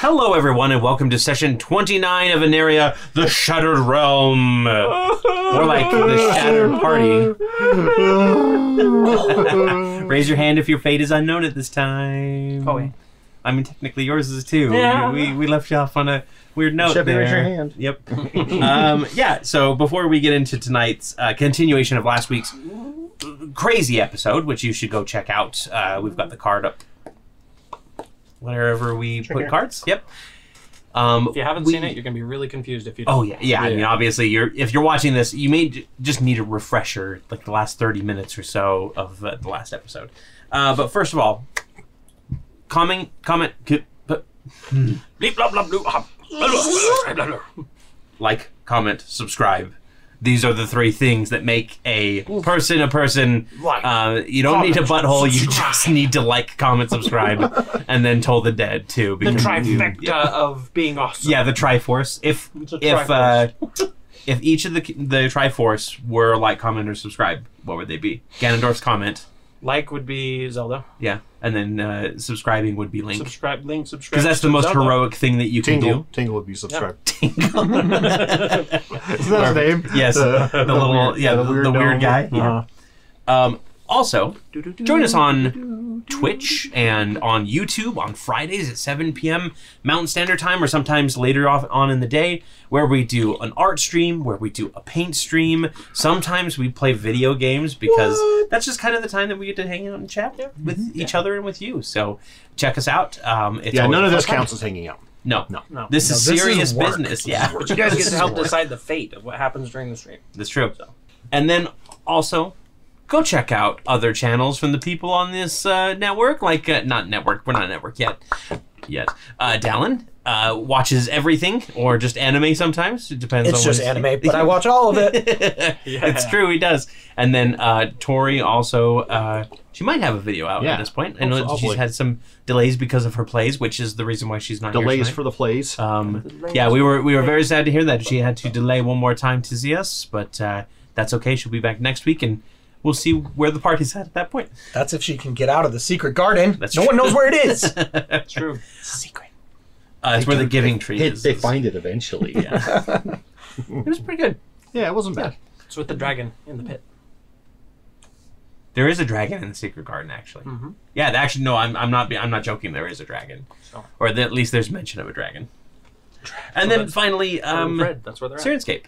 Hello, everyone, and welcome to session 29 of Aneria, the Shattered Realm. Or like the Shattered Party. Raise your hand if your fate is unknown at this time. Oh, wait. I mean, technically yours is too. Yeah. We left you off on a weird note there. Raise your hand. Yep. Yeah, so before we get into tonight's continuation of last week's crazy episode, which you should go check out, we've got the card up wherever we put cards. Yep. If you haven't seen it, you're going to be really confused if you don't. Oh, yeah. I mean, obviously, if you're watching this, you may just need a refresher, like the last 30 minutes or so of the last episode. But first of all, comment, like, comment, subscribe. These are the three things that make a person a person. You don't need a butthole. You just need to like, comment, subscribe, and then Toll the Dead too. The trifecta of being awesome. Yeah, the Triforce. If each of the Triforce were like, comment, or subscribe, what would they be? Ganondorf's comment. Like would be Zelda. Yeah, and then subscribing would be Link. Subscribe. Because that's the most heroic thing that you can do. Tingle would be subscribe. Tingle. Isn't that his name? Yes, the little, the weird guy. Yeah. Also, join us on Twitch and on YouTube on Fridays at 7 p.m. Mountain Standard Time, or sometimes later on in the day, where we do an art stream, where we do a paint stream. Sometimes we play video games because that's just kind of the time that we get to hang out and chat with each other and with you. So check us out. It's none of this counts as hanging out. No. This is serious business. Yeah, but you guys get to help decide the fate of what happens during the stream. That's true. And then also, go check out other channels from the people on this network, like, not network, we're not a network yet. Dallin watches everything, or just anime sometimes. It depends on It's just anime, but I watch all of it. It's true, he does. And then Torrey also, she might have a video out at this point. I know she's had some delays because of her plays, which is the reason why she's not here Delays tonight. for the plays. Yeah, we were very sad to hear that she had to delay one more time to see us, but that's okay. She'll be back next week, and we'll see where the party's at that point. That's if she can get out of the secret garden. That's no one knows where it is. That's true. Secret. It's where the giving tree is. They find it eventually. Yeah. It was pretty good. Yeah, it wasn't bad. It's with the dragon in the pit. There is a dragon in the secret garden, actually. Yeah, actually, no, I'm not joking. There is a dragon, or at least there's mention of a dragon. And then finally, Fred, that's where they're at. Syrinscape.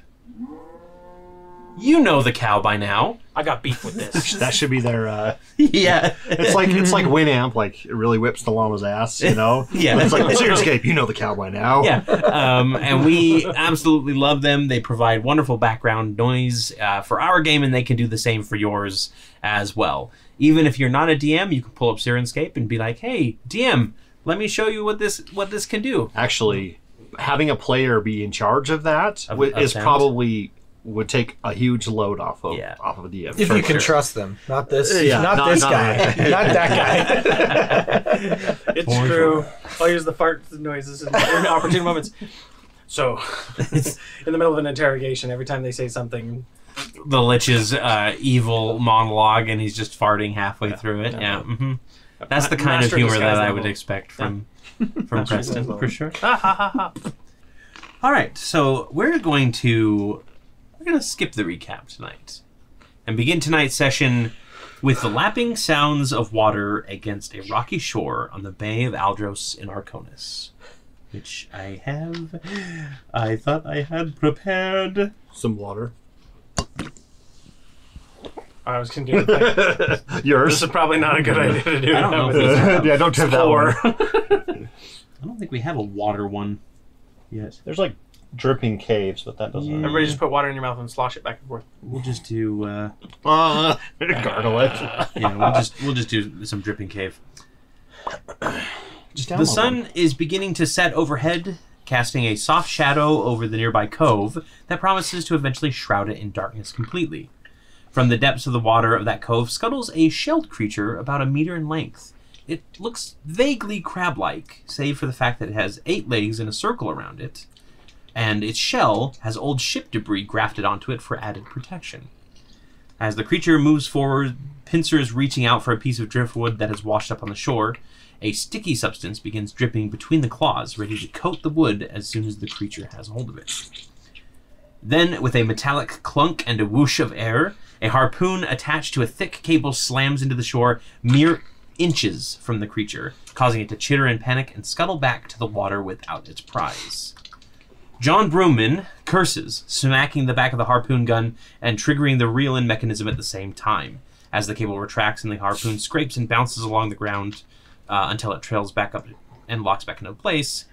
You know the cow by now. I got beef with this. That should be their. Yeah. It's like Winamp. Like, it really whips the llama's ass. You know. Yeah. It's like Syrinscape. You know the cow by now. Yeah. And we absolutely love them. They provide wonderful background noise for our game, and they can do the same for yours as well. Even if you're not a DM, you can pull up Syrinscape and be like, "Hey, DM, let me show you what this can do." Actually, having a player be in charge of that is sound? probably would take a huge load off of a DM. If you can trust them, not this, not this not guy, not that guy. It's true. I'll use the fart noises in opportune moments. So, in the middle of an interrogation, every time they say something, the Lich's evil monologue, and he's just farting halfway through it. Yeah. That's the kind of humor that I would expect from Preston, for sure. All right, so we're going to skip the recap tonight and begin tonight's session with the lapping sounds of water against a rocky shore on the Bay of Aldros in Arconis, which I thought I had prepared. Some water. I was going to do Yours. This is probably not a good idea to do. I don't know. Yeah, don't tip that one. I don't think we have a water one yet. There's like dripping caves, but that doesn't. Everybody just put water in your mouth and slosh it back and forth. We'll just do. Gargle it. Yeah, we'll just do some dripping cave. Just the sun is beginning to set overhead, casting a soft shadow over the nearby cove that promises to eventually shroud it in darkness completely. From the depths of the water of that cove scuttles a shelled creature about 1 meter in length. It looks vaguely crab-like, save for the fact that it has 8 legs in a circle around it, and its shell has old ship debris grafted onto it for added protection. As the creature moves forward, pincers reaching out for a piece of driftwood that has washed up on the shore, A sticky substance begins dripping between the claws, ready to coat the wood as soon as the creature has hold of it. Then, with a metallic clunk and a whoosh of air, a harpoon attached to a thick cable slams into the shore mere inches from the creature, causing it to chitter in panic and scuttle back to the water without its prize. John Broomman curses, smacking the back of the harpoon gun and triggering the reel-in mechanism at the same time. As the cable retracts and the harpoon scrapes and bounces along the ground until it trails back up and locks back into place,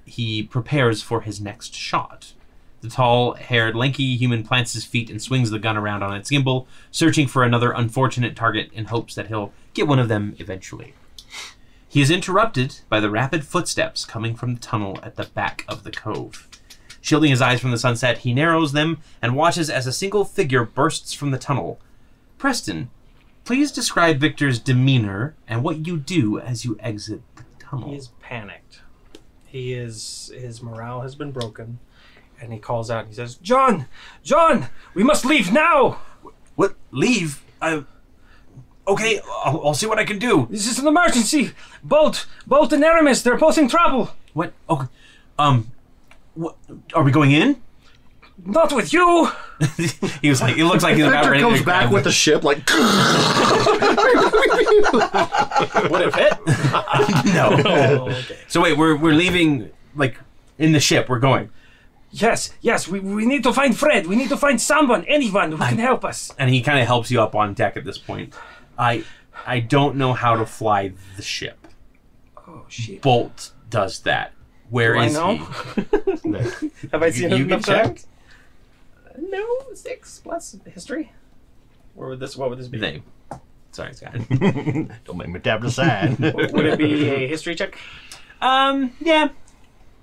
he prepares for his next shot. The tall-haired, lanky human plants his feet and swings the gun around on its gimbal, searching for another unfortunate target in hopes that he'll get one of them eventually. He is interrupted by the rapid footsteps coming from the tunnel at the back of the cove. Shielding his eyes from the sunset, he narrows them and watches as a single figure bursts from the tunnel. Preston, please describe Victor's demeanor and what you do as you exit the tunnel. He is panicked. His morale has been broken, and he calls out and he says, John! John! We must leave now! What? Leave? Okay, I'll see what I can do. This is an emergency! Bolt and Aramis, they're both in trouble! What? Okay. What? Are we going in? Not with you! He was like, it looks like he's about Victor ready comes to back grab with the ship like. Would it fit? No. Oh, okay. So wait, we're leaving, like, in the ship. We're going. Yes, we need to find Fred. We need to find someone, anyone who can help us. And he kind of helps you up on deck at this point. I don't know how to fly the ship. Oh, shit. Bolt does that. Where Do is I know? he? Have I seen him enough check? times? No, 6 plus history. What would this be? They. Sorry, Scott. Don't make me tap the side. Would it be a history check? Yeah.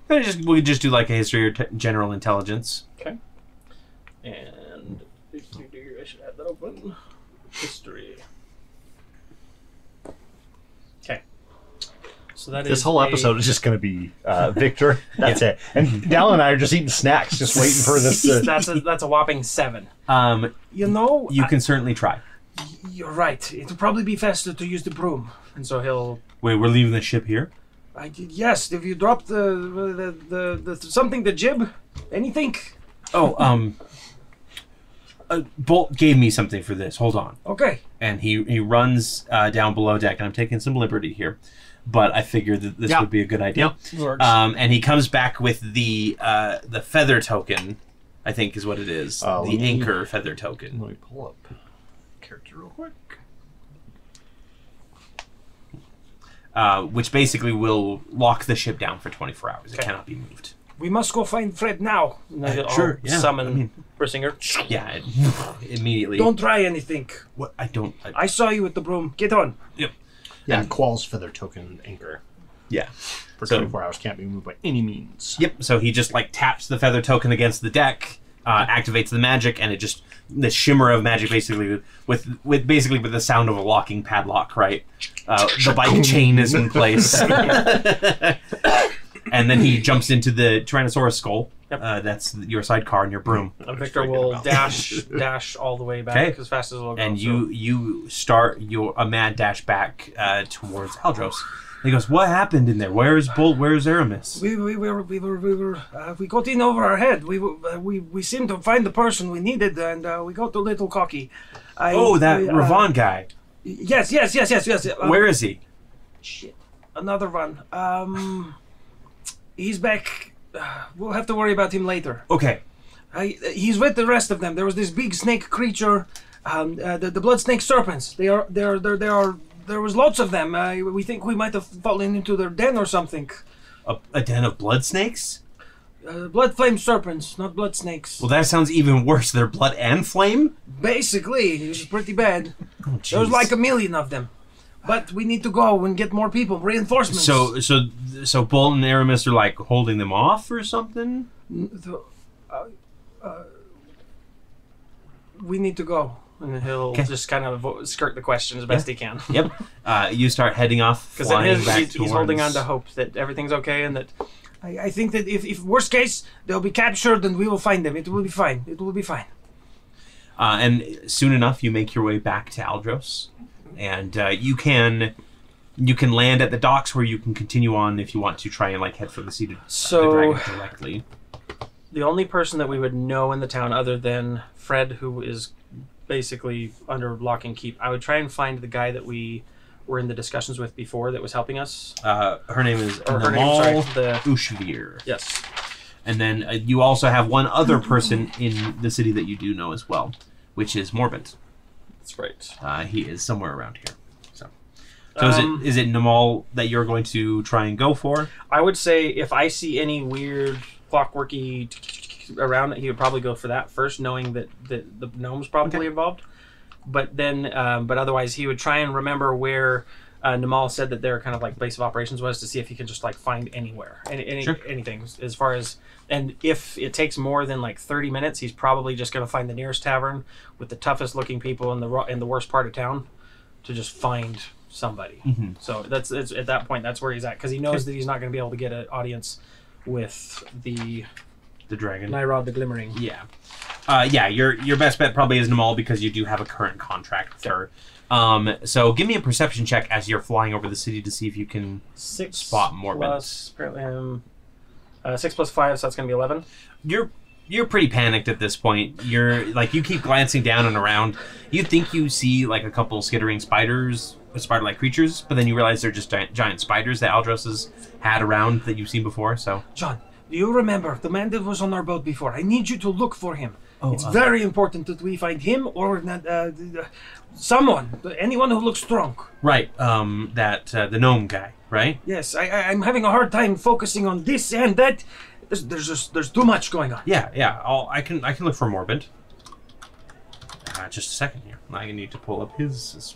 We could just do like a history or general intelligence. Okay. And I should have that open. History. Okay. So that This whole episode is just going to be Victor. That's it. And Dallin and I are just eating snacks, just waiting for this. That's a whopping 7. You can certainly try. You're right. It'll probably be faster to use the broom, and so he'll. Wait, we're leaving the ship here? Yes. If you drop the something, the jib, anything. Oh, Bolt gave me something for this. Hold on. Okay. And he runs down below deck, and I'm taking some liberty here, but I figured that this would be a good idea. Works. And he comes back with the feather token, I think is what it is. The anchor feather token. Let me pull up character real quick. Which basically will lock the ship down for 24 hours. It cannot be moved. We must go find Fred now. Sure, yeah. Summon Brissinger. Yeah, immediately. Don't try anything. What? I don't. I saw you with the broom. Get on. Yep. Yeah, Qual's feather token anchor. Yeah. For 24 hours can't be moved by any means. Yep. So he just like taps the feather token against the deck, activates the magic, and it just the shimmer of magic basically with the sound of a locking padlock, right? The bike chain is in place. And then he jumps into the Tyrannosaurus skull. Yep. That's your sidecar and your broom. Victor will dash all the way back as fast as we'll go. And you start a mad dash back towards Aldros. He goes, "What happened in there? Where is Bolt? Where is Aramis?" We got in over our head. We seemed to find the person we needed, and we got a little cocky. Ravon guy. Yes. Where is he? Shit, another one. He's back. We'll have to worry about him later. Okay. He's with the rest of them. There was this big snake creature, the blood snake serpents. There was lots of them. We think we might have fallen into their den or something. A den of blood snakes? Blood flame serpents, not blood snakes. Well, that sounds even worse. They're blood and flame? Basically, it was pretty bad. Oh, there was like 1 million of them. But we need to go and get more people, reinforcements. So Bolt and Aramis are like holding them off or something? We need to go. And he'll just kind of skirt the question as best he can. Yep. You start heading off, because he's holding on to hope that everything's okay, and that I think that if worst case they'll be captured and we will find them. It will be fine. It will be fine. And soon enough, you make your way back to Aldros, and you can You can land at the docks, where you can continue on if you want to try and like head for the seat of the dragon directly. The only person that we would know in the town, other than Fred, who is basically under lock and keep, I would try and find the guy that we were in the discussions with before that was helping us. Her name is Namal Ushvir. Yes. And then you also have one other person in the city that you do know as well, which is Morbent. That's right. He is somewhere around here. So is it Namal that you're going to try and go for? I would say if I see any weird clockworky around it, he would probably go for that first, knowing that the gnome's probably involved. But then, but otherwise, he would try and remember where Namal said that their kind of like base of operations was, to see if he can just like find anywhere, anything as far as. And if it takes more than like 30 minutes, he's probably just going to find the nearest tavern with the toughest looking people in the worst part of town, to just find somebody. So it's at that point, that's where he's at, because he knows that he's not going to be able to get an audience with the dragon, Nyrod the Glimmering. Yeah, your best bet probably is Namal, because you do have a current contract with her. So give me a perception check as you're flying over the city to see if you can spot Morbent. Apparently, 6 plus 5, so that's going to be 11. You're pretty panicked at this point. You're like, you keep glancing down and around. You think you see like a couple skittering spiders, spider-like creatures, but then you realize they're just giant spiders that Aldros has had around that you've seen before. So, John, do you remember the man that was on our boat before? I need you to look for him. It's very important that we find him, or someone, anyone who looks drunk. Right, the gnome guy, right? Yes, I'm having a hard time focusing on this and that. There's too much going on. Yeah. I can look for Morbent. Just a second here. I need to pull up his,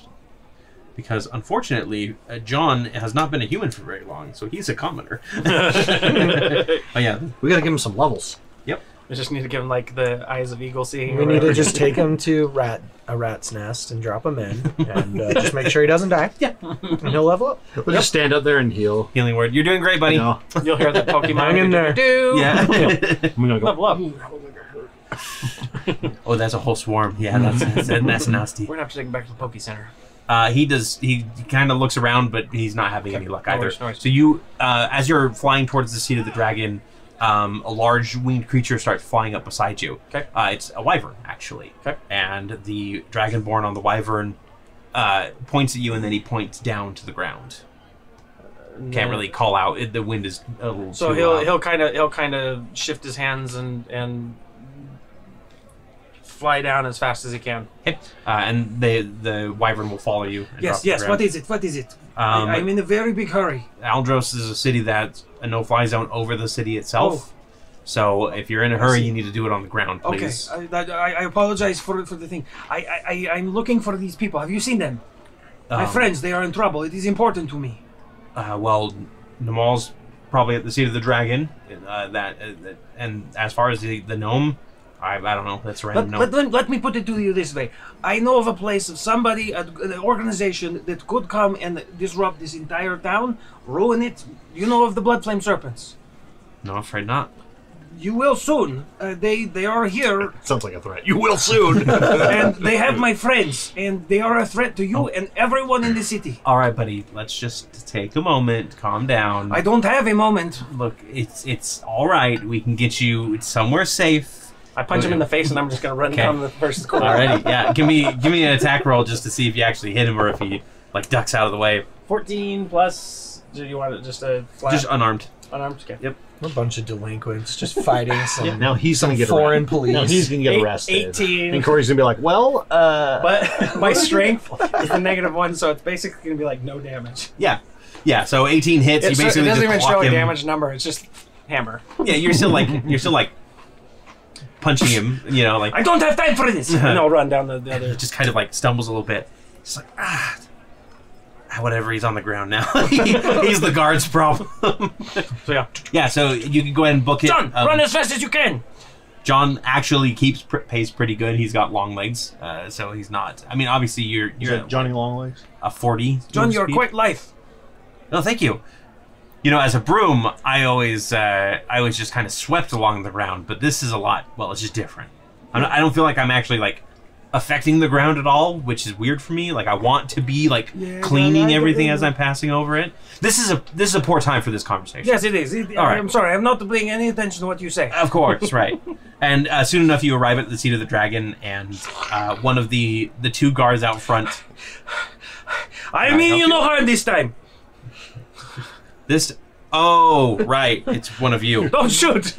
because unfortunately, John has not been a human for very long, so he's a commoner. Oh yeah, we gotta give him some levels. Yep. We just need to give him like the eyes of eagle seeing. We need to just take him to a rat's nest and drop him in, and just make sure he doesn't die. Yeah, and he'll level up. We'll just stand up there and heal. Healing word. You're doing great, buddy. No. You'll hear that Pokemon. Hang in there. Yeah. I'm gonna go. Level up. Oh, that's a whole swarm. Yeah, that's nasty. We're gonna have to take him back to the Poke Center. He kind of looks around, but he's not having any luck either. No worries. So you, as you're flying towards the seat of the dragon, a large winged creature starts flying up beside you. Okay. It's a wyvern, actually. Okay. And the dragonborn on the wyvern points at you, and then he points down to the ground. Can't really call out. The wind is a little. So too he'll kind of shift his hands and fly down as fast as he can. Okay. And the wyvern will follow you. And Yes. What is it? I'm in a very big hurry. Aldros is a city that's a no-fly zone over the city itself. So if you're in a hurry, you need to do it on the ground, please. Okay. I apologize for the thing. I'm looking for these people. Have you seen them? My friends, they are in trouble. It is important to me. Well, Namal's probably at the seat of the dragon. And as far as the gnome, I don't know. That's a random gnome. Let me put it to you this way. I know of a place, of somebody, an organization that could come and disrupt this entire town, ruin it. You know of the Blood Flame Serpents? No, I'm afraid not. You will soon. They are here. Sounds like a threat. You will soon. And they have my friends, and they are a threat to you and everyone in the city. All right, buddy. Let's just take a moment. Calm down. I don't have a moment. Look, it's all right. We can get you somewhere safe. I punch him in the face, and I'm just going to run down the person's corner. Alrighty, yeah. Give me an attack roll just to see if you actually hit him or if he like ducks out of the way. 14 plus. Do you want it just a flat? Just unarmed. Unarmed. Okay. Yep. We're a bunch of delinquents just fighting some. Now he's gonna get foreign arrested. police. Now he's gonna get arrested. 18. And Cory's gonna be like, well, But my strength is a -1, so it's basically gonna be like no damage. Yeah. So 18 hits. You basically it doesn't just even clock show a him. damage number. It's just hammer. Yeah, you're still like punching him. You know, like I don't have time for this. And I'll run down the other. just kind of like stumbles a little bit. Just like whatever. He's on the ground now. He's the guard's problem. So yeah. Yeah. So you can go ahead and book it. John, run as fast as you can. John actually keeps pace pretty good. He's got long legs, so he's not. I mean, obviously you're Johnny Longlegs. a 40. John, you're speed. quite lithe. No, thank you. You know, as a broom, I always just kind of swept along the ground, but this is a lot. Well, it's just different. I don't feel like I'm actually like affecting the ground at all, which is weird for me. Like I want to be like cleaning everything as I'm passing over it. This is a poor time for this conversation. Yes, it is. All right. I'm sorry. I'm not paying any attention to what you say. Of course, right. And soon enough, you arrive at the seat of the dragon, and one of the two guards out front. I mean you no harm this time. Oh, right. It's one of you. Don't shoot!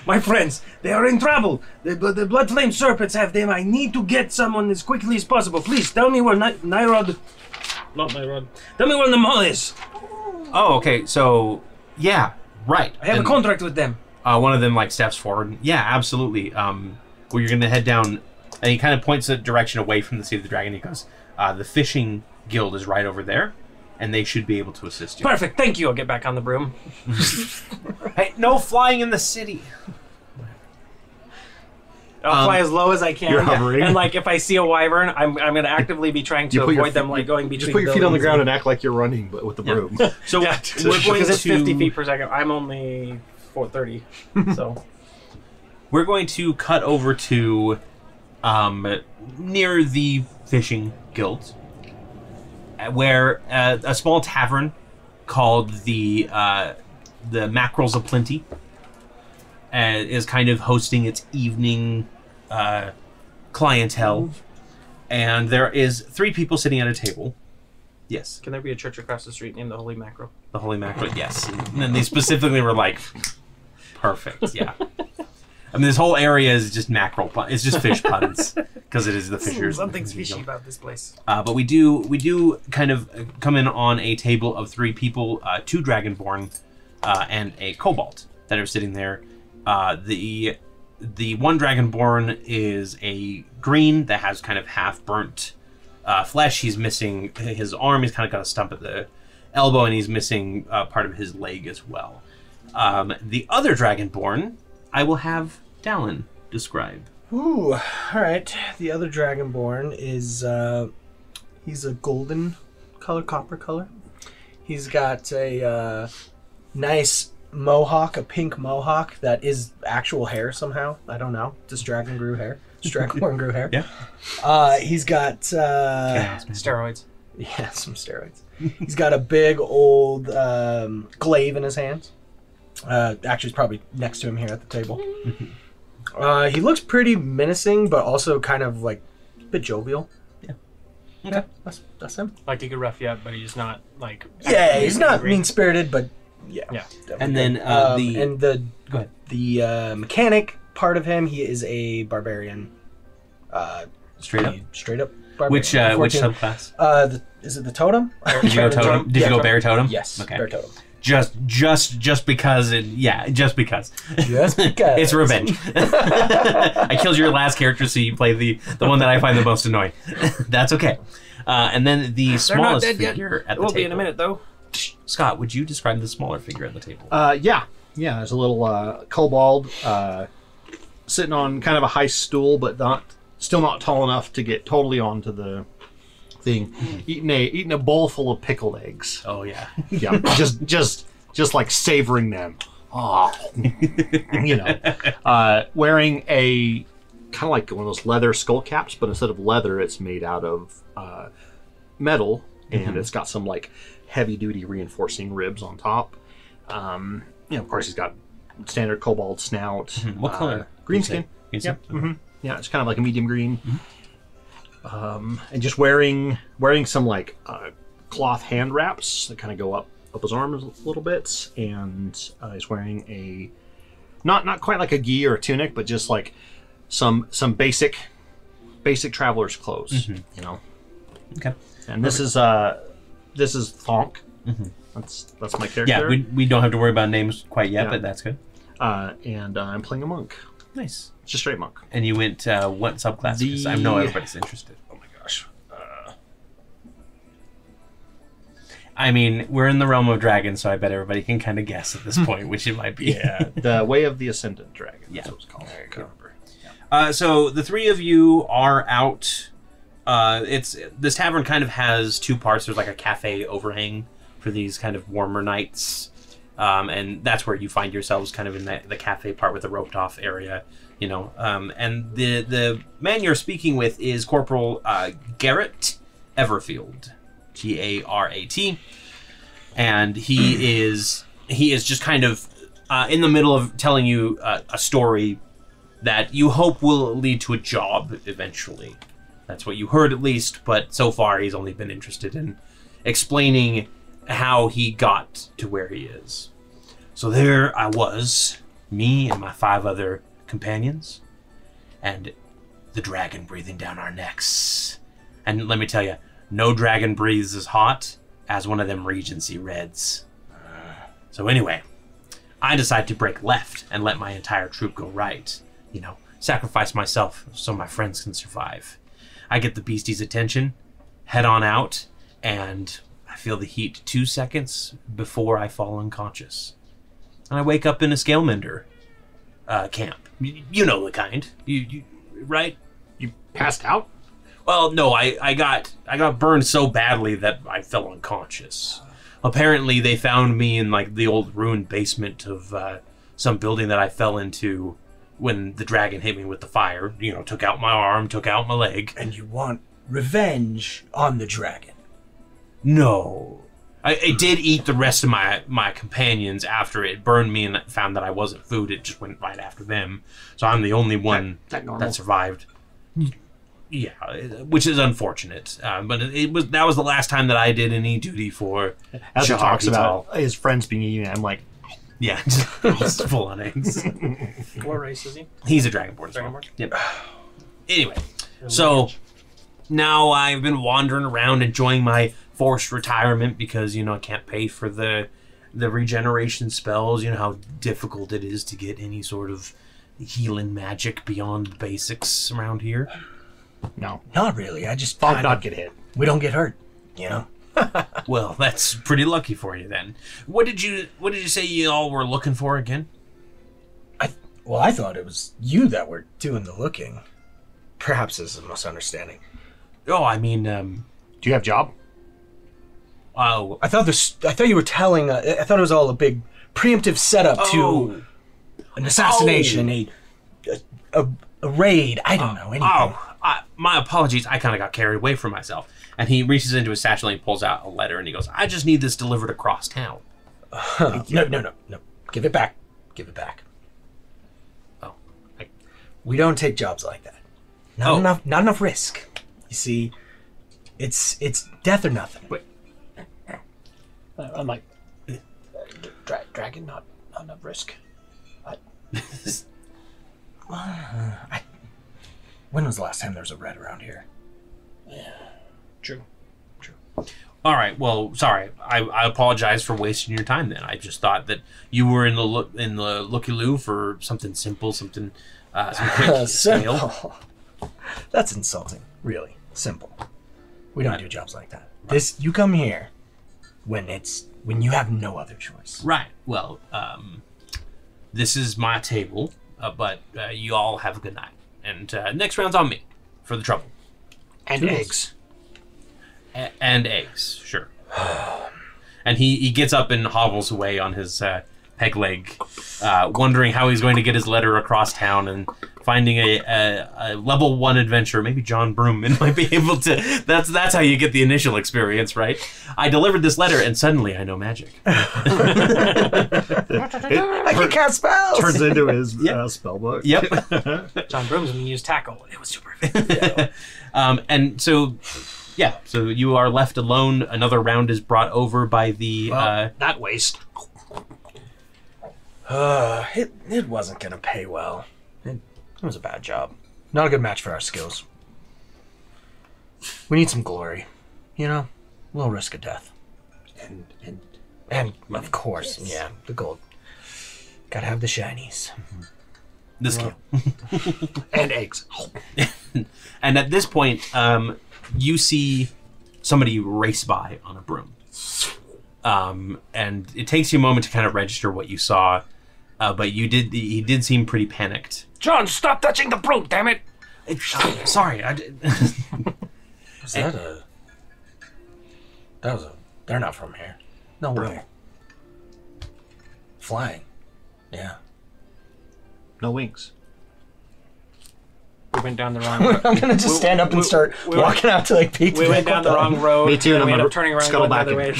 My friends, they are in trouble. The blood flame serpents have them. I need to get someone as quickly as possible. Please, tell me where Nyrod... Not Nyrod. Tell me where the mall is. Oh, okay. So, yeah, right. I have a contract with them. One of them, like, steps forward. Yeah, absolutely. Where you're going to head down, and he kind of points a direction away from the Seat of the Dragon. He goes, the fishing guild is right over there. And they should be able to assist you. Perfect, thank you. I'll get back on the broom. Hey, no flying in the city. I'll fly as low as I can. You're hovering. And like if I see a wyvern, I'm going to actively be trying to avoid them, like going between. Just put your feet on the ground and act like you're running, but with the broom. So yeah, we're going because it's to 50 feet per second. I'm only 430, so we're going to cut over to near the fishing guild, where a small tavern called the Mackerels of Plenty is kind of hosting its evening clientele, and there is 3 people sitting at a table. Yes. Can there be a church across the street named the Holy Mackerel? The Holy Mackerel, yes. And then they specifically were like, perfect, yeah. I mean, this whole area is just mackerel puns. It's just fish puns because it is the fishers. Something's fishy about this place. But we do kind of come in on a table of 3 people, 2 dragonborn, and a kobold that are sitting there. The one dragonborn is a green that has kind of half burnt flesh. He's missing his arm. He's kind of got a stump at the elbow, and he's missing part of his leg as well. The other dragonborn, I will have Dallin describe. Ooh, all right. The other dragonborn is he's a golden color, copper color. He's got a nice mohawk, a pink mohawk that is actual hair somehow. I don't know. Just dragon grew hair. Just dragonborn grew hair. Yeah. He's got Steroids. Yeah, some steroids. He's got a big old glaive in his hands. Actually, it's probably next to him here at the table. He looks pretty menacing, but also kind of like a bit jovial. Yeah. Okay. That's him. Like he could rough you up, but he's not like. Yeah, he's not mean-spirited, but yeah. And then go ahead. The mechanic part of him, he is a barbarian. Straight up barbarian. Which subclass? Is it the totem? Did you go totem? Did you go bear totem? Yes. Okay. Bear totem. Just because just because. Just because. It's revenge. I killed your last character, so you play the one that I find the most annoying. That's okay. And then the smallest figure at the table. We'll be in a minute, though. Scott, would you describe the smaller figure at the table? Yeah. There's a little kobold sitting on kind of a high stool, but still not tall enough to get totally onto the thing, eating a bowl full of pickled eggs. Oh yeah, yeah, just like savoring them. Oh, wearing a kind of like one of those leather skull caps, but instead of leather, it's made out of metal, and it's got some like heavy duty reinforcing ribs on top. Of course, he's got standard kobold snout. What color? Green skin. Yep. Yeah, it's kind of like a medium green. And just wearing some like cloth hand wraps that kind of go up his arms a little bit, and he's wearing a not quite like a gi or a tunic, but just like some basic traveler's clothes. Okay. And this is Thonk. That's my character. Yeah, we don't have to worry about names quite yet, but that's good. And I'm playing a monk. Nice. Just a straight monk. And you went what subclass? Because I know everybody's interested. Oh my gosh. I mean, we're in the realm of dragons, so I bet everybody can kind of guess at this point which it might be. Yeah, the Way of the Ascendant Dragon. Yeah. That's what it's called. I can't remember. Yeah. So the 3 of you are out. This tavern kind of has 2 parts. There's like a cafe overhang for these kind of warmer nights. And that's where you find yourselves kind of in the cafe part with the roped off area, you know. And the man you're speaking with is Corporal Garrett Everfield, Garat, and he is just kind of in the middle of telling you a story that you hope will lead to a job eventually. That's what you heard at least, but so far he's only been interested in explaining how he got to where he is. So there I was, me and my 5 other companions, and the dragon breathing down our necks. And let me tell you, no dragon breathes as hot as one of them Regency Reds. So anyway, I decide to break left and let my entire troop go right. You know, sacrifice myself so my friends can survive. I get the beastie's attention, head on out, and I feel the heat 2 seconds before I fall unconscious. And I wake up in a Scalemender camp. You know the kind. You right? You passed out? Well, no, I got burned so badly that I fell unconscious. Apparently, they found me in like the old ruined basement of some building that I fell into when the dragon hit me with the fire. You know, took out my arm, took out my leg. And you want revenge on the dragon? No. I did eat the rest of my companions after it burned me and found that I wasn't food. It just went right after them. So I'm the only one that survived. Yeah, which is unfortunate. But that was the last time that I did any duty for As he talks about his friends being eaten, I'm like, yeah, just full on eggs. What race is he? He's a Dragonborn as well. Dragonborn? Yep. Anyway, so now I've been wandering around enjoying my forced retirement because, you know, I can't pay for the regeneration spells. You know how difficult it is to get any sort of healing magic beyond the basics around here. no. Not really. I just Fog not get hit. We don't get hurt, you know. Well, that's pretty lucky for you then. What did you say you all were looking for again? I thought it was you that were doing the looking. Perhaps this is a misunderstanding. Oh, I mean, Do you have a job? oh, I thought you were telling. I thought it was all a big preemptive setup to an assassination, a raid. I don't know anything. My apologies. I kind of got carried away from myself. And he reaches into his satchel and he pulls out a letter and he goes, I just need this delivered across town. No. Give it back. Give it back. Oh. We don't take jobs like that. Not enough risk. You see, it's death or nothing. Wait. I'm like, dragon, not enough risk. When was the last time there was a red around here? Yeah, true. All right. Well, sorry. I apologize for wasting your time. Then I just thought that you were in the looky-loo for something simple, some quick sale. Simple. That's insulting. Really simple. We don't do jobs like that. Right. You come here when you have no other choice. Right. Well, this is my table, but you all have a good night. And next round's on me for the trouble. And eggs. And eggs, sure. And he gets up and hobbles away on his peg leg, wondering how he's going to get his letter across town and finding a level 1 adventure. Maybe John Broomman might be able to. That's how you get the initial experience, right? I delivered this letter and suddenly I know magic. I can cast spells. Turns into his spell book. Yep. John Broomsman used tackle. It was super effective. And so. Yeah, so you are left alone. Another round is brought over by the... that waste. It wasn't going to pay well. It was a bad job. Not a good match for our skills. We need some glory. You know? A little risk of death. And of course, the gold. Gotta have the shinies. The skill. And eggs. And at this point... you see somebody race by on a broom. And it takes you a moment to kind of register what you saw, but he did seem pretty panicked. John, stop touching the broom, damn it! Sorry, they're not from here. No way. Flying. Yeah. No wings. We went down the wrong road. I'm gonna just stand up and start walking out to like peek. We went down the wrong road. Me too. And we I'm ended up turning around scuttle going the back other way.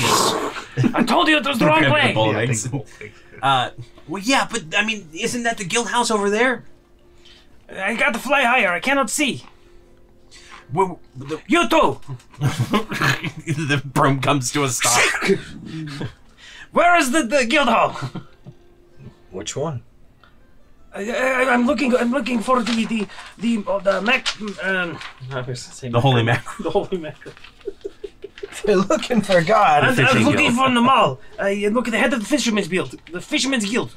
and... I told you it was the wrong way. Well, yeah, but I mean, isn't that the guild house over there? I got to fly higher. I cannot see. Well, You too. the broom comes to a stop. Where is the guild hall? Which one? I'm looking for the Mac. The Holy Mackerel. The Holy Mackerel. They're looking for God. I'm looking for the mall. Look at the head of the Fisherman's Guild. The Fisherman's Guild.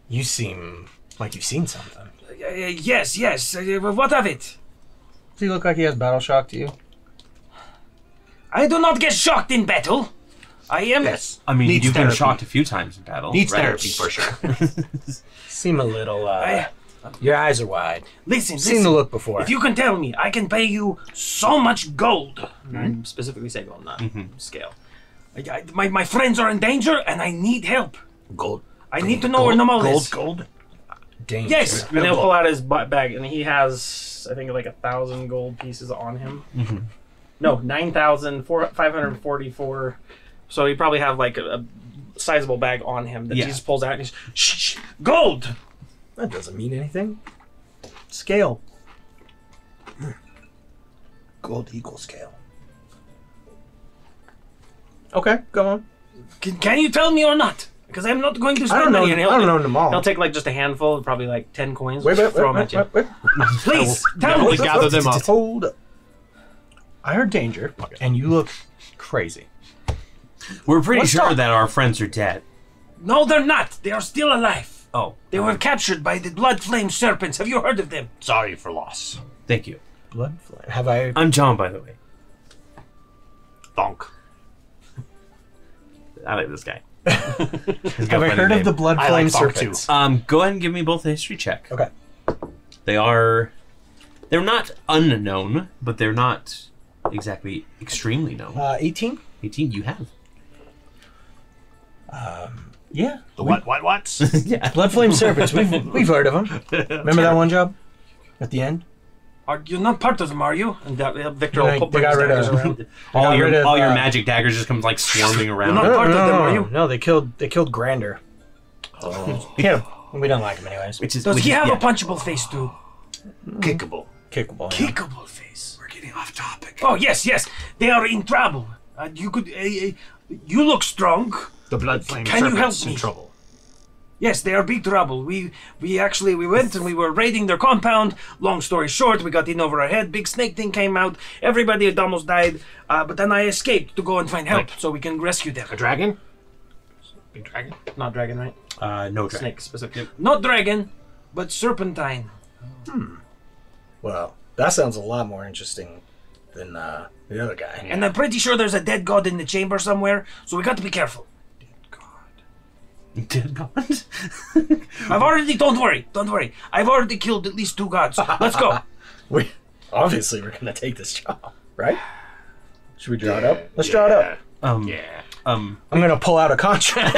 You seem like you've seen something. Yes. What of it? Does he look like he has battle shock to you? I do not get shocked in battle. I am. Yes. I mean, Needs you've been therapy. shocked a few times in battle. Needs right? therapy for sure. Seem a little. Your eyes are wide. Listen. Seen the look before. If you can tell me, I can pay you so much gold. I'm specifically saying gold, not scale. My friends are in danger, and I need help. Gold. I need to know where the mall is. Gold. Danger. Yes. And he'll pull out his bag, and he has, I think, like 1,000 gold pieces on him. No, 9,544. So he probably have like a sizable bag on him that he just pulls out and he's shh, gold. That doesn't mean anything. Scale. Gold equals scale. Okay, go on. Can you tell me or not? Because I'm not going to I spend don't know. money. I don't know them all. He'll take like just a handful, probably like 10 coins. Wait. throw them at you. Please, tell me. gather them up. Hold up. I heard danger, and you look crazy. We're pretty Let's sure talk. that our friends are dead. No, they're not. They are still alive. Oh, They were captured by the blood flame serpents. Have you heard of them? Sorry for loss. thank you. Blood flame. Have I? I'm John, by the way. Thonk. I like this guy. Have I heard of the blood I flame like Thonk serpents? Go ahead and give me both a history check. Okay. They're not unknown, but they're not exactly extremely known. 18. 18, you have. Yeah. The what? Yeah. Blood flame serpents. We've heard of them. Remember that one job at the end? You're not part of them, are you? And Victor will put They got his rid daggers of- around. all rid of, your magic daggers just come like swarming around. You're not part of them, are you? No, they killed Grander. Oh. Yeah, we don't like him anyways. Does he have a punchable face too? Kickable. Kickable. Kickable face. We're getting off topic. Oh yes. They are in trouble. You look strong. The blood flame Can you help serpents me? in trouble. Yes, they are big trouble. We went and we were raiding their compound. Long story short, we got in over our head. Big snake thing came out. Everybody had almost died. But then I escaped to go and find help so we can rescue them. A dragon? Big dragon? Not dragon, right? No dragon. Snake specifically. Not dragon, but serpentine. Well, that sounds a lot more interesting than the other guy. And I'm pretty sure there's a dead god in the chamber somewhere. So we got to be careful. Dead god? Don't worry. I've already killed at least 2 gods. Let's go. Obviously, we're gonna take this job, right? Should we draw it up? Let's draw it up. I'm gonna pull out a contract.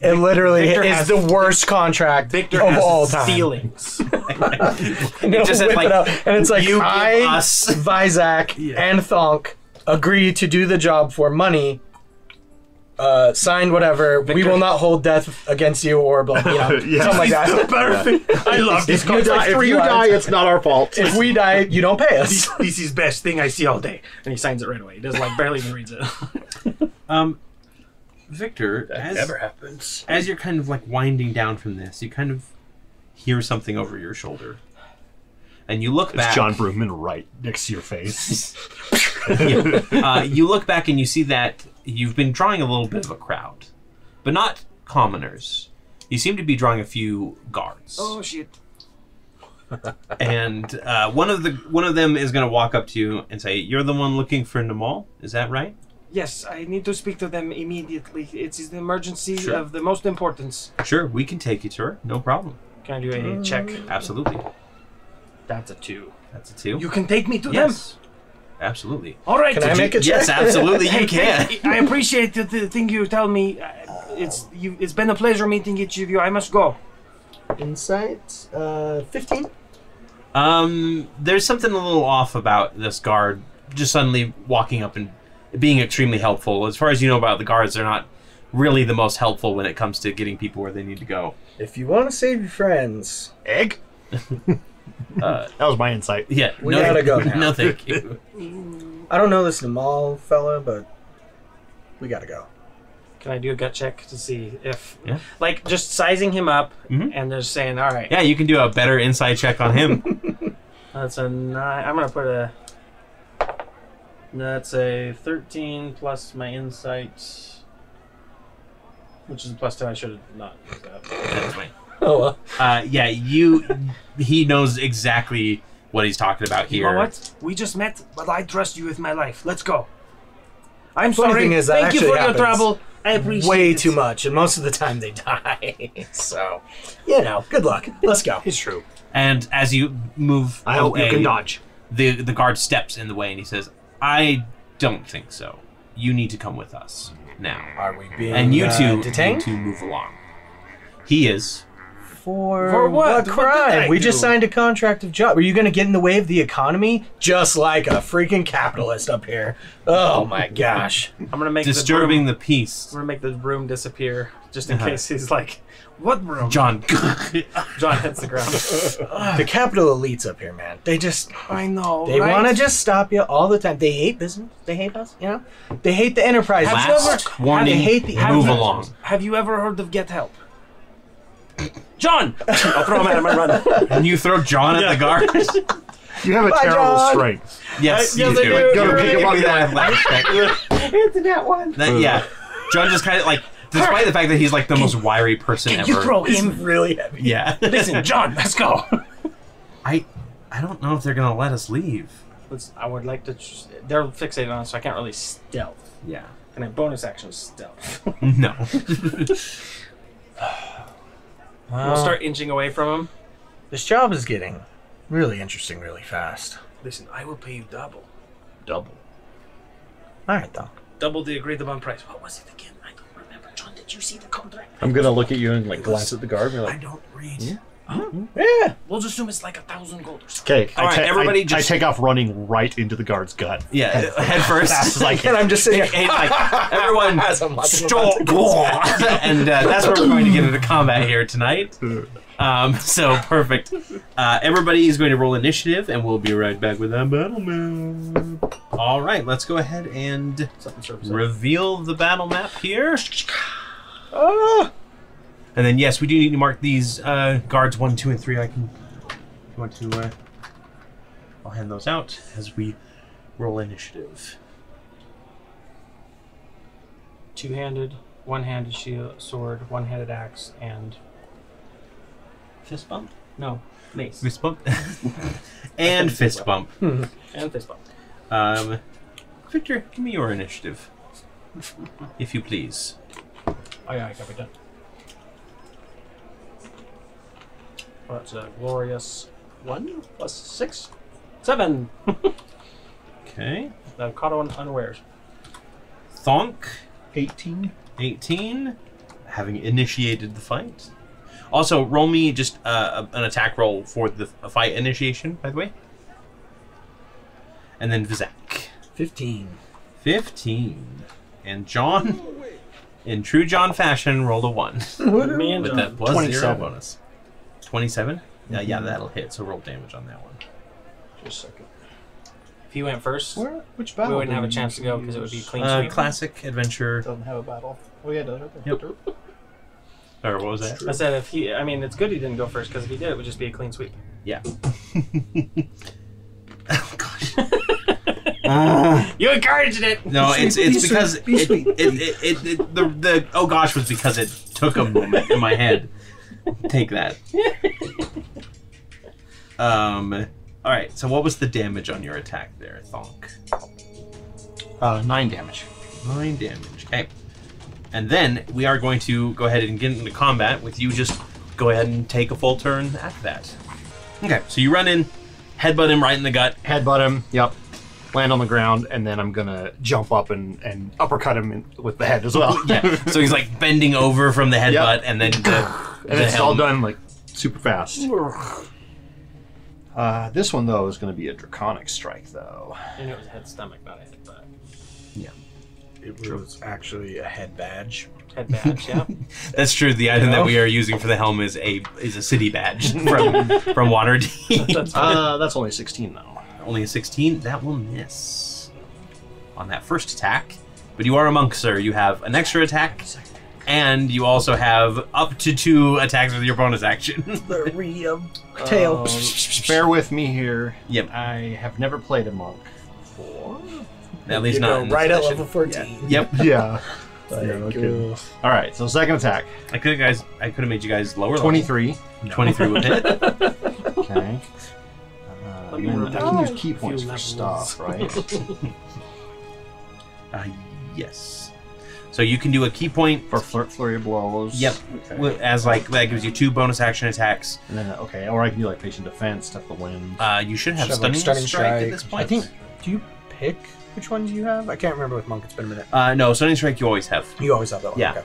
It literally Victor is has- the worst contract Victor of has all time. feelings. And he'll just said, whip like, it out, and it's like, you give I, us- Vizak, and Thonk agree to do the job for money. Signed whatever. We Victor- will not hold death against you or blah, something like that. Perfect. I love this If you die, three if you lines. die, it's not our fault. If we die, you don't pay us. This is best thing I see all day. And he signs it right away. He doesn't barely even reads it. Victor, happens. as you're kind of like winding down from this, you kind of hear something over your shoulder. And you look back. It's John Broomman right next to your face. You look back and you see that you've been drawing a little bit of a crowd, but not commoners. You seem to be drawing a few guards. Oh shit. And one of them is going to walk up to you and say, "You're the one looking for Namal, is that right?" Yes, I need to speak to them immediately. It's an emergency Sure. of the most importance. Sure, we can take you to her. No problem. Can I do a check? Absolutely. That's a 2. That's a 2. You can take me to Yes. Absolutely. All right. Can I make a check? Yes, absolutely, you can. I appreciate the thing you tell me. It's been a pleasure meeting each of you. I must go. Insight, 15. There's something a little off about this guard just suddenly walking up and being extremely helpful. As far as you know about the guards, they're not really the most helpful when it comes to getting people where they need to go. If you want to save your friends, Egg? That was my insight. Yeah, we gotta go now. No, thank you. I don't know this Namal fella, but we gotta go. Can I do a gut check to see if, like, just sizing him up and just saying, all right. Yeah, you can do a better inside check on him. That's a 9. I'm going to put a... That's a 13 plus my insight, which is a plus 10. I should have not looked that up. That's fine. Oh, well. Yeah, he knows exactly what he's talking about here. You know what? We just met, but I trust you with my life. Let's go. I'm Funny sorry. thing is, that Thank you actually for happens your trouble. I appreciate way it. too much, and most of the time they die. So, you know, good luck. Let's go. It's true. And as you move I hope away, you can dodge. the guard steps in the way and he says, I don't think so. You need to come with us now. Are we being And you two detained? need to move along. He is. For what? crime? What did I We just do? signed a contract of job. Are you going to get in the way of the economy? Just like a freaking capitalist up here. Oh my gosh. I'm going to make Disturbing the the peace. room, I'm going to make the room disappear just in case he's like, what room? John. John hits the ground. The capital elites up here, man. They just... I know, They right? want to just stop you all the time. They hate business. They hate us, you know? They hate the enterprise. Last warning, They hate the move enterprise. along. Have you ever heard of Get Help? John! I'll throw him at him and run. And you throw John at the guard? You have a Bye, terrible John. strength. Yes, Yes, you I do. do. Gotta pick him up. That athletic check. It's that one. Yeah. John just kind of like, despite the fact that he's like the most wiry person ever. You throw It's him. really heavy. Yeah. Listen, John, let's go. I don't know if they're gonna let us leave. I would like to... They're fixated on us, so I can't really stealth. Yeah. And I bonus action stealth. No. We'll start inching away from him. This job is getting really interesting really fast. Listen, I will pay you double. Double. All right, though. Double the agreed upon price. What was it again? I don't remember. John, did you see the contract? I'm gonna look at you and like glance at the guard and be I like, don't read. Yeah. Yeah. We'll just assume it's like 1,000 gold or something. okay. All right, everybody I just- take off running right into the guard's gut. Yeah, head first. Fast as I And can. I'm just sitting here. And, like, everyone As I'm watching stop. And that's where we're going to get into combat here tonight. So perfect. Everybody is going to roll initiative, and we'll be right back with that battle map. All right, let's go ahead and reveal the battle map here. And then yes, we do need to mark these guards 1, 2, and 3. I can. If you want to, I'll hand those out as we roll initiative. Two-handed, one-handed shield, sword, one-handed axe, and... Fist bump. No, mace. Fist bump. And fist bump. And fist bump. Victor, give me your initiative, if you please. Oh yeah, I got it done. That's a glorious 1 plus 6. 7! Okay. I've caught on unawares. Thonk, 18. 18, having initiated the fight. Also, roll me just an attack roll for the fight initiation, by the way. And then Vizak. 15. 15. And John, in true John fashion, rolled a 1. Me and But John. that was 27. 0 bonus. 27? Yeah, that'll hit, so roll damage on that one. Just a second. If he went first, Which we wouldn't have a chance to go because it would be clean sweep. Classic adventure. Doesn't have a battle. Oh yeah, it does. Yep. Or what was that? I said if he... I mean, it's good he didn't go first because if he did, it would just be a clean sweep. Yeah. Oh gosh. You encouraged it! No, it's because the oh gosh was because it took a moment in my head. Take that. All right. So what was the damage on your attack there, Thonk? 9 damage. 9 damage. Okay. And then we are going to go ahead and get into combat with you. Just go ahead and take a full turn after that. Okay. So you run in, headbutt him right in the gut. Headbutt him. Yep. land on the ground, and then I'm gonna jump up and uppercut him with the head as well. Yeah. So he's like bending over from the headbutt, and then and it's all done like super fast. This one though is gonna be a draconic strike though. And it was head stomach, not a headbutt. Yeah. It was actually a head badge. Head badge, yeah. That's true. The item that we are using for the helm is a city badge from Waterdeep. That's only 16 though. Only a 16. That will miss on that first attack. But you are a monk, sir. You have an extra attack, and you also have up to 2 attacks with your bonus action. The tail. Bear with me here. Yep. I have never played a monk before. At least You not go in this right at edition. level 14. Yep. Yeah. Like, All right. So second attack. I could have made you guys lower. 23. Level. 23 would hit. Okay. Let me And then I roll can use a key few points for levels. stuff, right? Yes. So you can do a key point. For flurry of blows. Yep. Okay. As like that gives you 2 bonus action attacks. And then or I can do like patient defense, step the wind. You should have Should have, like, stunning strike at this strike. point. I think. Do you pick which ones you have? I can't remember with monk. It's been a minute. No, stunning strike you always have. You always have that one. Yeah. Okay.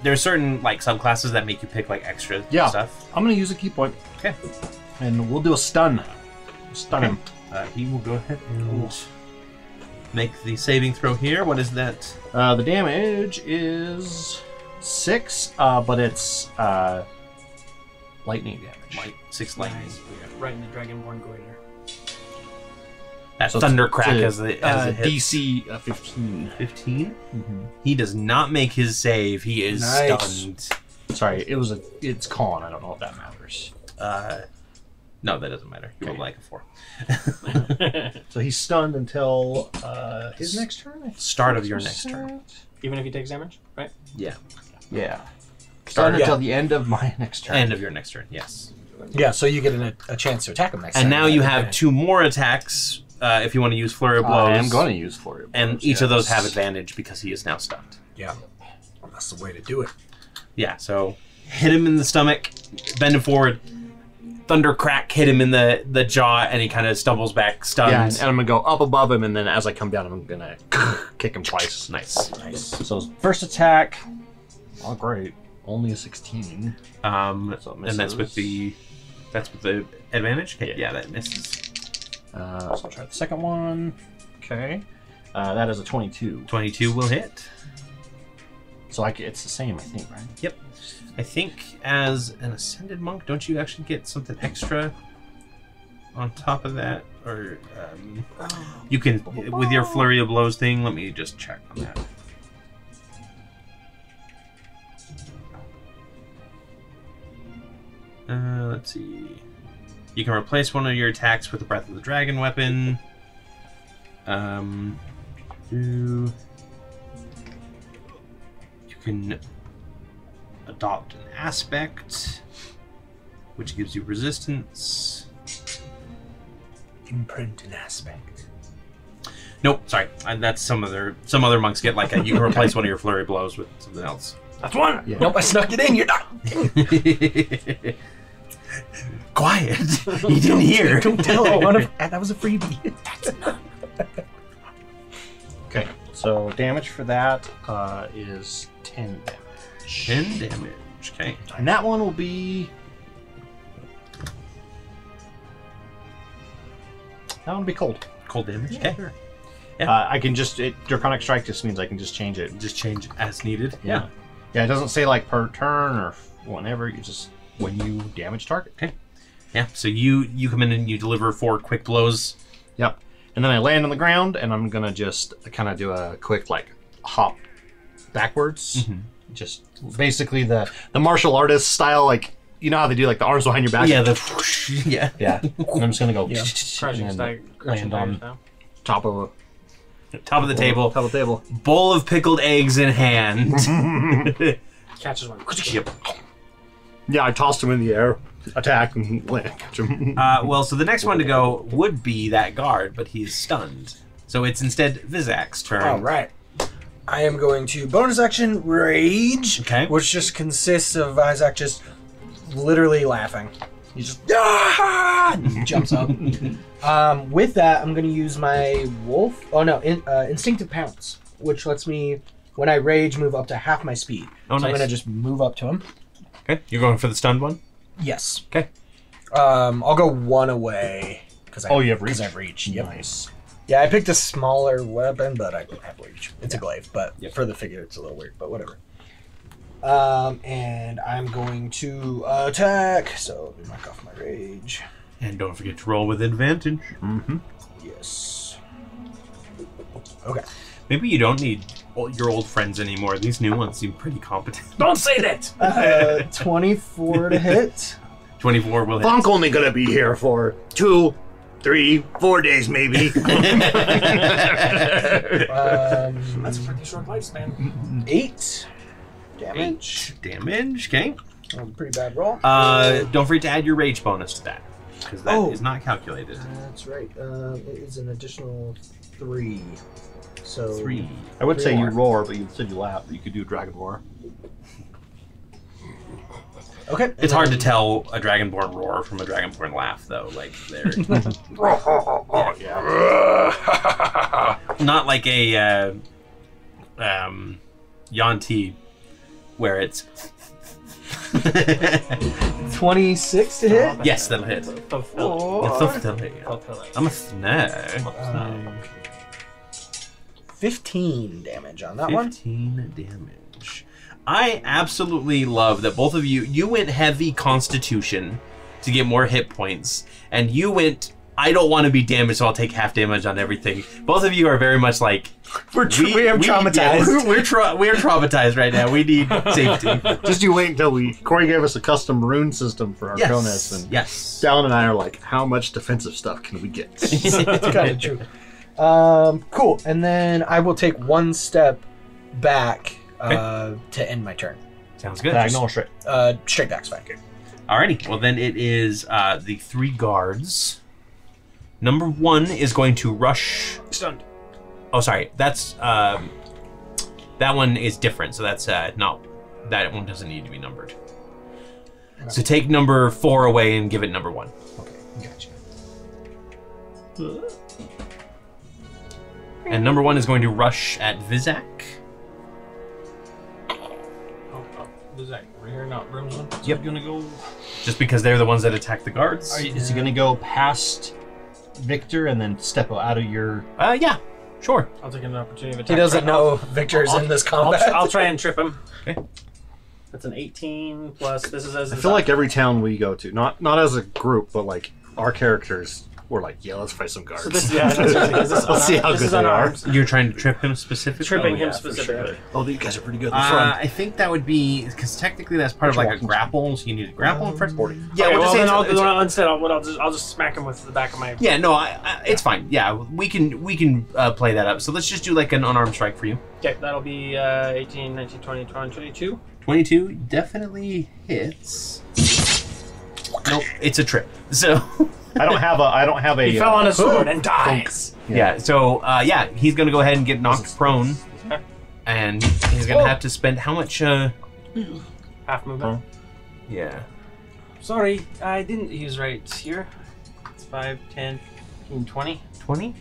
There's certain like subclasses that make you pick like extra stuff. I'm gonna use a key point. Okay. And we'll do a stun. Stun him. He will go ahead and make the saving throw here. What is that? The damage is 6, but it's lightning damage. 6 lightning. Right in the Dragonborn goiter. That So thunder it's crack a, as it hits. DC 15. 15. Mm-hmm. He does not make his save. He is Nice. stunned. Sorry, it's con. I don't know if that matters. No, that doesn't matter. He Okay. will like a 4. So he's stunned until his next turn. I think. Start of your next turn. Even if he takes damage, right? Yeah. Yeah. Stunned Yeah. until the end of my next turn. End of your next turn. Yes. Yeah, so you get a chance to attack him next And time. now you have 2 more attacks if you want to use flurry of blows. I am going to use flurry of blows. And each of those have advantage because he is now stunned. Yeah. That's the way to do it. Yeah, so hit him in the stomach, bend him forward, thunder crack, hit him in the jaw, and he kind of stumbles back, stunned. Yeah, and I'm going to go up above him, and then as I come down, I'm going to kick him twice. Nice. So first attack, oh great, only a 16. So it And that's with misses. the advantage? Okay, Yeah. yeah, that misses. So I'll try the second one. Okay. That is a 22. 22 will hit. So it's the same, I think, right? Yep. I think as an ascended monk, don't you actually get something extra on top of that? Or you can, with your flurry of blows thing, let me just check on that. Let's see. You can replace one of your attacks with the Breath of the Dragon weapon. You can adopt an aspect, which gives you resistance. Imprint an aspect. Nope, sorry. That's some other monks get like a, you can replace one of your flurry blows with something else. That's one. Yeah. Nope, I snuck it in. You're not. Quiet. You didn't hear. Don't tell. That was a freebie. That's not. Okay. So damage for that is 10 damage. 10 damage. Okay. And that one will be... That one will be cold. Cold damage. Okay. I can just... Draconic Strike just means I can just change it. Just change as needed. Yeah. Yeah, it doesn't say like per turn or whenever. You just... When you damage target. Okay. Yeah. So you come in and you deliver 4 quick blows. Yep. And then I land on the ground, and I'm gonna just kind of do a quick like hop backwards. Mm-hmm. Just basically the martial artist style, like you know how they do like the arms behind your back. Yeah. The yeah. Yeah. And I'm just gonna go Crouching and stag, land on now. top of Top of the table. Top of the table. Bowl of pickled eggs in hand. Catches one. Yep. Yeah, I tossed him in the air, attack, and land, catch him. Well, so the next one to go would be that guard, but he's stunned. So it's instead Vizak's turn. All right. I am going to bonus action Rage, Okay. which just consists of Isaac just literally laughing. He just and he jumps up. With that, I'm going to use my wolf. Oh no, instinctive pounce, which lets me, when I rage, move up to half my speed. Oh, so nice. I'm going to just move up to him. Okay, you're going for the stunned one? Yes. Okay. I'll go one away because you have reach. Because I've reach. Yep. Nice. Yeah, I picked a smaller weapon, but I don't have reach. It's a glaive, but Yep. for the figure, it's a little weird, but whatever. And I'm going to attack. So let me mark off my rage. And don't forget to roll with advantage. Mm-hmm. Yes. Okay. Maybe you don't need your old friends anymore. These new ones seem pretty competent. Don't say that. 24 to hit. 24 will hit. Bonk only gonna be here for 2, 3, 4 days maybe. That's a pretty short lifespan. 8 damage. 8 damage, okay. Pretty bad roll. Don't forget to add your rage bonus to that, because that is not calculated. That's right. It is an additional 3. So 3. I would say you more. roar, but you said you laugh, but you could do Dragon Roar. Okay. It's hard to tell a Dragonborn roar from a Dragonborn laugh, though. Like, they're not like a Yanti, where it's 26 to hit. yes, that'll hit. I'm a snake. 15 damage on that one. 15 damage. I absolutely love that both of you went heavy Constitution to get more hit points, and you went, I don't want to be damaged, so I'll take half damage on everything. Both of you are very much like, We are traumatized. Yeah, we're traumatized right now. We need safety. Just you wait until Cory gave us a custom rune system for our Arconis, and Yes. Dallin and I are like, how much defensive stuff can we get? It's kind of true. Cool. And then I will take one step back to end my turn. Sounds good. Diagonal or straight? Straight back's fine. Alrighty. Well, then it is the 3 guards. Number 1 is going to rush. Stunned. Oh, sorry. That's that one is different. So that's no, that one doesn't need to be numbered. Okay. So take number 4 away and give it number 1. Okay, gotcha. And number 1 is going to rush at Vizak. Is that right here, not rooms one? Yep. So gonna go. Just because they're the ones that attack the guards. Is he gonna go past Victor and then step out of your? Yeah, sure. I'll take an opportunity of attack. He doesn't know Victor's in this combat. I'll try and trip him. Okay. That's an 18 plus. This is as I feel like every town we go to, not as a group, but like our characters, we're like, yeah, let's fight some guards. So this, yeah, Let's see how good they are. You're trying to trip him specifically? Tripping him for specifically. sure. Oh, you guys are pretty good. Let's run. I think that would be because technically that's part of like a grapple, so you need a grapple in first. Yeah, Okay, we'll well just say then it's- I'll just smack him with the back of my. Yeah, no, it's fine. Yeah, we can play that up. So let's just do like an unarmed strike for you. Okay, that'll be 18, 19, 20, 22. 22 definitely hits. Nope, it's a trip. So I don't have a. He fell on his sword and dies. yeah, so he's gonna go ahead and get knocked prone, and he's gonna have to spend how much? Half movement. Yeah. Sorry, I didn't use right here. It's 5, 10, 15, 20. 20.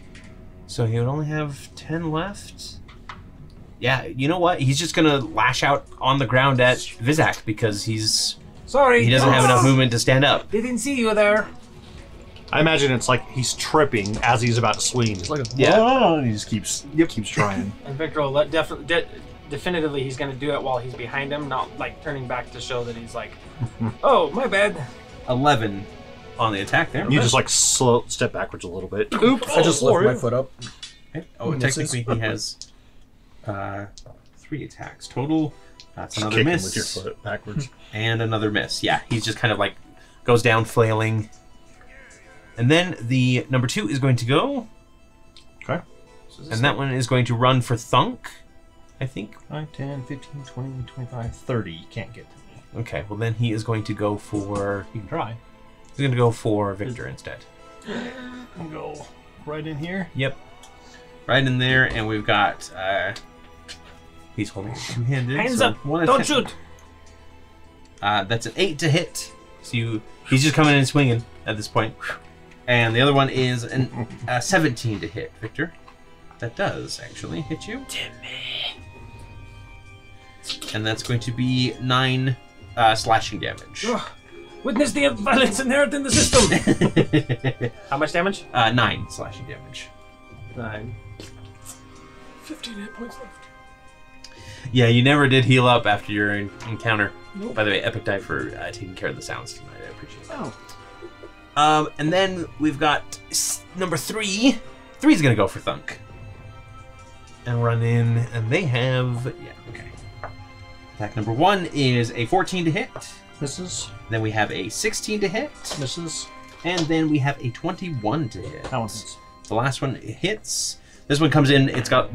So he would only have 10 left. Yeah, you know what? He's just gonna lash out on the ground at Vizak because he Sorry. doesn't have enough movement to stand up. Didn't see you there. I imagine it's like he's tripping as he's about to swing. He's like, Yeah. and he just keeps trying. And Victor will definitively he's going to do it while he's behind him, not like turning back to show that he's like, oh, my bad. 11 on the attack there. You just like slow step backwards a little bit. Oops! I just lifted my foot up. Okay. Oh, technically he has 3 attacks total. That's Just another kick him miss. with your foot backwards. And another miss. Yeah, he's just kind of like goes down flailing. And then the number 2 is going to go. Okay. And that one is going to run for Thunk, I think. 5, 10, 15, 20, 25, 30. You can't get to me. Okay, well then he is going to go for... You can try. He's going to go for Victor instead. And go right in here. Yep. Right in there, and we've got... he's holding it two-handed. Hands so up! one Don't attack. shoot! That's an 8 to hit. So he's just coming in and swinging at this point. And the other one is a 17 to hit, Victor. That does actually hit you. And that's going to be 9 slashing damage. Witness the violence inherent in the system. How much damage? 9 slashing damage. 9. 15 hit points left. Yeah, you never did heal up after your encounter. Nope. By the way, epic dive for taking care of the sounds tonight. I appreciate that. Oh. And then we've got number 3. 3's gonna go for Thunk. And run in, and they have... Yeah, okay. Attack number 1 is a 14 to hit. Misses. Then we have a 16 to hit. Misses. And then we have a 21 to hit. That one hits. The last one hits. This one comes in, it's got...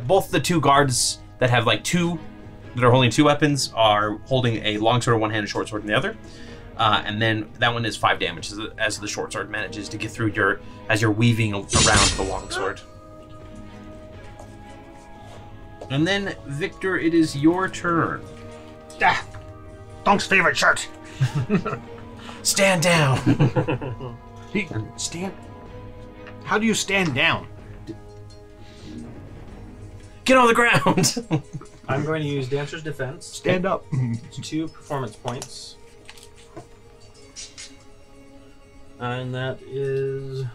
both the 2 guards that have like 2... that are holding 2 weapons are holding a longsword in one hand and a short sword in the other. And then that one is 5 damage as the short sword manages to get through as you're weaving around the longsword. And then, Victor, it is your turn. Donk's favorite shirt. Stand down. Stand. How do you stand down? Get on the ground. I'm going to use Dancer's Defense. Stand up. 2 performance points. And that is...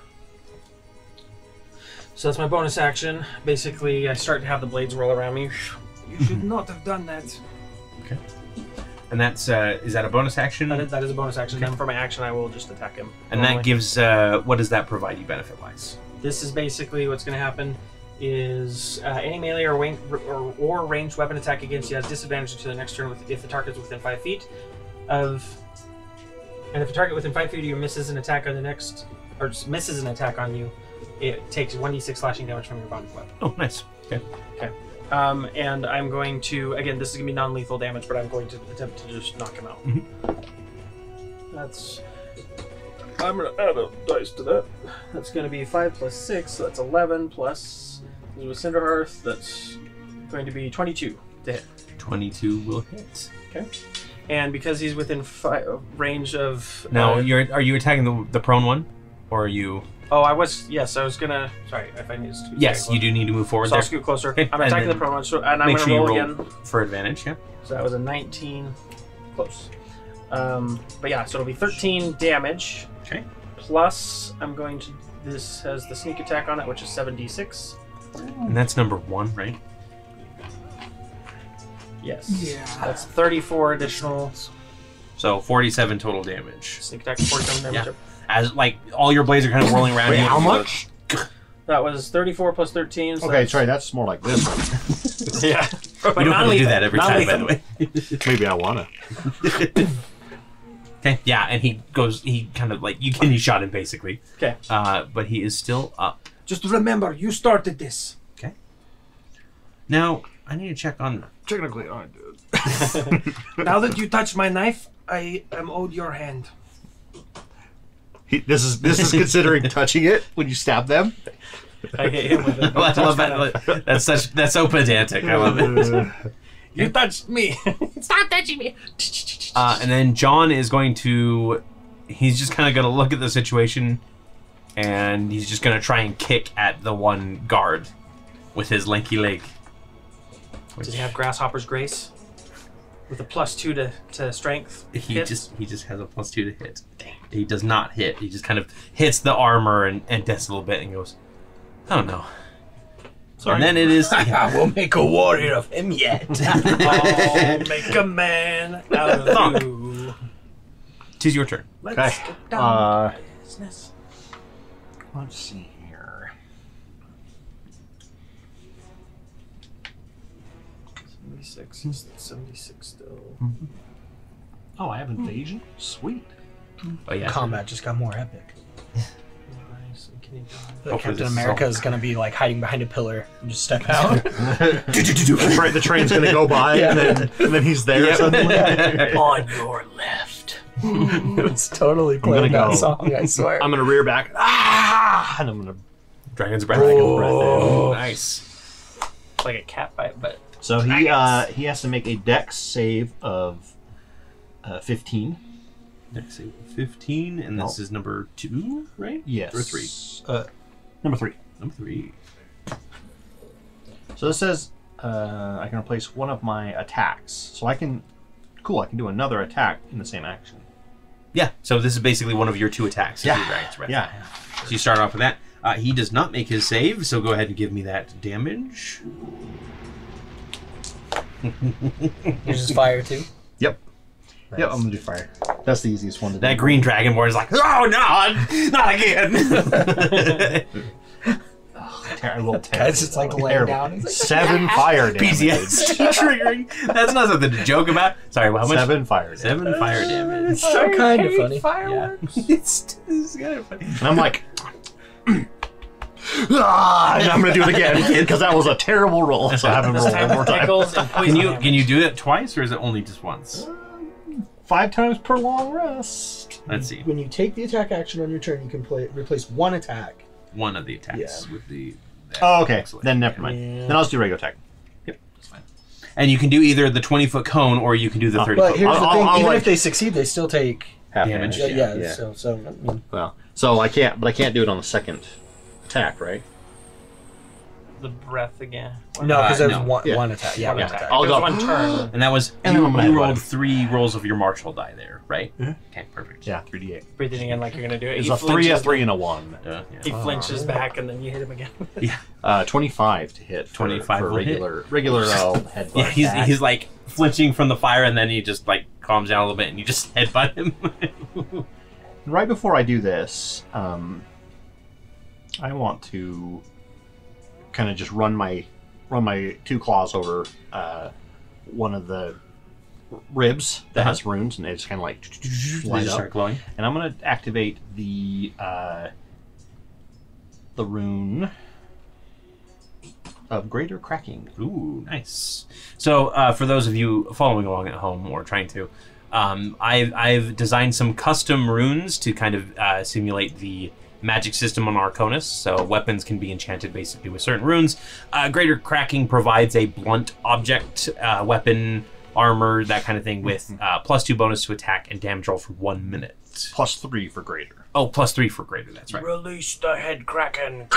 So that's my bonus action. Basically, I start to have the blades roll around me. You should not have done that. Okay. And that's, is that a bonus action? That is a bonus action. Then for my action, I will just attack him. And normally. that gives, what does that provide you benefit-wise? This is basically what's going to happen is any melee or ranged weapon attack against you has disadvantage until the next turn if the target is within 5 feet of... And if a target within 5 feet of you misses an attack on the next... Or misses an attack on you, it takes 1d6 slashing damage from your bonded weapon. Oh, nice. Okay. Okay. And I'm going to... Again, this is going to be non-lethal damage, but I'm going to attempt to just knock him out. Mm-hmm. That's... I'm going to add a dice to that. That's going to be 5 plus 6, so that's 11 plus... With Cinderhearth, that's going to be 22 to hit. 22 will hit. Okay. And because he's within range of... Now, are you attacking the prone one? Or are you... Oh, I was... Yes, I was going to... Sorry, if I need to... Yes, you do need to move forward so there. I'll scoot closer. Okay. I'm attacking the prone one, so, and I'm make going to sure roll you roll again. For advantage, yeah. So that was a 19. Close. But yeah, so it'll be 13 damage. Okay. Plus, I'm going to... This has the sneak attack on it, which is 7d6. And that's number 1, right? Yes. Yeah. That's 34 additional... So 47 total damage. Sneak attack, 47 damage. Yeah. As like all your blades are kind of whirling around Wait, you. how much? That was 34 plus 13. So Okay, sorry, that's more like this. Yeah. You don't have to do that every time, by the way. Maybe I wanna. Okay, yeah, and he kind of like, you shot him basically. Okay. But he is still up. Just remember, you started this. Okay. Now, I need to check on... Technically, I did. Now that you touched my knife, I am owed your hand. This is considering touching it when you stab them. I hit him with it. I love that. That's so pedantic. I love it. You touched me. Stop touching me. And then John is going to... He's just kind of going to look at the situation, and he's just going to try and kick at the one guard with his lanky leg. Does he have Grasshopper's Grace? With a +2 to strength? He just has a +2 to hit. Dang. He does not hit. He just kind of hits the armor and dents a little bit and goes, "Oh no." Sorry. And then it is... We'll make a warrior of him yet. I'll make a man out of you. Tis your turn. Let's Okay. get down to business. Let's see here. 76. He's 76 still. Mm-hmm. Oh, I have invasion? Sweet. Oh yeah. Combat just got more epic. Nice. Can he die? Hopefully Captain this is America all- is going to be like hiding behind a pillar and just step out. The train's gonna go by, and then he's there suddenly. On your left. It's totally gonna playing that go. song, I swear. I'm gonna rear back. And I'm gonna. Dragon's breath. Oh. Nice. It's like a cat bite, but So he has to make a dex save of 15. Let's see, 15, and this is number 2, right? Yes. Or 3? Number 3. Number 3. So this says I can replace one of my attacks. So I can... Cool, I can do another attack in the same action. Yeah, so this is basically one of your 2 attacks. Yeah. Your Dragon's Breath. Yeah. So you start off with that. He does not make his save, so go ahead and give me that damage. Yours is fire too. Yep. Nice. Yep, I'm going to do fire. That's the easiest one to do. That green Dragonborn is like, oh, no, not again. Terrible. Guys, it's like laying down. He's like, 7 fire damage. PTSD triggering. That's not something to joke about. Sorry, how much? 7 fire damage. 7 fire damage. It's still kind of funny. Fireworks. It's kind of funny. And I'm like... and I'm going to do it again because that was a terrible roll. So I have him roll one more time. Pickles and poison. Can you do it twice, or is it only just once? 5 times per long rest. Let's see. When you take the attack action on your turn, you can replace one attack. One of the attacks with the... Oh, okay. Excellent. Then never mind. Yeah. Then I'll just do regular attack. Yep, that's fine. And you can do either the 20-foot cone, or you can do the 30-foot But here's cone. the thing: I'll even like- if they succeed, they still take Half Damage. damage. Yeah. So I mean, Well, so I can't do it on the second attack, right? The breath again. no, because there's no. one attack. Yeah, One one attack. attack. I'll There's go- one turn. And that was... And then I'm gonna you headbutt rolled him. 3 rolls of your martial die there, right? Mhm. Okay, perfect. Yeah, 3d8. Breathing again like you're gonna do it. It's He a 3, a flinches, 3, and a 1. He flinches back, and then you hit him again. Yeah. 25 to hit. 25 for will hit. regular headbutt. Yeah, he's like flinching from the fire, and then he just like calms down a little bit, and you just headbutt him. Right before I do this, I want to kind of just run my 2 claws over one of the ribs that has runes, and they just kind of like They light just up. start glowing. And I'm going to activate the rune of greater cracking. Ooh, nice. So, for those of you following along at home or trying to, I've designed some custom runes to kind of simulate the magic system on Arconis. So weapons can be enchanted basically with certain runes. Greater cracking provides a blunt object, weapon, armor, that kind of thing, with +2 bonus to attack and damage roll for 1 minute. +3 for greater. Oh, +3 for greater. That's right. Release the head kraken.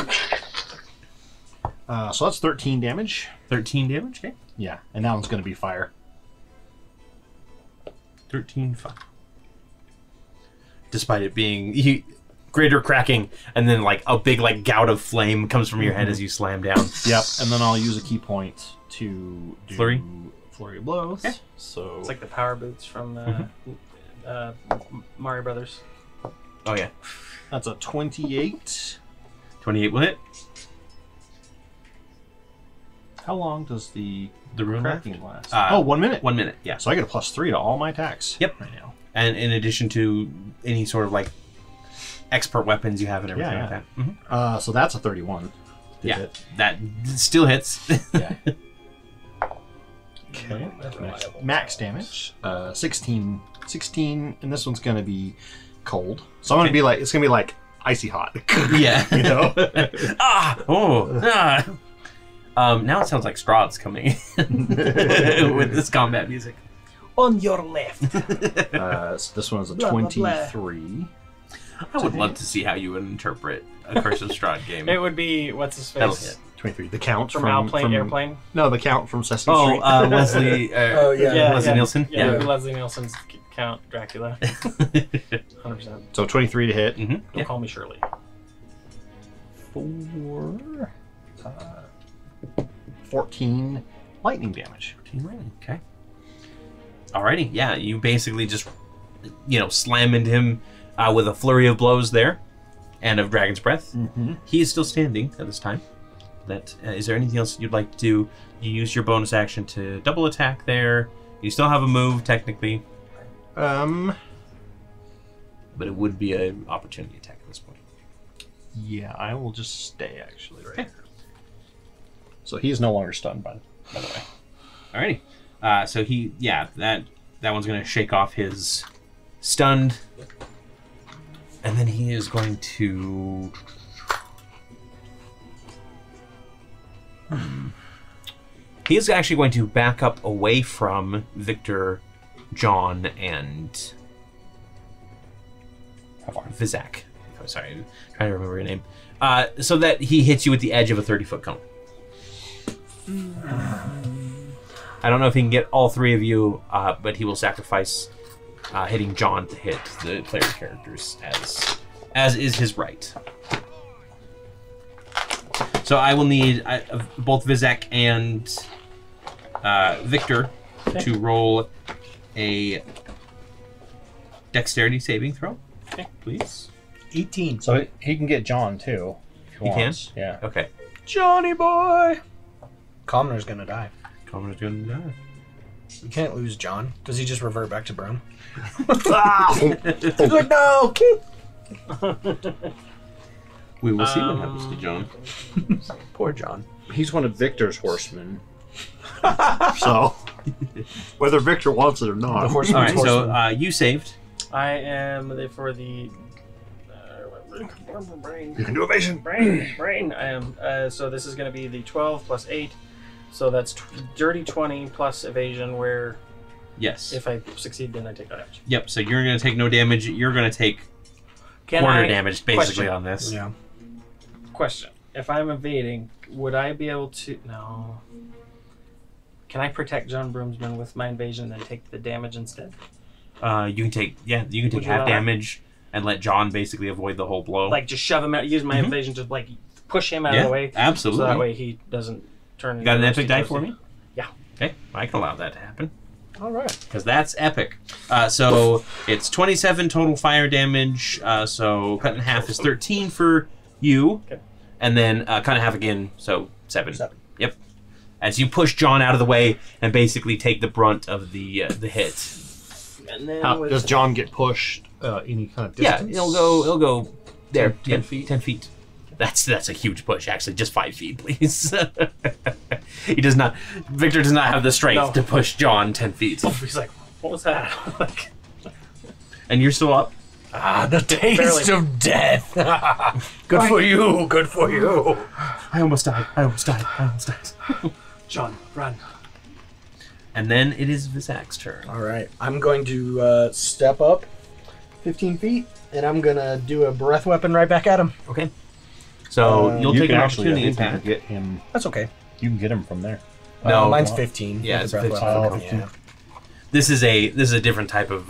So that's 13 damage. 13 damage. Okay. Yeah, and that one's going to be fire. 13 fire. Despite it being greater cracking, and then like a big like gout of flame comes from your head as you slam down. Yep, and then I'll use a key point to do flurry of blows. Okay. So It's like the power boots from Mario Brothers. Oh yeah. that's a 28. 28 will hit. How long does the rune cracking last? 1 minute. 1 minute, yeah. So I get a +3 to all my attacks. Yep. Right now. And in addition to any sort of like expert weapons you have and everything Yeah, like that. Mhm. So that's a 31. to Yeah, hit. that still hits. Yeah. Okay. Max damage. 16, and this one's gonna be cold. So I'm gonna be like, it's gonna be like icy hot. Yeah. You know. Now it sounds like Strahd's coming in with this combat music. On your left. So this one is a Blah, blah, 23. I would love to see how you would interpret a Curse of Strahd game. It would be, what's his That'll face? hit. 23. The Count From Airplane? No, the Count from Sesame Oh, Street. Leslie. Oh, yeah. Leslie Nielsen. Yeah, Leslie Nielsen's Count Dracula. 100%. So 23 to hit. Mm-hmm. Don't call me Shirley. 14 lightning damage. Okay. Alrighty, yeah, you basically just, slam into him with a flurry of blows there, and of Dragon's Breath. Mm-hmm. He is still standing at this time. Is there anything else you'd like to do? You use your bonus action to double attack there. You still have a move, technically, but it would be an opportunity attack at this point. Yeah, I will just stay actually right Okay. here. So he is no longer stunned, by the way. Alrighty. So that one's going to shake off his stunned. And then he is going to... He is actually going to back up away from Victor, John, and How far? Vizak. Oh, sorry, I'm trying to remember your name. So that he hits you with the edge of a 30-foot cone. I don't know if he can get all three of you, but he will sacrifice hitting John to hit the player characters, as is his right. So I will need both Vizak and Victor to roll a dexterity saving throw. Okay, please. 18. So he can get John too. If he wants. can? Yeah. Okay. Johnny boy! Commoner's gonna die. Commoner's gonna die. You can't lose John. Does he just revert back to Broom? Ah! He's like, no! We will see what happens to John. Poor John. He's one of Victor's horsemen. So, whether Victor wants it or The not. horseman's All right, so horseman. you saved. I am for the brain. You can do evasion. Brain. I am. So this is going to be the 12 plus 8. So that's dirty 20 plus evasion. Where Yes. if I succeed, then I take that damage. Yep. So you're gonna take no damage. You're gonna take quarter damage basically on this. Yeah. Question: if I'm evading, would I be able to? No. Can I protect John Broomsman with my invasion and then take the damage instead? You can take You can Would take you half allow that? damage and let John basically avoid the whole blow. Like just shove him out, use my invasion to like push him out of the way, absolutely. so that way he doesn't turn. You got an into epic a die toasty. for me? Yeah. Okay, I can allow that to happen. All right. Because that's epic. So it's 27 total fire damage. So cut in half is 13 for you. Okay. And then cut in half again, so 7. 7. Yep. As you push John out of the way and basically take the brunt of the hit. And then How, with does John get pushed any kind of Yeah, distance? he'll go there. 10 feet. 10 feet. That's a huge push, actually. Just 5 feet, please. Victor does not have the strength to push John 10 feet. he's like, what was that? Like, And you're still up? Ah, the taste Barely. of death. Good for you. Good for you. I almost died. John, run. And then it is Vizak's turn. All right. I'm going to step up 15 feet, and I'm going to do a breath weapon right back at him. Okay. So you'll You take can an actually, I opportunity think you attack. can get him. That's okay. You can get him from there. No, mine's well, 15. yeah, with the it's breath 15. weapon. Oh, 15. Yeah. This is a different type of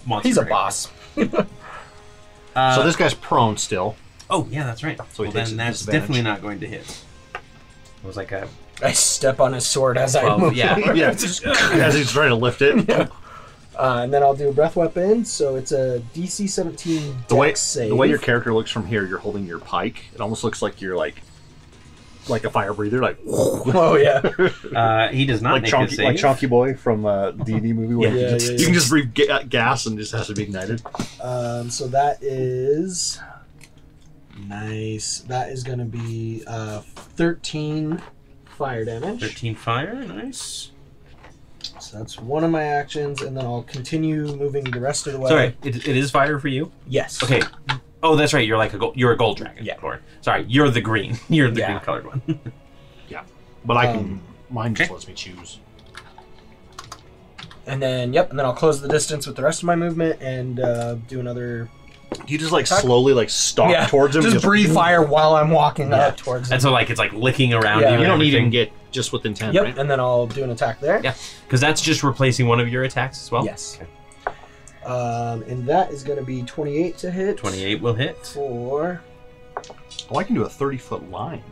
monster. He's a boss. So this guy's prone still. Oh yeah, that's right. So he Well, takes then a that's disadvantage. definitely not going to hit. It was like a I step on his sword as I 12. move. Yeah. Yeah, as he's trying to lift it. And then I'll do a breath weapon. So it's a DC 17 The way dex save. the way your character looks from here, you're holding your pike. It almost looks like you're like a fire breather, like Oh yeah. he does not like make Chunky, a save. like Chunky Boy from D&D movie. Where Yeah, you, just, yeah, you can yeah. just breathe gas and it just has to be ignited. So that is nice. That is going to be 13 fire damage. 13 fire, nice. So that's one of my actions, and then I'll continue moving the rest of the way. Sorry, it is fire for you. Yes. Okay. Oh, that's right. You're like you're a gold dragon. Yeah. Cory. Sorry, you're the green. You're the Yeah. green colored one. But I can. Mine just okay. lets me choose. And then I'll close the distance with the rest of my movement and do another. You just like slowly like stalk towards him. Just breathe fire while I'm walking up towards him. And so like it's like licking around Yeah. you. You don't and need to everything. get just within 10, Yep, right? and then I'll do an attack there. Yeah, because that's just replacing one of your attacks as well. Yes. Okay. And that is going to be 28 to hit. 28 will hit. For Oh, I can do a 30-foot line.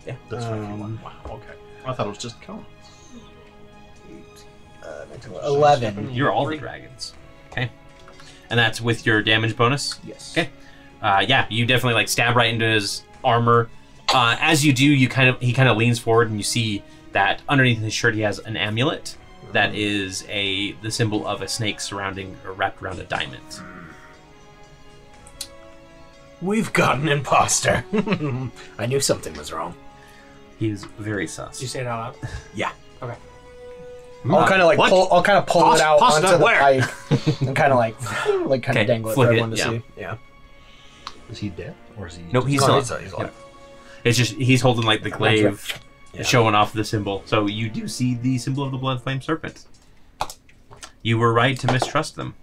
Yeah. That's 5 feet long. Wow, okay. I thought it was just a cone. 11. You're all the dragons. Okay. And that's with your damage bonus. Yes. Okay. Yeah, you definitely like stab right into his armor. As you do, he kind of leans forward, and you see that underneath his shirt he has an amulet that is the symbol of a snake wrapped around a diamond. We've got an imposter. I knew something was wrong. He's very sus. Did you say it out loud? Yeah. Okay. I'll kind of like What? pull. I'll kind of pull it out Pasta onto the where? pike and kind of like kind Okay, of dangle it for flick it, everyone to yeah. see. Yeah. Is he dead? Or is he... Nope, he's No, still. he's alive. It's just he's holding like the glaive, right. Yeah. showing off the symbol. So you do see the symbol of the blood flame serpent. You were right to mistrust them.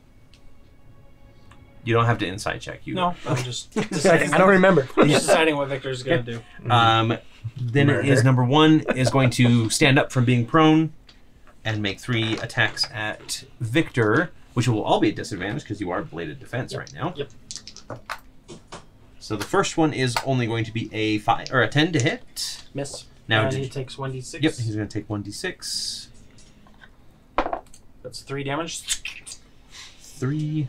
You don't have to insight check. You No, I'm just deciding. I don't remember. I'm just deciding what Victor's going to do. Then it is number 1 is going to stand up from being prone and make 3 attacks at Victor, which will all be at disadvantage because you are bladed defense right now. Yep. So the first one is only going to be a 5 or a 10 to hit. Miss. Now And he takes 1d6. Yep, he's going to take 1d6. That's 3 damage. 3.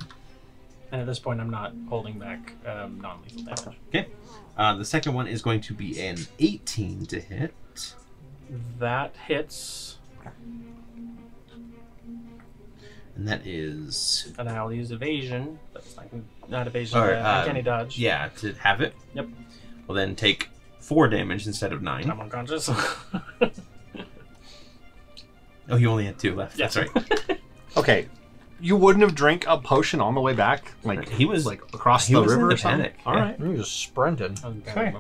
And at this point, I'm not holding back non-lethal damage. Okay. The second one is going to be an 18 to hit. That hits. And that is... And I'll use evasion. That's not evasion, Or, uncanny dodge. Yeah, to have it. Yep. Well, then take 4 damage instead of 9. I'm unconscious. Oh, you only had 2 left. Yes. That's right. Okay. You wouldn't have drank a potion on the way back? Like He was like across he the was in river the or something? panic, All yeah. right. He was sprinting. Okay.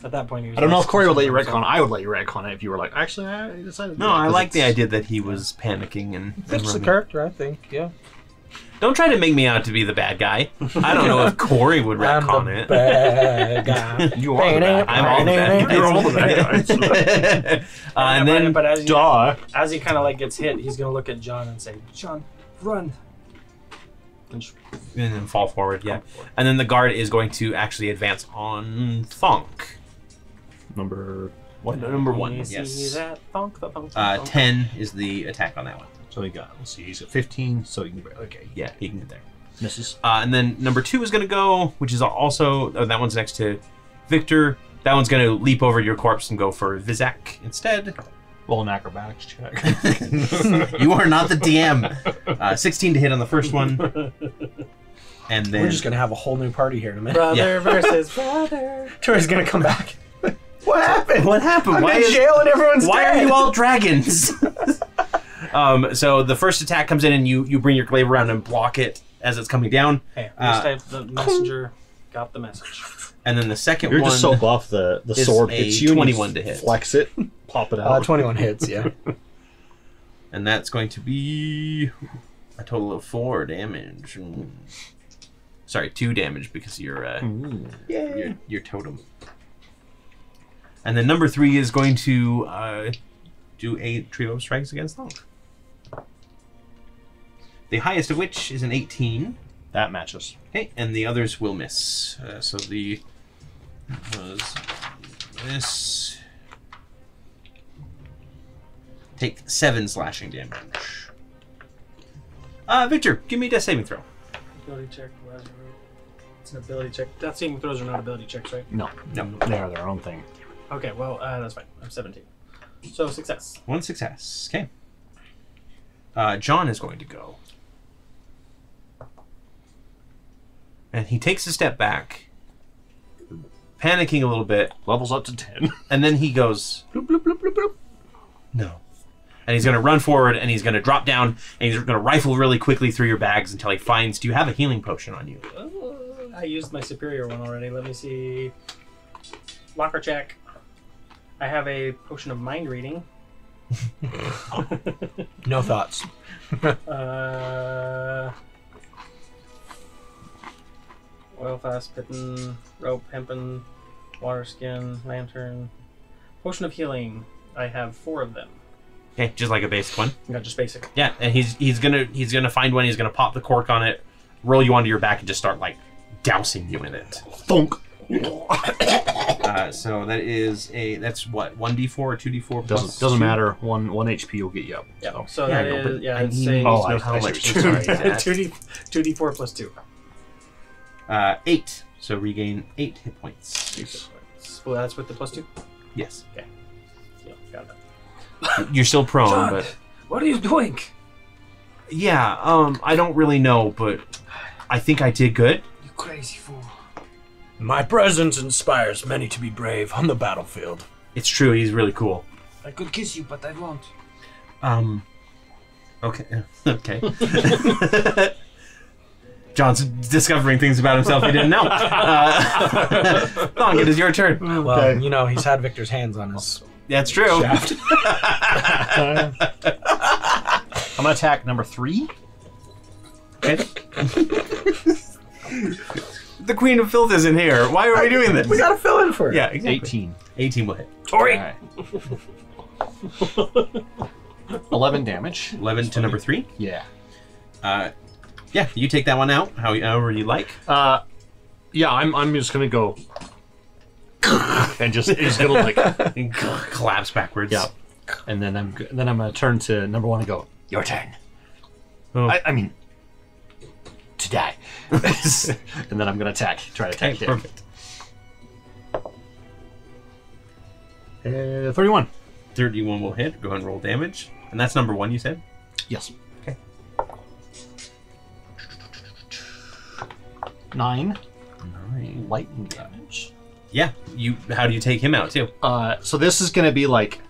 At that point, he was I don't know if Cory would let you retcon. retcon. I would let you retcon it if you were like, actually, I decided to No, do it, I 'cause like the it's- idea that he was panicking and Fits the running. character, I think. Yeah. Don't try to make me out to be the bad guy. I don't know if Cory would I'm retcon the it. bad guy. You are the bad guy. I'm all the bad guys. You're all the bad guys. And then but as Duh. he kind of like gets hit, he's gonna look at John and say, "John, run!" And and then fall forward, yeah. And then the guard is going to actually advance on Thonk. Number Number 1, You see yes. that? Thunk, the thunk, the thunk. 10 is the attack on that one. So we got, let's see, he's at 15, so you can, okay, Yeah, he can get there. misses. And then number 2 is going to go, which is also, that one's next to Victor. That one's going to leap over your corpse and go for Vizak instead. Roll an acrobatics check. You are not the DM. 16 to hit on the first one. And then... We're just gonna have a whole new party here in a minute. Brother versus brother. Torrey's gonna come back. What happened? What happened? I'm Why in is- jail and everyone's Why dead. are you all dragons? So the first attack comes in and you bring your glaive around and block it as it's coming down. Hey, at least the messenger got the message. And then the second You're one just so buff, the is sword a hits you. and 21 you to hit. Flex it, pop it out. 21 hits, yeah. and that's going to be a total of 4 damage. Sorry, 2 damage because you're your totem. And then number 3 is going to do a trio of strikes against Thonk. The highest of which is an 18. That matches. Okay, and the others will miss. So the was this. Take 7 slashing damage. Victor, give me a death saving throw. Ability check. It's an ability check. Death saving throws are not ability checks, right? No, they are their own thing. Okay, well, that's fine. I'm 17. So, success. 1 success. Okay. John is going to go. And he takes a step back, panicking a little bit, Levels up to 10. and then he goes, bloop, bloop, bloop, bloop, bloop. No. And he's going to run forward, and he's going to drop down, and he's going to rifle really quickly through your bags until he finds, do you have a healing potion on you? I used my superior one already. Let me see. Locker check. I have a potion of mind reading. No thoughts. Oil fast, pitten, rope, hempen, water skin, lantern. Potion of healing. I have 4 of them. Okay, just like a basic one. Not just basic. Yeah, and he's gonna find one. He's gonna pop the cork on it, roll you onto your back, and just start like dousing you in it. Thunk. So that's what 1d4 or 2d4 plus Doesn't matter. One HP will get you up. Yeah. So Yeah, that I know, is but yeah. I It's need a to Oh, know I how see much. what you're Sorry, saying. 2d4 plus 2. 8. So regain 8 hit points. Well, that's with the plus 2. Yes. Yeah, got that. You're still prone, John, but what are you doing? yeah. I don't really know, but I think I did good. You crazy fool. My presence inspires many to be brave on the battlefield. It's true. He's really cool. I could kiss you, but I won't. Okay. Okay. John's discovering things about himself he didn't know. Long, it is your turn. Well, you know, he's had Victor's hands on his That's true. shaft. I'm gonna attack number 3. Okay. The Queen of Filth is in here. Why are we doing this? We gotta fill in for it. Yeah, exactly. 18. 18 will hit. Torrey! All right. 11 damage. 11 to number 3. Yeah. Yeah, you take that one out however you like. Yeah, I'm just gonna go and just gonna like And collapse backwards. yeah, and then I'm gonna turn to number 1 and go, your turn. Oh. I mean, to die. And then I'm gonna try to attack him. Perfect. 31. 31 will hit. Go ahead and roll damage. And that's number 1, you said? Yes. Okay. 9 9. lightning damage. Yeah. How do you take him out, too? So this is gonna be like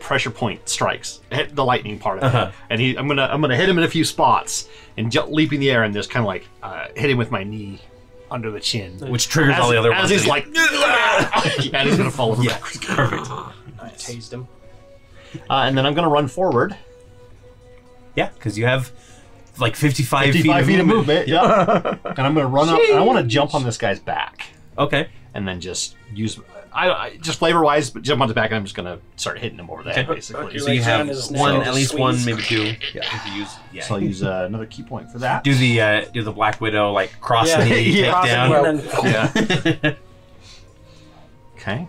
pressure point strikes. Hit the lightning part of it, and I'm gonna hit him in a few spots and leap in the air and just kind of like hit him with my knee under the chin, Which triggers all the other ones. As he's like, and he's gonna fall over. Yeah, perfect. I tased him. And then I'm gonna run forward. Yeah, because you have like 55 feet of movement. Yeah. And I'm gonna run up. And I want to jump on this guy's back, Okay. and then just use. I just flavor wise, but jump on his back, and I'm just gonna start hitting him over the head, basically. Okay. So you have His one, nails at least squeeze. one, maybe 2. Yeah, if you use. Yeah. So I'll use another key point for that. Do the Black Widow like cross Yeah. knee Yeah. takedown? And then, Okay.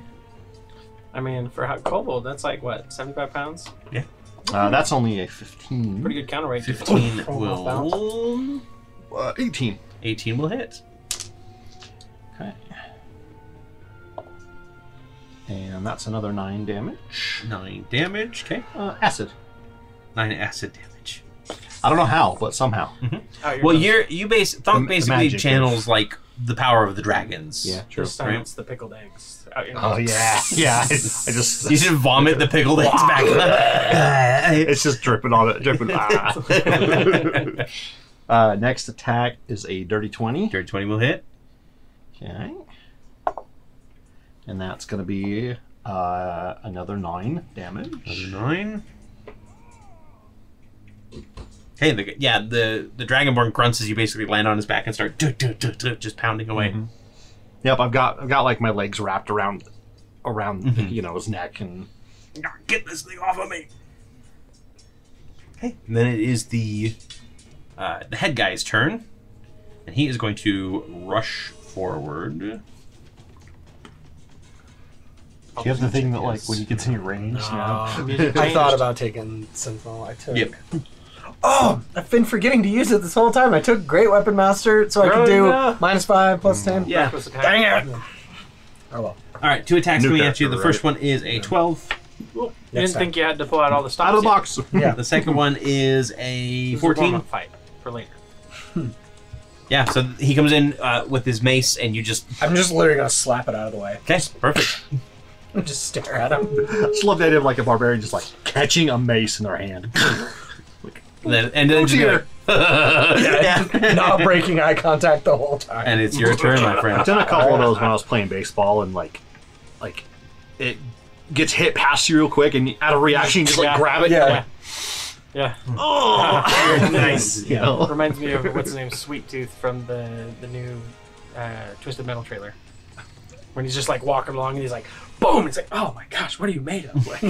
I mean, for Kobold, that's like, what, 75 pounds? That's only a 15. Pretty good counter rate. 15 From off balance. will. 18. 18 will hit. Okay. And that's another 9 damage. 9 damage. Okay. Acid. 9 acid damage. I don't know how, but somehow. Oh, you're Well, done. Thunk The basically magic channels like the power of the dragons. Yeah, true. This time it's the pickled eggs. Out your Oh nose. yeah, yeah. I just You should vomit the pickled eggs back. it's just dripping on it, dripping. Next attack is a dirty 20. Dirty 20 will hit. Okay. And that's going to be another 9 damage. Another 9. Hey, the Dragonborn grunts as you basically land on his back and start just pounding away. Mm-hmm. Yep, I've got like my legs wrapped around his neck and Get this thing off of me. Okay. And then it is the head guy's turn, and he is going to rush forward. do you have the thing that like when you get in your range? I thought about taking Sentinel. I took. Yep. Oh, I've been forgetting to use it this whole time. I took Great Weapon Master so I could do -5 +10. Yeah. Dang it! Oh well. All right, 2 attacks New coming at you. character, The first right? one is a 12. You Next didn't time. think you had to pull out all the stops Out of the yet. box. Yeah. The second one is a This is a 14. warm-up fight for later. Yeah, so he comes in with his mace, and you just... I'm just literally gonna slap it out of the way. Okay, perfect. Just stare at him. I just love the idea of like a barbarian just like catching a mace in their hand. And then just be like, yeah. Not breaking eye contact the whole time. And it's your turn, my friend. I've done a couple of those when I was playing baseball, and like it gets hit past you real quick, and out of reaction, you just like Yeah. grab it. Yeah. And, like, Yeah. oh, Nice. you know? Reminds me of what's his name, Sweet Tooth from the new Twisted Metal trailer. When he's just like walking along and he's like, boom! It's like, oh my gosh, what are you made of? Like,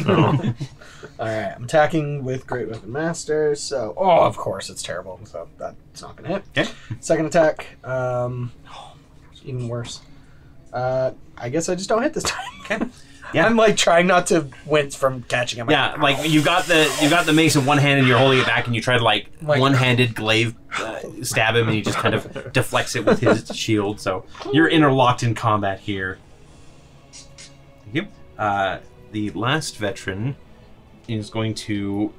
Alright, I'm attacking with Great Weapon Master, so... Oh, of course, it's terrible, so that's not gonna hit. Okay. Second attack, even worse. I guess I just don't hit this time. Okay. Yeah. I'm like trying not to wince from catching him. Yeah, like you got the mace in one hand and you're holding it back, and you try to like one-handed glaive stab him, and he just kind of deflects it with his shield. So you're interlocked in combat here. Thank you. The last veteran is going to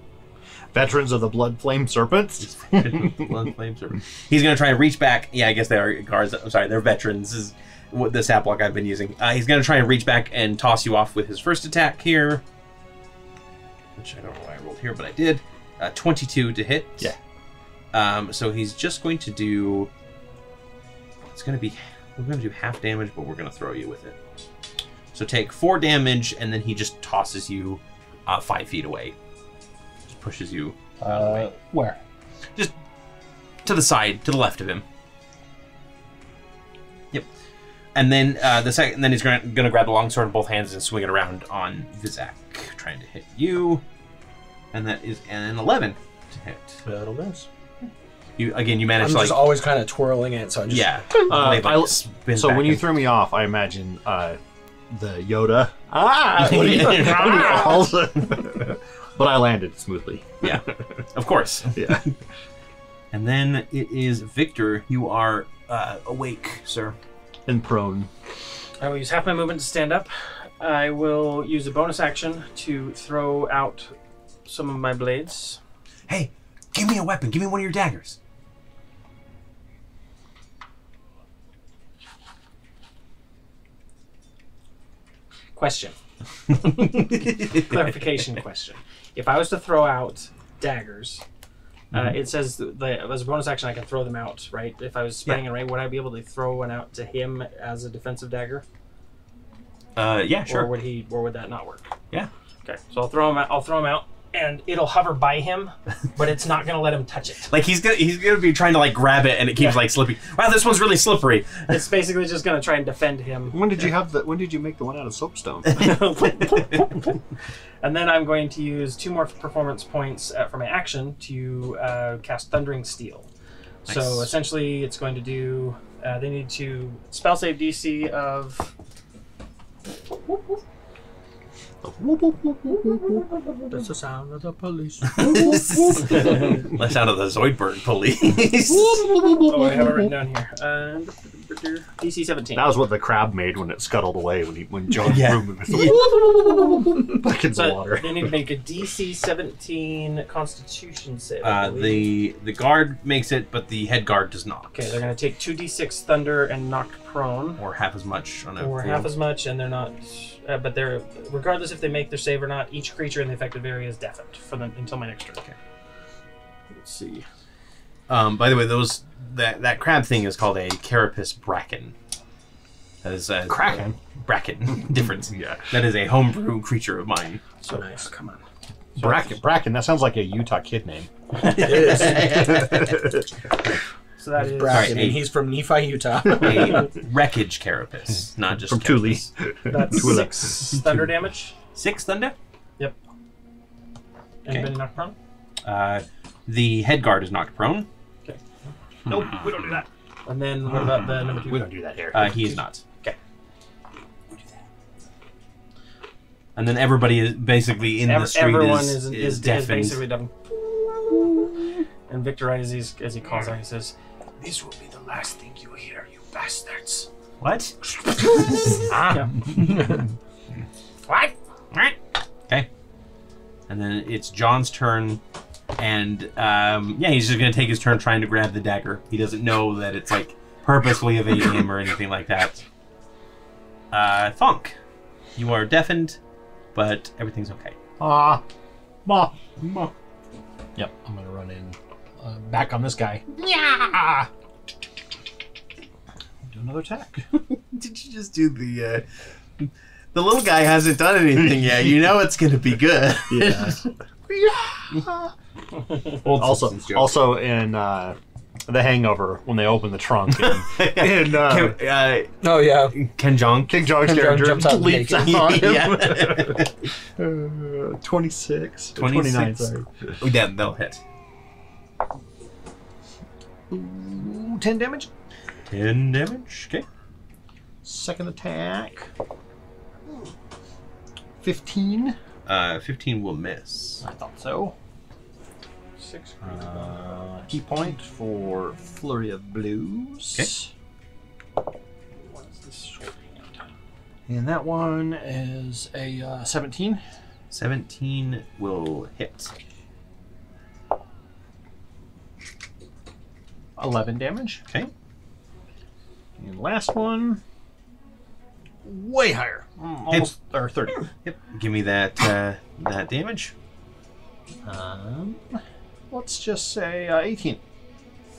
Veterans of the Blood Flame Serpents. Blood Flame Serpent. He's going to try and reach back. Yeah, I guess they are guards. I'm sorry, they're veterans. This is what the sap block I've been using. He's going to try and reach back and toss you off with his first attack here, which I don't know why I rolled here, but I did. 22 to hit. Yeah. So he's just going to do. It's going to be. We're going to do half damage, but we're going to throw you with it. So take 4 damage, and then he just tosses you 5 feet away. Just pushes you out of the way. Where? Just to the side, to the left of him. Yep. And then then he's gonna grab the longsword in both hands and swing it around on Vizak, trying to hit you. And that is an 11 to hit. That'll miss. You managed I'm to just always kind of twirling it, so I just So when you throw me off, I imagine the Yoda. When he falls. But I landed smoothly. Yeah, of course. Yeah. And then it is Victor. You are awake, sir. And prone. I will use half my movement to stand up. I will use a bonus action to throw out some of my blades. Hey, give me a weapon. Give me one of your daggers. Question. Clarification question. If I was to throw out daggers, it says as a bonus action I can throw them out, right? If I was spending it right, would I be able to throw one out to him as a defensive dagger? Yeah, sure. Or would that not work? Yeah. Okay, so I'll throw him out, and it'll hover by him, but it's not gonna let him touch it. Like he's gonna be trying to like grab it, and it keeps like slipping. Wow, this one's really slippery. It's basically just gonna try and defend him. When did you make the one out of soapstone? And then I'm going to use 2 more performance points for my action to cast Thundering Steel. Nice. So essentially, it's going to do. They need to spell save DC of. That's the sound of the police. Less out of the Zoidberg police. Oh, I have it written down here. DC 17. That was what the crab made when it scuttled away when John threw him back in the water. They need to make a DC 17 Constitution save. I The guard makes it, but the head guard does not. Okay, they're going to take 2d6 thunder and knocked prone. Or half as much on a Or half as much, and they're not. But they're regardless if they make their save or not. Each creature in the affected area is deafened for them until my next turn. Okay. Let's see. By the way, that crab thing is called a carapace bracken. That is a Kraken. Bracken. Difference. Yeah. That is a homebrew creature of mine. So nice. Come on. Bracken. That sounds like a Utah kid name. It is. So that is Bracken, and he's from Nephi, Utah. A wreckage carapace, not just From Thule. carapace. That's 6 thunder damage. 6 thunder? Yep. Anybody knocked prone? The head guard is knocked prone. Okay. Nope, we don't do that. And then what about the number 2? We don't do that here. He is not. Okay. And then everybody is basically in the street everyone is deafened. basically done. And Victor, right as he calls out, he says, "This will be the last thing you hear, you bastards." What? Yeah. What? Okay. And then it's John's turn, and he's just gonna take his turn trying to grab the dagger. He doesn't know that it's like purposefully evading him or anything like that. Thunk, you are deafened, but everything's okay. Ma. Yep, I'm gonna run in back on this guy. Yeah. Do another attack. Did you just do the little guy hasn't done anything yet? You know it's gonna be good. Yeah. Also in The Hangover, when they open the trunk and Oh yeah, King Jong's King Jong's character jumps out leaps naked. out on him. Yeah. 26. 29, sorry. Oh, yeah, they'll hit. Ooh, 10 damage. 10 damage. Okay. Second attack. 15. 15 will miss. I thought so. 6. Key point for Flurry of Blues. What's this short hand? And that one is a 17. 17 will hit. 11 damage. Okay. And last one, way higher. Almost, or 30. Yep. Give me that that damage. Let's just say 18.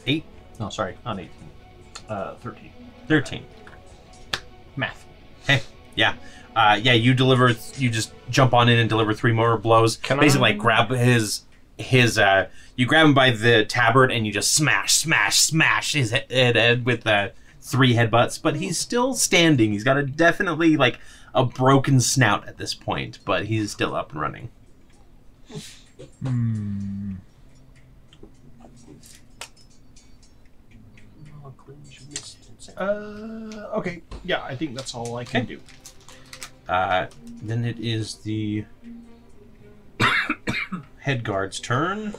8. No, sorry, not 18. 13. 13. Math. Okay. Yeah. You deliver. You just jump on in and deliver 3 more blows. Can Basically, I- like grab his you grab him by the tabard and you just smash his head with 3 headbutts, but he's still standing. He's got a definitely like a broken snout at this point, but he's still up and running. Okay. Yeah, I think that's all I can do. Then it is the head guard's turn.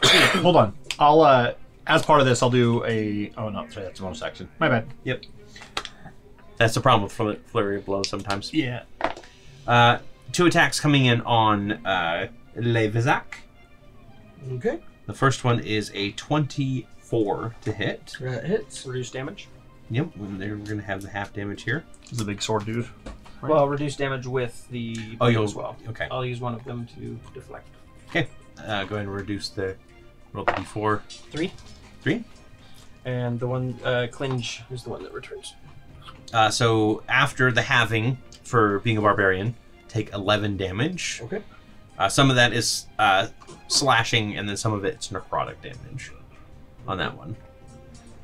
Hold on. I'll as part of this, I'll do a. Oh no, sorry, that's a bonus action. My bad. Yep. That's the problem with flurry of blows sometimes. Yeah. 2 attacks coming in on Le Vizak. Okay. The first one is a 24 to hit. That hits. Reduce damage. Yep, they're going to have the half damage here. He's a big sword dude. Right. Well, reduce damage with the you'll as well. Okay. I'll use one of them to deflect. Okay. Go ahead and reduce the roll the d4. 3. 3. And the one clinch is the one that returns. So after the halving for being a barbarian, take 11 damage. Okay. Some of that is slashing, and then some of it's necrotic damage on that one.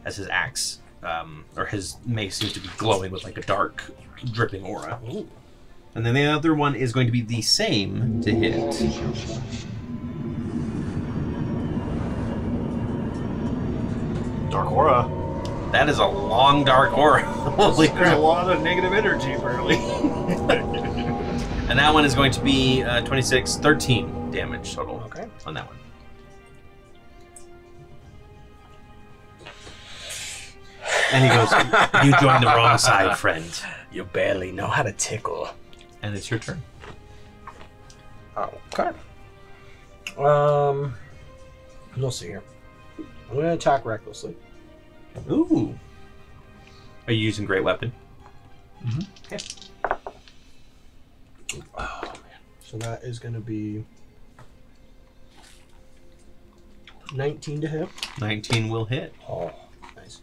As his axe, or his mace seems to be glowing with like a dark, dripping aura. Ooh. And then the other one is going to be the same to hit. Dark aura. That is a long, dark aura. Holy There's a crap. lot of negative energy, apparently. And that one is going to be 26, 13 damage total on that one. And he goes, "You joined the wrong side, friend." You barely know how to tickle. And it's your turn. Okay. We'll see here. I'm going to attack recklessly. Ooh. Are you using Great Weapon? Okay. Oh, man. So that is going to be 19 to hit. 19 will hit. Oh, nice.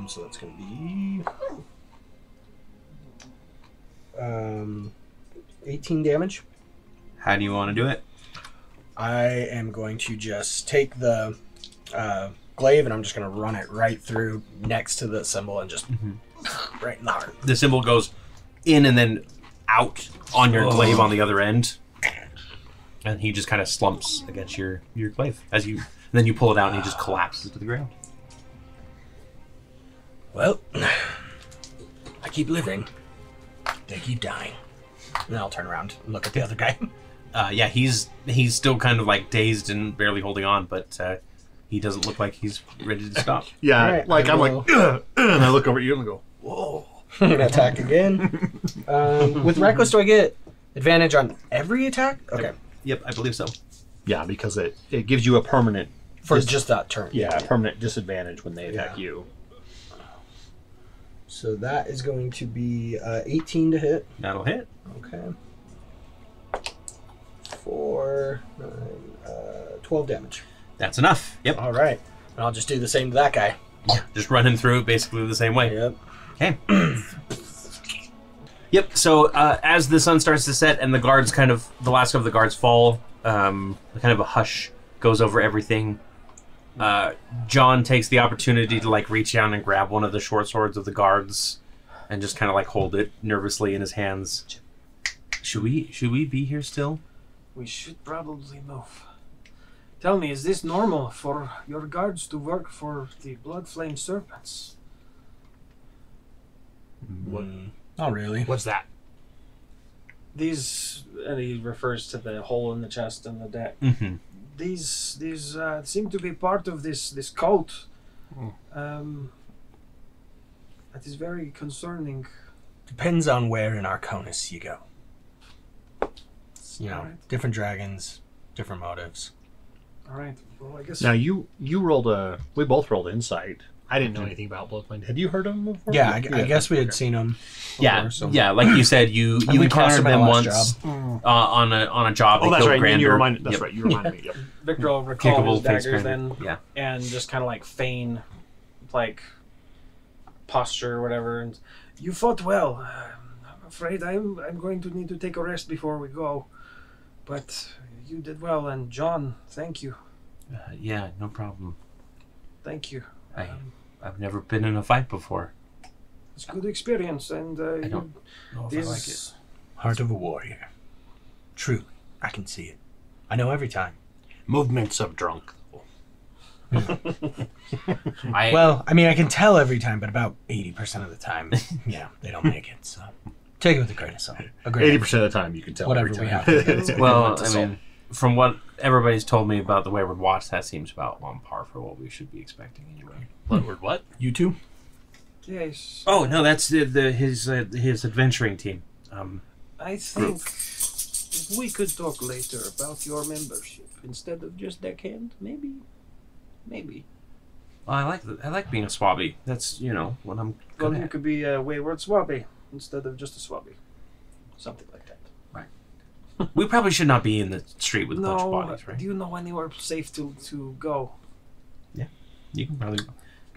So that's going to be 18 damage. How do you want to do it? I am going to just take the glaive and I'm just going to run it right through next to the symbol and just right in the heart. The symbol goes in and then out on your glaive on the other end. And he just kind of slumps against your glaive. And then you pull it out and he just collapses to the ground. Well, I keep living. They keep dying. And then I'll turn around and look at the other guy. Yeah, he's still kind of like dazed and barely holding on, but he doesn't look like he's ready to stop. Yeah, Right, like I'm will- like, "Ugh," and I look over at you and go, whoa. I'm going to attack again. With Reckless, do I get advantage on every attack? Okay. Yep, I believe so. Yeah, because it gives you a permanent, For just that turn. a permanent disadvantage when they attack Yeah. you. So that is going to be 18 to hit. That'll hit. Okay. 4, 9, 12 damage. That's enough. Yep. All right. And I'll just do the same to that guy. Just run him through basically the same way. Yep. Okay. Yep. So as the sun starts to set and the last of the guards fall, kind of a hush goes over everything. John takes the opportunity to like reach down and grab one of the short swords of the guards, and just kind of like hold it nervously in his hands. Should we be here still? We should probably move. Tell me, is this normal for your guards to work for the Blood Flame Serpents? Not really. What's that? These, and he refers to the hole in the chest and the deck. Mm-hmm. These seem to be part of this cult. That is very concerning. Depends on where in Arconis you go. You know, Alright. different dragons, different motives. All right. Well, I guess. Now you rolled we both rolled insight. I didn't know anything about Bloodflame. Had you heard of them before? Yeah, I guess we had seen them. Yeah, yeah. Like you said, you we encountered crossed them at them the once last on a job. Oh, They that's killed right. And Grander. you reminded. That's Yep. right. You reminded me. Yep. Victor will recall Kickable his face daggers Grander. then, Yeah. and just kind of like feign, like posture or whatever. And you fought well. I'm afraid I'm going to need to take a rest before we go. But You did well, and John, thank you. Yeah, no problem. Thank you. I've never been in a fight before. It's a good experience, and I don't know if I like it. Heart of a warrior. Truly, I can see it. I know every time. Movements of drunk. Well, I mean, I can tell every time, but about 80% of the time, yeah, they don't make it. So take it with a grain of salt. 80% of the time you can tell. Whatever every we time. have. Well, I mean, from what everybody's told me about the Wayward Watch, that seems about on par for what we should be expecting anyway. Wayward what? You two? yes. Oh no, that's his adventuring team. I think we could talk later about your membership instead of just deckhand. Maybe. Well, I like being a swabby. That's what I'm Well, good you at. could be a wayward swabby instead of just a swabby. Something like that. We probably should not be in the street with a bunch of bodies, right? Do you know anywhere safe to go? You can probably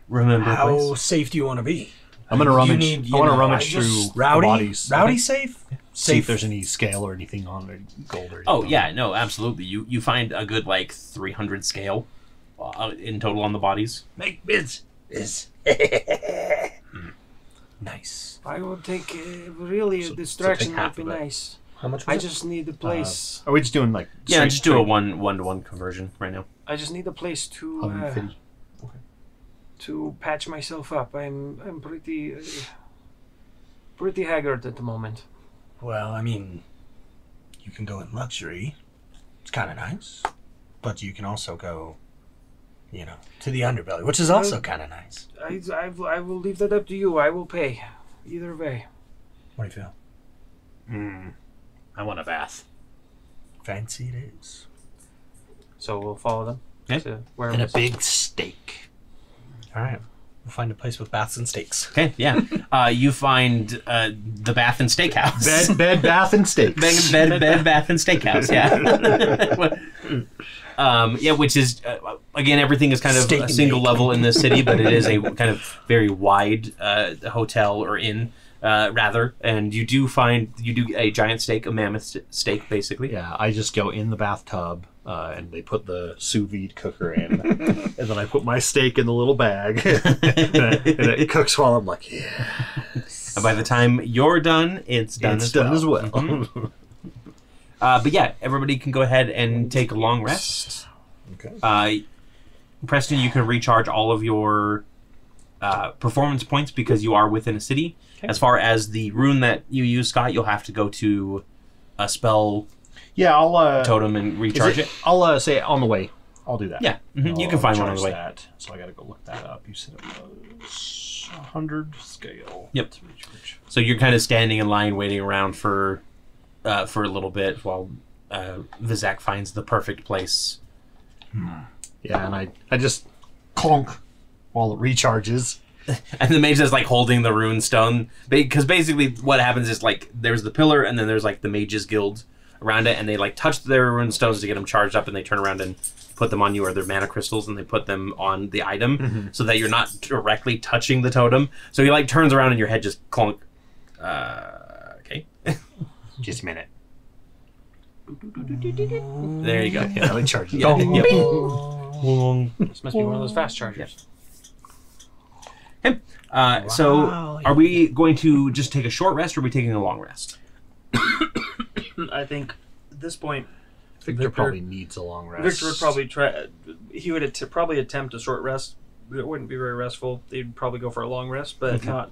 remember a How place. safe do you want to be? I'm gonna rummage. need, I want to you know, rummage I through just- the Rowdy? bodies. Rowdy safe? See if there's any scale or anything on it, gold or anything. Oh yeah, no, absolutely. You find a good 300 scale in total on the bodies. Make bids. Nice. I will take really a distraction take might half be of it. nice. How much I was it? just need a place. Are we just doing Yeah, straight- just do a straight one-to-one conversion right now. I just need a place to 150? patch myself up. I'm pretty haggard at the moment. Well, I mean, you can go in luxury. It's kind of nice. But you can also go, to the underbelly, which is also kind of nice. I will leave that up to you. I will pay either way. What do you feel? I want a bath. Fancy it is. So we'll follow them. Okay. To where And a was- big steak. All right. We'll find a place with baths and steaks. Okay, yeah. You find the Bath and Steakhouse. Bed, bath, and steaks. Bed, Bath, and Steakhouse. Yeah. Yeah, which is again, everything is kind of Steak a and single bacon. level in this city, but it is a kind of very wide hotel or inn, rather. And you do a giant steak, a mammoth steak, basically. Yeah, I just go in the bathtub, and they put the sous vide cooker in, and then I put my steak in the little bag, and it cooks while I'm like, yeah. And by the time you're done, it's done It's as done well. as well. Mhm. But yeah, everybody can go ahead and take a long rest. Okay. Preston, you can recharge all of your performance points because you are within a city. Okay. As far as the rune that you use, Scott, you'll have to go to a spell Yeah, I'll totem and recharge it. I'll say it on the way. I'll do that. Yeah, you I'll can find one on the charge way. That. So I got to go look that up. You said it was 100 scale. Yep. To recharge. So you're kind of standing in line, waiting around for a little bit while Vizak finds the perfect place. Yeah, and I just clunk while it recharges. And the mage is holding the rune stone because basically what happens is there's the pillar and then there's the mages guild around it, and they touch their rune stones to get them charged up, and they turn around and put them on you, or their mana crystals, and they put them on the item so that you're not directly touching the totem. So he turns around and your head just clunk. Okay. Just a minute. There you go. Yeah, it charges. Yeah. Yep. This must be one of those fast chargers. So Wow. are we going to just take a short rest, or are we taking a long rest? I think at this point, Victor probably needs a long rest. Victor would probably try. He would probably attempt a short rest. It wouldn't be very restful. He'd probably go for a long rest, but not.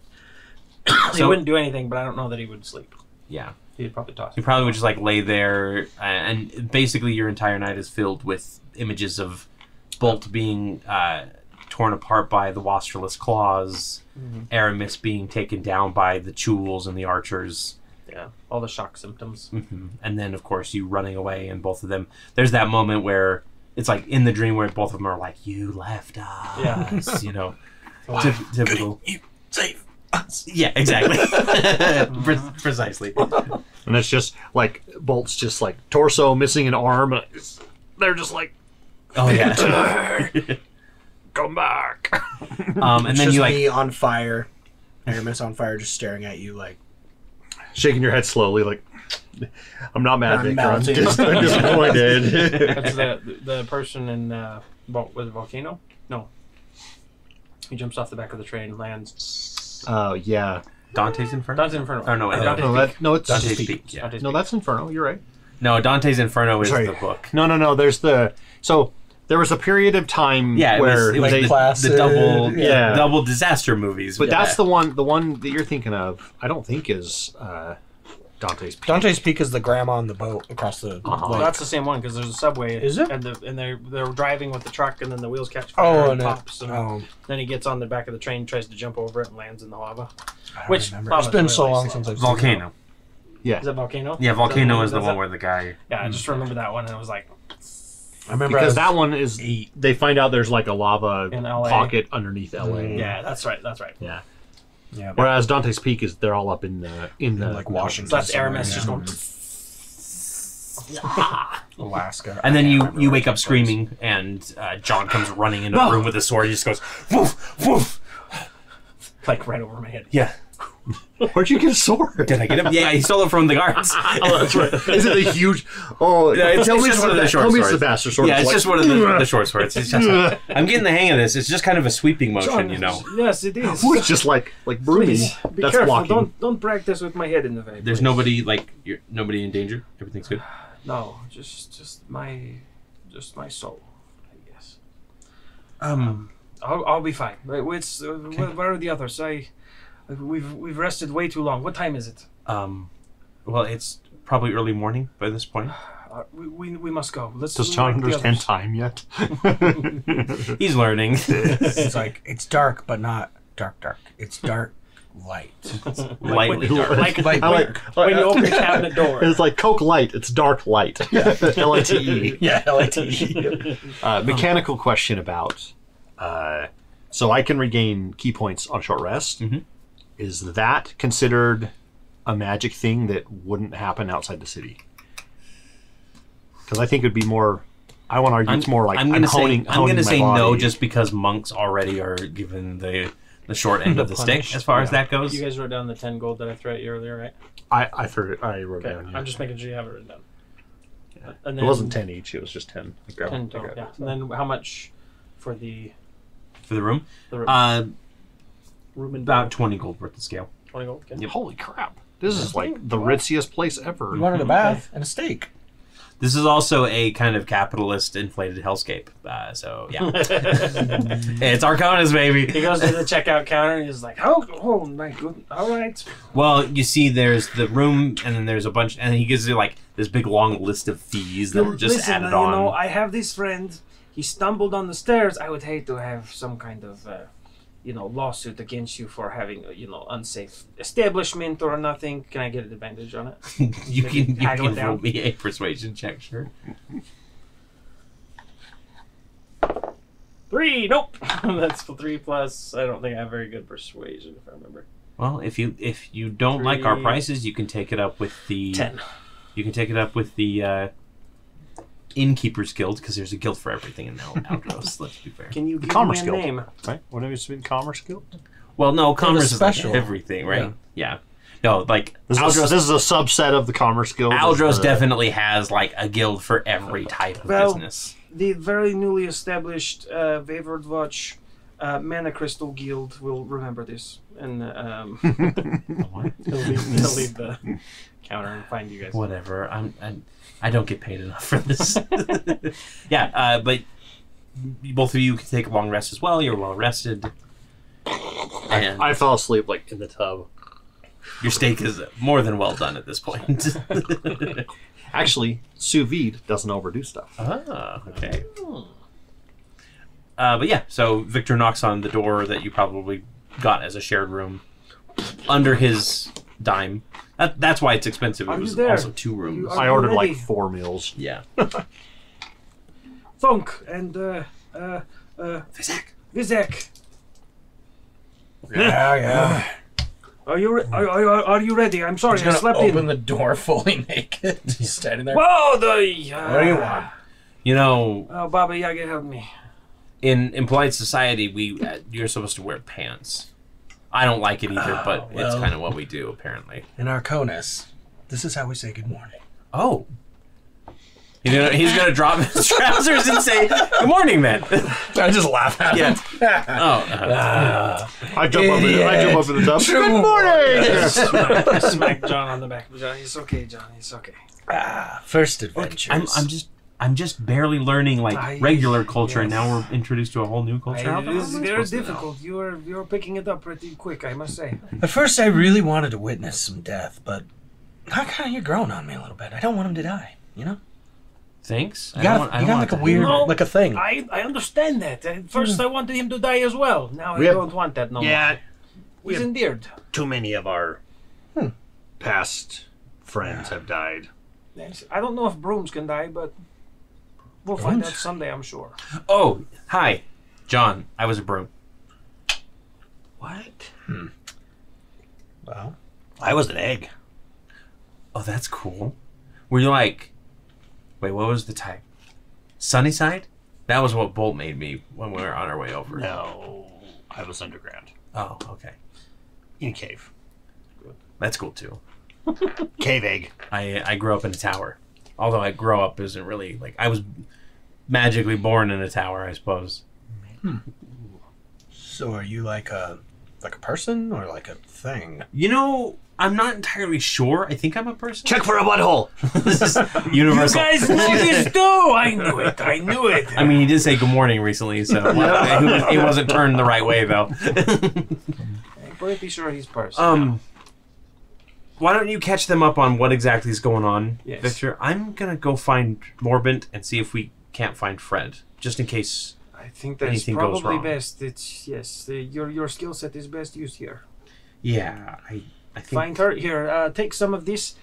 He So- wouldn't do anything, but I don't know that he would sleep. Yeah. He'd probably toss. You probably would just lay there, and basically your entire night is filled with images of Bolt being torn apart by the Wastreless claws, Aramis being taken down by the Chules and the archers, Yeah, all the shock symptoms. and then of course you running away, and both of them. There's that moment where it's in the dream where both of them are "You left us," typical. You save us. Yeah, exactly. Precisely. And it's just Bolt's just torso missing an arm. They're just Oh yeah. come back. And It's then just you me on fire, Aramis on fire, just staring at you shaking your head slowly, like I'm not mad, Victor. I'm melting. I'm disappointed. That's the person in was it Volcano? No. He jumps off the back of the train, lands. Oh yeah. Dante's Inferno? Dante's Inferno. Oh, no, wait. No, it's Dante's Peak. Peak, yeah. Dante's No, Peak. that's Inferno. You're right. No, Dante's Inferno is Sorry. the book. No. There's the there was a period of time Yeah, where it was they, the double Yeah. double disaster movies. but Yeah. that's the one that you're thinking of. I don't think is Dante's Peak. Dante's Peak is the grandma on the boat across the Well, lake. that's the same one because there's a subway. Is it? And they're driving with the truck, and then the wheels catch Oh, fire and and pops. And oh, then he gets on the back of the train, tries to jump over it, and lands in the lava. I don't Which remember. lava's It's been so really long slow. since I've Volcano. Yeah, Is that Volcano? Yeah, Volcano is the That's one it? where the guy... Yeah, I just remember that one, and I was like, I remember because I was that one is 8. they find out there's like a lava In LA. pocket underneath LA. yeah, that's right. Yeah. Yeah. Whereas Dante's Peak is they're all up in the like Washington. So that's Aramis just going. Alaska. And then I you can't remember wake what up it's screaming, and John comes running into the room with a sword. He just goes, woof, woof. Like right over my head. Yeah. Where'd you get a sword? Did I get him? Yeah, he stole it from the guards. Oh, that's right. Is it a huge? Oh, Yeah, it's just one of the short tell me it's swords. the bastard sword. Yeah, it's like, just one of the short swords. It's just, I'm getting the hang of this. It's just kind of a sweeping motion, you know. Yes, it is. It's just like broomy. Please, be That's careful. blocking. Don't practice with my head in the way. There's please. nobody, like, nobody in danger? Everything's good? No, just my soul, I guess. I'll be fine. Wait, where are the others? We've rested way too long. What time is it? Well, it's probably early morning by this point. We must go. Let's. Does John wake the understand others. time yet? He's learning. It's like it's dark, but not dark. It's dark light. Lightly dark. Like I when you open the cabinet door. It's like Coke Light. It's dark light. L-I-T-E. Yeah, LIT. Mechanical question about. So I can regain key points on short rest. Mhm. Is that considered a magic thing that wouldn't happen outside the city? Because I think it'd be more. I want to argue it's more like I'm gonna honing say my no, body. just because monks already are given the short end of the stick Punished. as far as that goes. You guys wrote down the 10 gold that I threw at you earlier, right? I wrote Okay. down. Yeah. I'm just making sure you have it written down. And It wasn't 10 each. It was just 10. 10 total. Yeah. And then how much for the For the room, room and about 20 gold worth of scale. 20 gold? Okay. Holy crap! This is like the ritziest place ever. You wanted a bath and a steak. This is also a kind of capitalist inflated hellscape. So yeah, it's Arcona's baby. He goes to the checkout counter and he's like, "Oh my good, all right." Well, you see, there's the room, and then there's a bunch, and he gives you like this big long list of fees that are just Listen, added you on. know, I have this friend. He stumbled on the stairs. I would hate to have some kind of, lawsuit against you for having, unsafe establishment or nothing. Can I get an advantage on it? you can haggle it roll down. me a persuasion check, sure. 3. Nope. That's 3 plus. I don't think I have very good persuasion, if I remember. Well, if you don't like our 3. prices, you can take it up with the 10. You can take it up with the Innkeepers Guild, because there's a guild for everything in Aldros. Let's be fair. Can you give Commerce me a Guild. name? Right? What have you been Commerce Guild? Well, no, commerce is like special. everything, right? Yeah. No, like This is a subset of the Commerce Guild. Aldros definitely has like a guild for every type of Well, business. The very newly established Wayward Watch Mana Crystal Guild will remember this. And they'll leave the counter and find you guys. Whatever. I don't get paid enough for this. Yeah, but both of you can take a long rest as well. You're well rested. And I fell asleep like in the tub. your steak is more than well done at this point. Actually, sous vide doesn't overdo stuff. Ah, okay. But yeah, so Victor knocks on the door that you probably got as a shared room under his dime. That's why it's expensive. Are It you was there? also 2 rooms. Are I you ordered ready? like 4 meals. Yeah. Thunk and Vizek. Yeah. Are you ready? I'm sorry, He's I gonna slept open in. the door fully naked. He's standing there. Whoa, What do you want? You know, Oh, Baba Yaga, help me. in polite society, you're supposed to wear pants. I don't like it either, but well. it's kind of what we do, apparently. In Arconis, this is how we say good morning. Oh. He's gonna drop his trousers and say, "Good morning, then." I just laugh at him. I jump up in the tub. Good morning! Smack John on the back. John, it's okay, John. It's okay. First adventures. I'm just barely learning regular culture, and now we're introduced to a whole new culture. It is very difficult. You're picking it up pretty quick, I must say. At first, I really wanted to witness some death, but you're growing on me a little bit. I don't want him to die, you know? Thanks. You got like a weird, like a thing. I understand that. At first, I wanted him to die as well. Now I don't want that no more. He's endeared. Too many of our past friends have died. I don't know if brooms can die, but we'll find out someday, I'm sure. Oh, hi. John, I was a broom. What? Well, I was an egg. Oh, that's cool. Were you like... Wait, what was the type? Sunnyside? That was what Bolt made me when we were on our way over. No, I was underground. Oh, okay. In a cave. That's cool, too. Cave egg. I grew up in a tower. Although I grow up isn't really... Like, I was magically born in a tower, I suppose. So are you like a person or like a thing? You know, I'm not entirely sure. I think I'm a person. Check for a butthole. This is universal. You guys know this too! I knew it! I mean, he did say good morning recently, so it wasn't turned the right way, though. I'm pretty sure he's person. Why don't you catch them up on what exactly is going on, Yes. Victor? I'm going to go find Morbint and see if we can't find Fred, just in case I think that's anything goes probably wrong. best. Your skill set is best used here. Yeah, I think... Find her. Here, take some of this.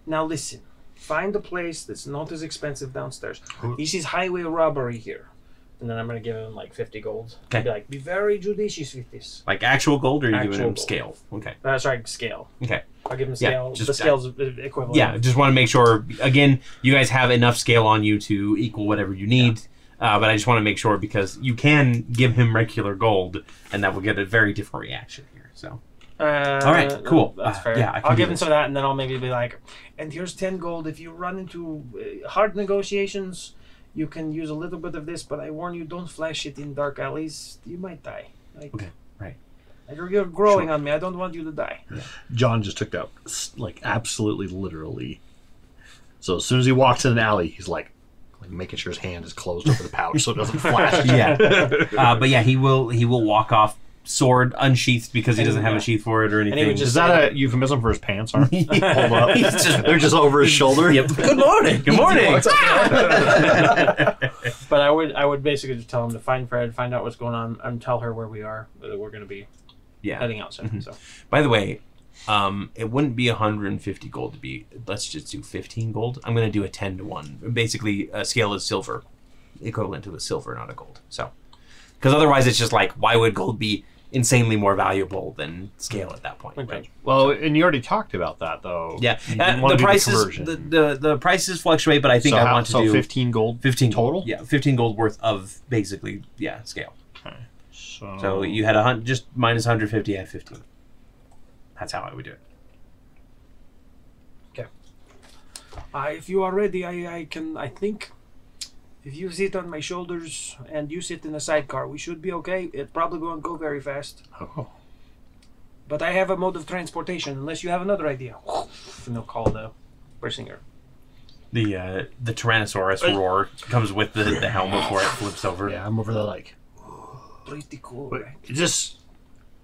Now listen. Find a place that's not as expensive downstairs. This is highway robbery here. And then I'm going to give him like 50 gold. Okay. Be like, be very judicious with this. Like actual gold, or are you Actual giving him gold. scale? Okay. Sorry, scale. Okay. I'll give him Yeah, scale. just- The scale's equivalent. Yeah, just want to make sure, again, you guys have enough scale on you to equal whatever you need. But I just want to make sure, because you can give him regular gold, and that will get a very different reaction here. So, all right, cool. That's fair. Yeah, I can I'll do give him this. some of that, and then I'll maybe be like, and here's 10 gold. If you run into hard negotiations, you can use a little bit of this, but I warn you, don't flash it in dark alleys. You might die. Like, Okay, right. You're growing on me. I don't want you to die. John just took that, like, absolutely literally. So as soon as he walks in an alley, he's like making sure his hand is closed over the pouch so it doesn't flash. Yeah. But yeah, he will walk off, sword unsheathed because he doesn't have a sheath for it or anything. he would just Is that a euphemism for his pants aren't pulled up? They're just over his shoulder. Yep. Good morning. Good morning. But I would basically just tell him to find Fred, find out what's going on, and tell her where we are. That we're going to be heading out soon. So. By the way, it wouldn't be 150 gold to be. Let's just do 15 gold. I'm going to do a 10 to 1. Basically, a scale is silver, equivalent to a silver, not a gold. So, because otherwise, it's just like, why would gold be insanely more valuable than scale at that point? Okay. Right? Well, and you already talked about that, though. Yeah, You didn't wanna the do prices conversion. the prices fluctuate, but I think I want to do 15 gold 15 total? Gold. Yeah, 15 gold worth of basically scale. Okay. So you had just minus 150, I had 15. That's how I would do it. If you are ready, I think if you sit on my shoulders and you sit in the sidecar, we should be okay. It probably won't go very fast. Oh. But I have a mode of transportation, unless you have another idea. And they'll call the Bersinger. The Tyrannosaurus roar comes with the helm before it flips over. Yeah, I'm over there like, Pretty cool, wait, right? is this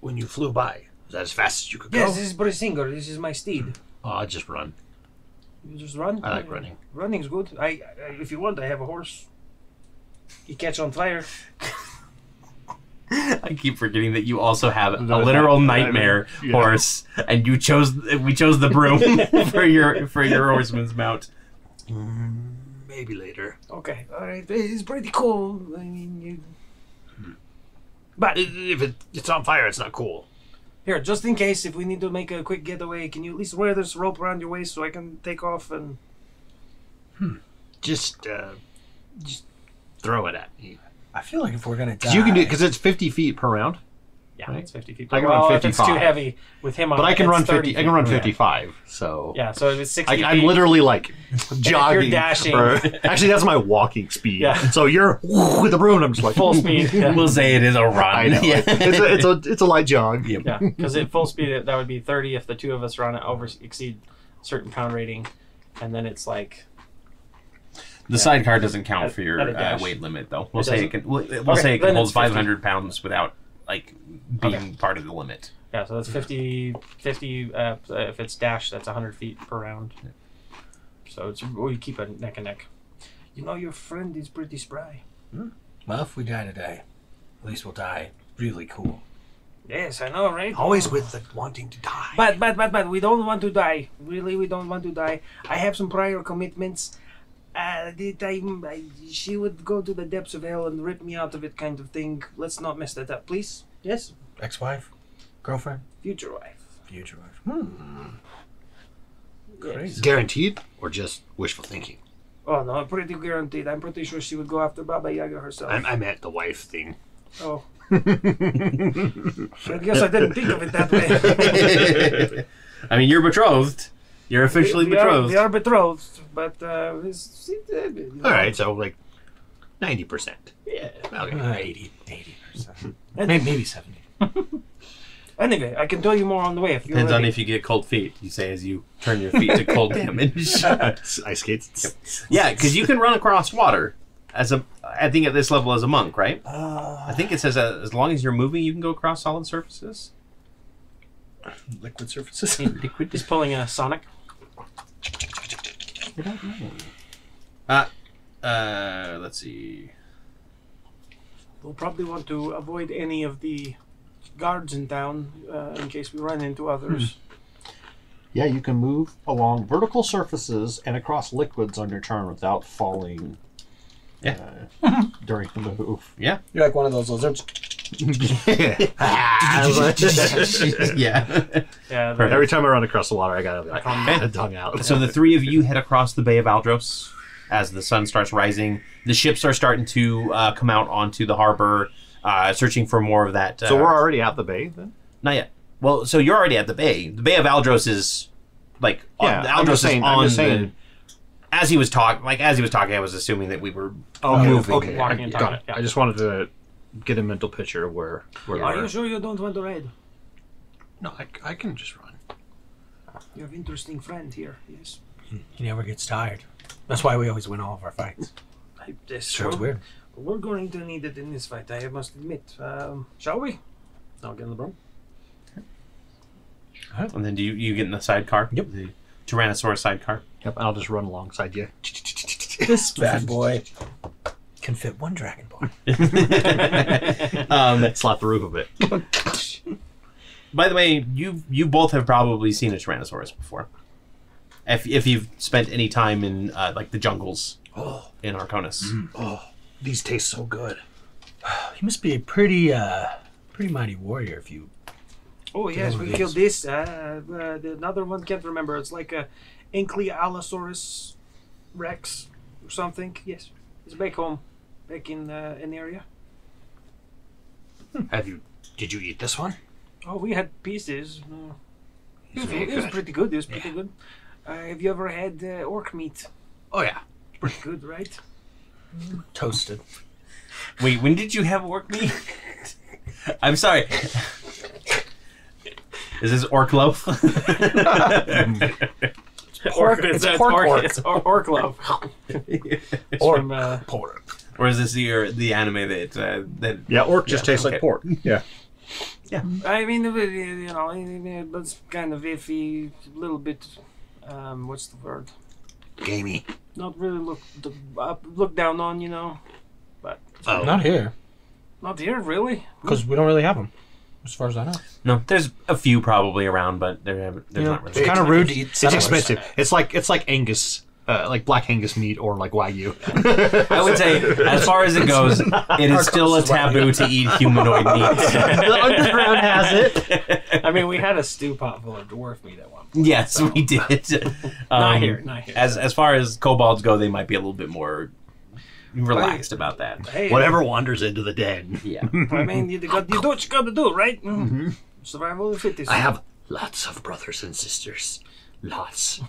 when you flew by? Is that as fast as you could go? Yes, this is Bersinger. This is my steed. Oh, I just run. You just run? I like running. Running's good. I if you want, I have a horse. You catch on fire. I keep forgetting that you also have a literal nightmare horse, and we chose the broom for your horseman's mount. Maybe later. Okay, all right. It's pretty cool. I mean, but If it's on fire, it's not cool. here, just in case, if we need to make a quick getaway, can you at least wear this rope around your waist so I can take off and... Just throw it at me. I feel like if we're gonna die, Because you can do because it's 50 feet per round. Yeah, Right? it's 50 feet. I can run if it's too 55. heavy with him on But it, I can it's run 30 50. I can run feet. 55. So Yeah, so if it's 60 feet. I'm literally like jogging. dashing. Actually, that's my walking speed. Yeah. So you're with the broom, and I'm just like full speed. Yeah. We'll say it is a run. I know. Yeah. It's a light jog. Yep. Yeah, because at full speed, that would be 30 if the two of us run it exceed certain pound rating, and then it's like The sidecar doesn't count for your at a dash. weight limit, though. We'll It say it doesn't? can. We'll Okay, say it can then hold it's 50. 500 pounds without like being Okay. part of the limit. yeah. So that's 50. If it's dash, that's 100 feet per round. So we keep it neck and neck. You know, your friend is pretty spry. Well, if we die today, at least we'll die really cool. Yes, I know, right? Always with the wanting to die. But we don't want to die. Really, we don't want to die. I have some prior commitments. She would go to the depths of hell and rip me out of it, kind of thing. Let's not mess that up, please. Yes? Ex-wife? Girlfriend? Future wife. Future wife. Yes. Crazy. Guaranteed, or just wishful thinking? Oh, no, pretty guaranteed. I'm pretty sure she would go after Baba Yaga herself. I meant the wife thing. Oh. I guess I didn't think of it that way. I mean, you're betrothed. You're officially betrothed. We are betrothed, but All right, so like 90%. Yeah. Okay. 80%. Maybe 70. Anyway, I can tell you more on the way if you're Depends on ready. if you get cold feet. You say as you turn your feet to cold damage. Ice skates. Yeah, because you can run across water as a. I think at this level as a monk, right? I think it says as long as you're moving, you can go across solid surfaces. Liquid surfaces. Liquid. He's pulling a Sonic. Let's see. We'll probably want to avoid any of the guards in town in case we run into others. Yeah, you can move along vertical surfaces and across liquids on your turn without falling. During the move. Yeah. You're like one of those lizards. Yeah. Yeah. Every time I run across the water, I gotta be like, Okay. tongue out. So the three of you head across the Bay of Aldros as the sun starts rising. The ships are starting to come out onto the harbor, searching for more of that. So we're already at the bay then? Not yet. Well, so you're already at the bay. The Bay of Aldros is like Aldros is on the. As he was talking, I was assuming that we were moving. Okay, Walking and got talking, it. yeah. I just wanted to get a mental picture of where we Are were. you sure you don't want to ride? No, I can just run. You have interesting friend here. Yes. He never gets tired. That's why we always win all of our fights. That's Sure, it's true. weird. We're going to need it in this fight, I must admit. Shall we? I'll get in the broom. And then do you get in the sidecar? Yep. The Tyrannosaurus sidecar. Yep, I'll just run alongside you. This bad boy can fit one dragonborn. Slap the roof of it. By the way, you both have probably seen a Tyrannosaurus before. If you've spent any time in like the jungles in Arconis. Oh, these taste so good. He must be a pretty mighty warrior if you... Oh yes, we killed this. The other one can't remember. It's like a Ankylosaurus Rex or something. Yes, it's back home, back in Aneria. Did you eat this one? Oh, we had pieces. It's It very was good. pretty good. It was pretty good. Have you ever had orc meat? Oh yeah. Pretty good, right? Toasted. Wait, when did you have orc meat? I'm sorry. Is this orc loaf? Pork. It's pork. It's orc loaf. It's Orc. from, Pork. Or is this the anime that Yeah, orc just tastes okay. like pork. Yeah. I mean, you know, it's kind of iffy, a little bit. What's the word? Gamey. Not really look down on, you know. But Oh. Not here, not here, really. because we don't really have them, as far as I know. No, there's a few probably around, but there's not really. It's kind of rude to eat It's settlers. expensive. It's like Angus, like black Angus meat or like Wagyu. I would say, as far as it goes, it is still a taboo to eat humanoid meat. The underground has it. I mean, we had a stew pot full of dwarf meat at one point. Yes, we did. Not here, not here. As far as kobolds go, they might be a little bit more relaxed about that. Hey, Whatever wanders into the den. Yeah. I mean, you do what you got to do, right? Survival of the fittest. I have lots of brothers and sisters. Lots.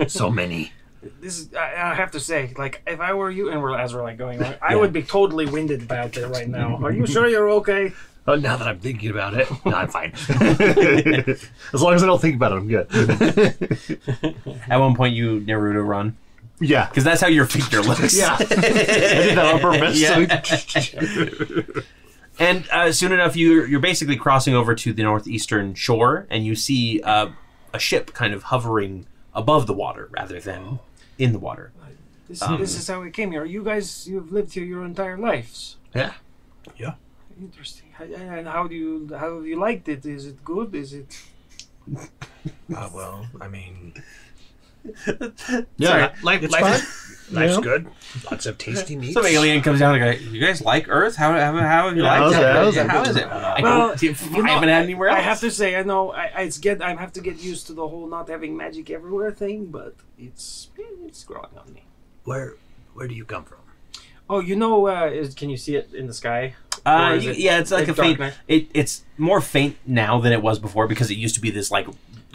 So many. This is, I have to say, like, if I were you, and as we're like going on, I would be totally winded about it right now. Are you sure you're okay? Oh, now that I'm thinking about it, no, I'm fine. As long as I don't think about it, I'm good. At one point, you Naruto run. Yeah. Because that's how your figure looks. Yeah. I did that on purpose. Yeah. And soon enough, you're basically crossing over to the northeastern shore, and you see a ship kind of hovering above the water rather than in the water. This is how we came here. You guys, you've lived here your entire lives. Yeah. Yeah. Interesting. And how have you liked it? Is it good? Is it? Well, I mean, Yeah. it's fun. Life's good. Lots of tasty meats. Some alien comes down and goes, "You guys like Earth? How have you liked it? How is it? I haven't had anywhere else." I have to say, I know I have to get used to the whole not having magic everywhere thing, but it's growing on me. Where do you come from? Oh, you know, can you see it in the sky? It's like a faint. darker? It's more faint now than it was before because it used to be this like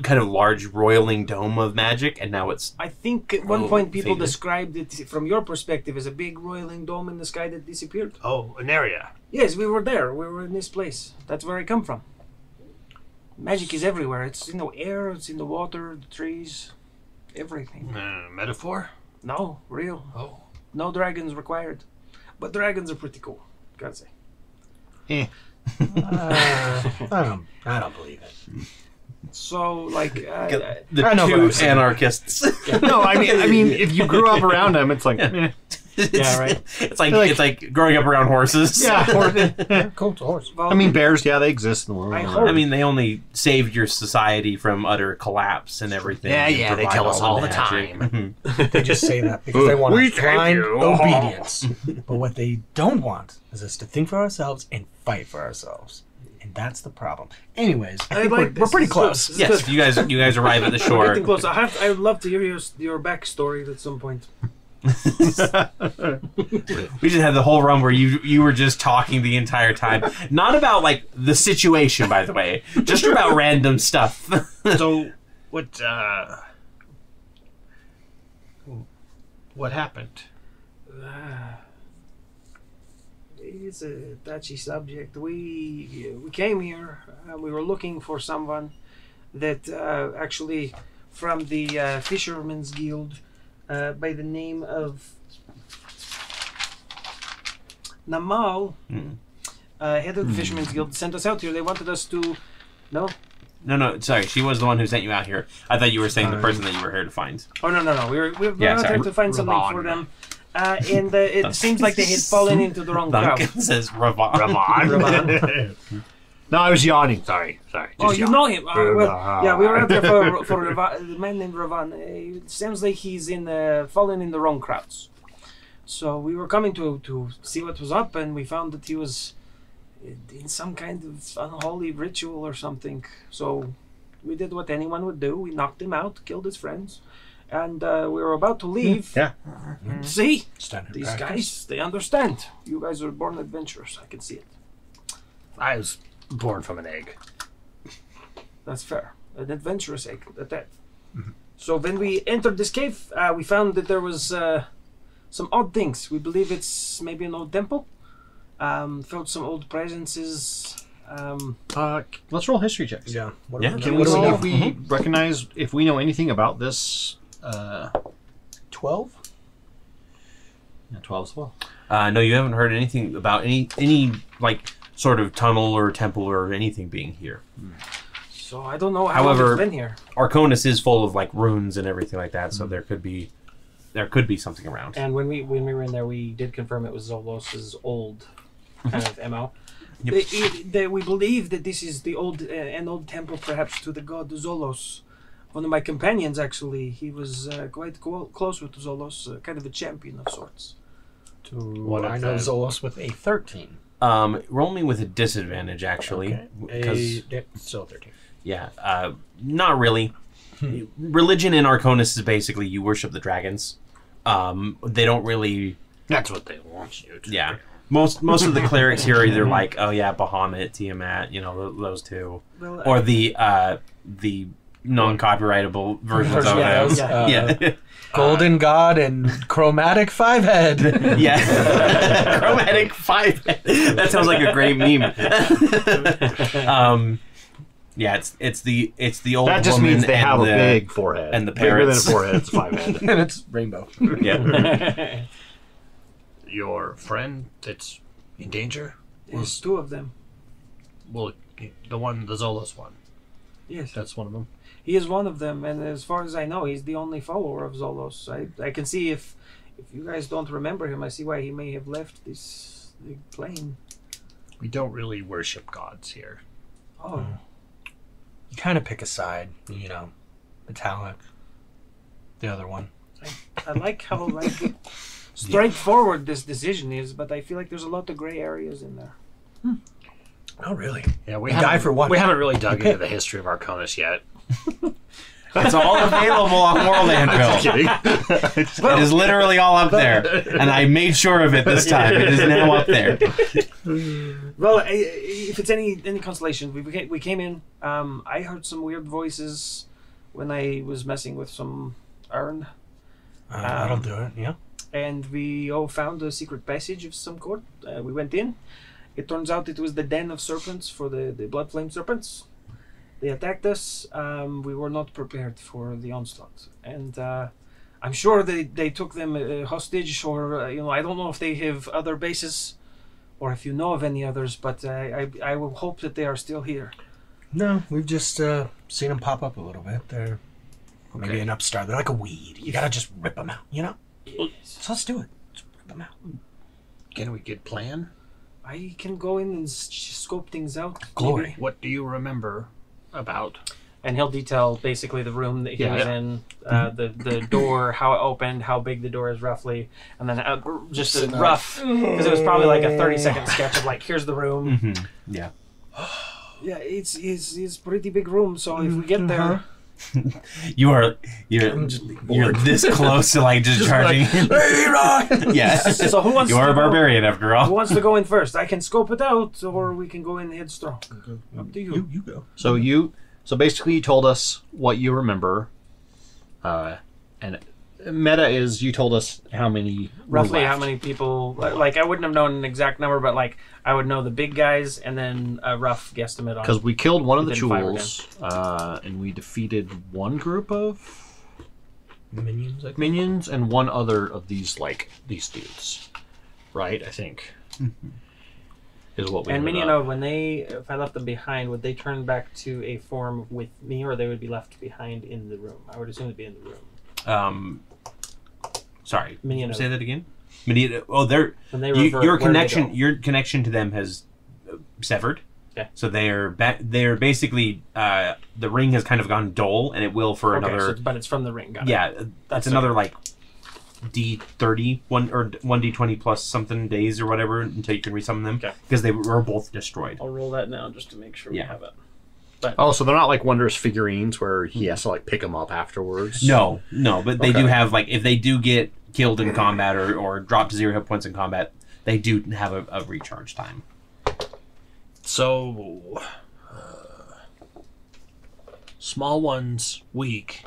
kind of large roiling dome of magic, and now it's. I think at one point people faded. described it from your perspective as a big roiling dome in the sky that disappeared. Oh, Aneria. Yes, we were there. We were in this place. That's where I come from. Magic is everywhere. It's in the air. It's in the water, the trees, everything. Metaphor? No, real. Oh. No dragons required, but dragons are pretty cool. Gotta say. I don't believe it. So, like, The I know what two I'm saying. anarchists. No, I mean, if you grew up around them, it's like, Yeah. Yeah, right. It's like growing up around horses. yeah. Cool to horse. well, I mean, bears, yeah, they exist in the world. I hope- I mean, they only saved your society from utter collapse and everything. Yeah, and yeah, they provide tell us all the magic. time. Mhm. They just say that because they want We blind thank you. obedience. But what they don't want is us to think for ourselves and fight for ourselves. And that's the problem. Anyways, I think like we're pretty this. close. This is Yes, good. you guys arrive at the We're shore. getting close. I would love to hear your backstory at some point. We just had the whole run where you were just talking the entire time, not about like the situation, by the way, just about random stuff. So, what happened? It's a touchy subject. We came here. We were looking for someone that actually from the Fisherman's Guild by the name of Namal, head of the Fisherman's Guild, sent us out here. They wanted us to. No, Sorry, she was the one who sent you out here. I thought you were saying the person that you were here to find. oh no. We were Yeah, out sorry. here to find something Ravon. for them. And it seems like they had fallen into the wrong crowd. Duncan says Ravon. No, I was yawning. Sorry. Oh, Just you yawning. know him? Well, yeah, we were out there for a man named Ravon. It sounds like he's fallen in the wrong crowds. So we were coming to see what was up, and we found that he was in some kind of unholy ritual or something. So we did what anyone would do. We knocked him out, killed his friends, and we were about to leave. Yeah. See? Standard These practice. guys, they understand. You guys are born adventurers. I can see it. I was born from an egg. That's fair. An adventurous egg at that. So when we entered this cave, we found that there was some odd things. We believe it's maybe an old temple. Felt some old presences. Let's roll history checks. Yeah. What Yeah, do Can we we know? see if we recognize, if we know anything about this? 12? Yeah, 12 as well. No, you haven't heard anything about any like sort of tunnel or temple or anything being here. So I don't know how long However- it's been here. Arconus is full of like runes and everything like that, so there could be something around. And when we were in there, we did confirm it was Zolos's old kind of MO. Yep. We believe that this is an old temple, perhaps to the god Zolos. One of my companions, actually, he was quite close with Zolos, kind of a champion of sorts. I know Zolos with a 13. Roll me with a disadvantage, actually, because Still 13. yeah, not really. Religion in Arconus is basically you worship the dragons. They don't really That's what they want you to. Yeah. Most of the clerics here are either like, oh yeah, Bahamut, Tiamat, those two, Well, or the non-copyrightable versions of them. Yeah. Golden God and Chromatic Fivehead. Yeah. Chromatic Fivehead. That sounds like a great meme. Yeah, it's the old That just woman means they have a the- big forehead. and the Bigger than a parrots. forehead, it's 5 head. And it's rainbow. Yeah. Your friend that's in danger? There's 2 of them. Well, the Zolos one. Yes. That's one of them. He is one of them, and as far as I know, he's the only follower of Zolos. I can see if you guys don't remember him, I see why he may have left this plane. We don't really worship gods here. Oh, You kind of pick a side, Metallic. The other one. I like how straightforward this decision is, but I feel like there's a lot of gray areas in there. Oh, really? Yeah, we A haven't, guy for one. We haven't really dug into the history of Arconis yet. It's all available on World Anvil. Kidding. It is literally all up there, and I made sure of it this time. It is now up there. Well, if it's any consolation, we came in. I heard some weird voices when I was messing with some urn, That'll do it, yeah. and we all found a secret passage of some sort. We went in. It turns out it was the den of serpents for the blood flame serpents. They attacked us. We were not prepared for the onslaught, and I'm sure they took them hostage, or I don't know if they have other bases, or if you know of any others. But I will hope that they are still here. No, we've just seen them pop up a little bit. They're maybe an upstart. They're like a weed. You gotta just rip them out, So let's do it. Let's rip them out. Can we get plan? I can go in and scope things out. Glory. maybe. What do you remember about? And he'll detail basically the room that he Yeah, was yeah. in, the door, how it opened, how big the door is roughly, and then just a rough, because it was probably like a 30-second sketch of like, here's the room. Mm-hmm. Yeah. Yeah, it's a pretty big room, so if we get there, You're this close to like discharging. Yes. so who wants You are to a barbarian after Who all. wants to go in first? I can scope it out, or we can go in headstrong. Up to you. You go. So basically you told us what you remember. And meta is you told us how many were Roughly how left. many people? Like I wouldn't have known an exact number, but like I would know the big guys and then a rough guesstimate on. Because we killed one of the Within 5 or jewels, and we defeated one group of Minions, I think. minions and one other of these dudes, right? I think is what we. And ended minion up. of when if I left them behind, would they turn back to a form with me, or they would be left behind in the room? I would assume they'd be in the room. Sorry. Minion Say of- that again. Minion. Oh, they're When they revert, your where do they connection. go? Your connection to them has severed. Okay. So they're they're basically the ring has kind of gone dull, and it will for Okay, another. but it's from the ring. Got it. Yeah, That's that's another like D30 one or 1D20 plus something days or whatever until you can resummon them Okay. because they were both destroyed. I'll roll that now just to make sure Yeah. we have it. Oh, so they're not like wondrous figurines where he has to like pick them up afterwards. No, but they do Okay. have like if they do get killed in combat or drop to 0 hit points in combat, they do have a recharge time. So, small ones, weak.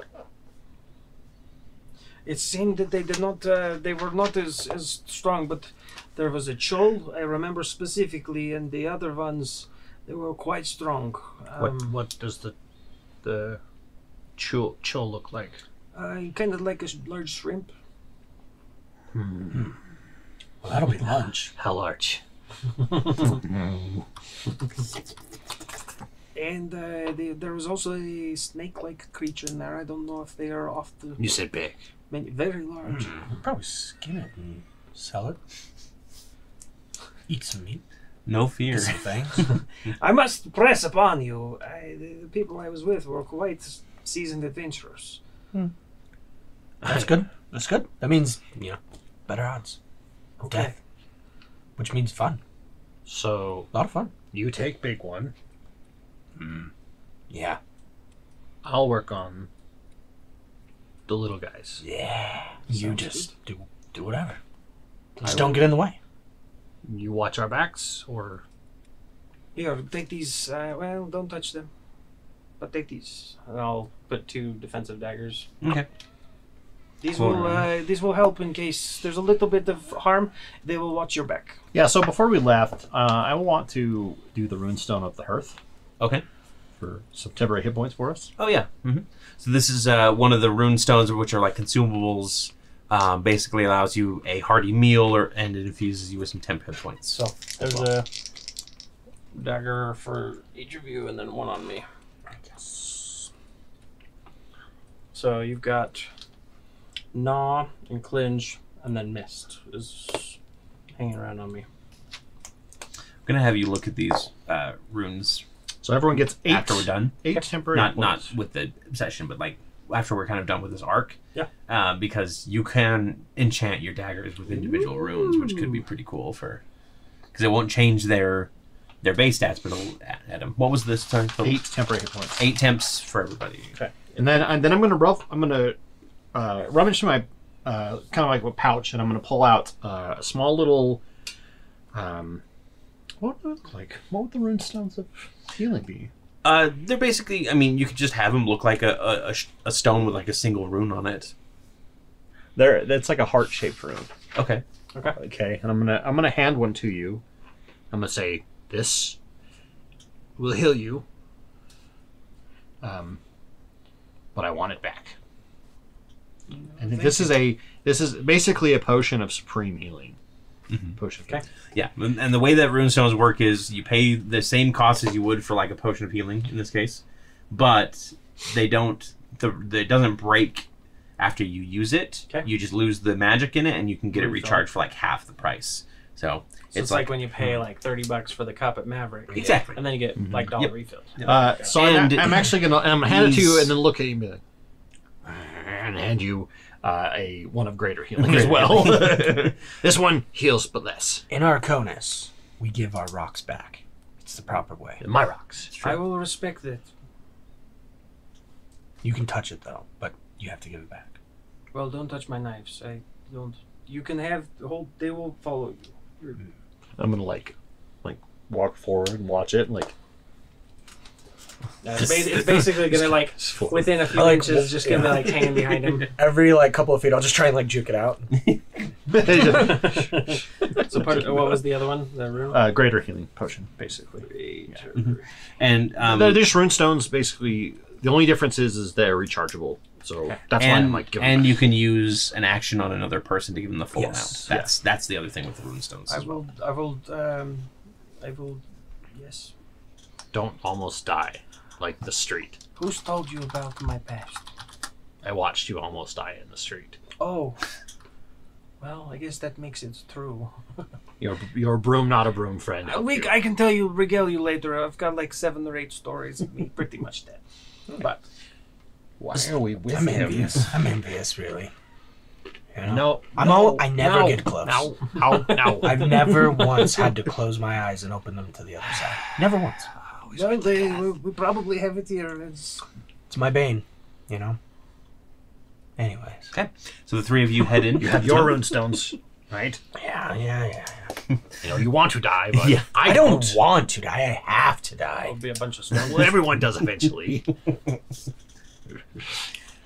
It seemed that they did not. They were not as strong, but there was a Chol, I remember specifically, and the other ones, they were quite strong. What does the chill look like? Kind of like a large shrimp. Well, that'll be lunch. How large? And there was also a snake-like creature in there. I don't know if they are off the You said big. menu. Very large. We'll probably skin it and sell it. Eat some meat. No fear. Get some things. I must press upon you. The people I was with were quite seasoned adventurers. That's good. That's good. That means, better odds. of Okay. Death. Which means fun. So, A lot of fun. you take big one. Yeah. I'll work on the little guys. Yeah. You Sounds just do whatever. Just don't get in the way. You watch our backs, or Here, take these. Well, don't touch them. But take these. And I'll put 2 defensive daggers. Okay. These Cool. will help in case there's a little bit of harm. They will watch your back. Yeah, so before we left, I want to do the runestone of the hearth Okay. for some temporary hit points for us. Oh yeah. So this is one of the rune stones, which are like consumables. Basically allows you a hearty meal, and it infuses you with some temp hit points. So there's a dagger for each of you, and then 1 on me. Yes. So you've got Gnaw and Clinge, and then Mist is hanging around on me. I'm gonna have you look at these runes So everyone gets 8 after we're done. 8 temporary hit Not points. with the session, but like after we're kind of done with this arc. Yeah. Because you can enchant your daggers with individual runes, which could be pretty cool because it won't change their base stats, but it'll add them. What was this time? 8 temporary hit points. 8 temps for everybody. Okay. And then I'm gonna rummage through my kind of like a pouch, and I'm gonna pull out a small little. What would it look like? What would the runestones of healing be? They're basically. I mean, you could just have them look like a stone with like a single rune on it. That's like a heart-shaped rune. Okay. Okay, and I'm gonna hand one to you. I'm gonna say this will heal you. But I want it back. And this is basically a potion of supreme healing. Potion. Okay. Yeah, and the way that runestones work is you pay the same cost as you would for like a potion of healing in this case, but they don't. It doesn't break after you use it. Okay. You just lose the magic in it, and you can get it Refill. recharged for like half the price. So It's like when you pay like $30 for the cup at Maverick. Exactly. And then you get like dollar Yep. refills. So I'm actually gonna hand it to you and then look at you and be like, and hand you one of greater healing as well. This one heals but less. In Arconis, we give our rocks back. It's the proper way. My rocks. I will respect it. You can touch it though, but you have to give it back. Well, don't touch my knives. I don't. You can have the whole. They will follow you. I'm gonna like walk forward and watch it, like It's basically gonna like within a few like, inches, just gonna be like hanging behind him. Every like couple of feet, I'll just try and like juke it out. So what was the other one? The rune. greater healing potion, basically. and They're just runestones. Basically, the only difference is they're rechargeable. So that's why I'm like giving and them you can use an action on another person to give them the full Yes. amount. That's the other thing with the runestones. I as well. will. Yes. Don't almost die like the street. Who's told you about my past? I watched you almost die in the street. Oh. Well, I guess that makes it true. You're a broom, not a broom, friend. I can tell you, regale you later. I've got like 7 or 8 stories of me pretty much dead. But Why are we with I'm him? envious. I'm envious, really. You know? No, I never get close. No. I've never once had to close my eyes and open them to the other side. Never once. well, we probably have it here. It's my bane, you know. Anyways. Okay, so the three of you head in. You have your runestones, right? Yeah. You know, you want to die, but Yeah. I don't want to die. I have to die. There'll be a bunch of stones. Well, everyone does eventually.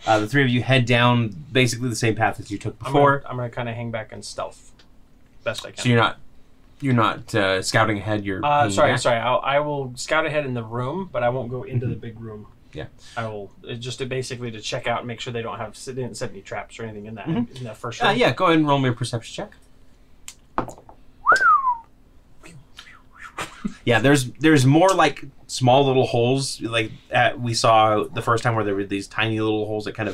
The three of you head down basically the same path as you took before. I'm gonna kind of hang back and stealth, best I can. So you're not scouting ahead. You're hanging sorry. back? I will scout ahead in the room, but I won't go into the big room. Yeah. I will just basically to check out and make sure they didn't set any traps or anything in that first room. Yeah, go ahead and roll me a perception check. Yeah, there's more like small little holes like we saw the first time where there were these tiny little holes that kind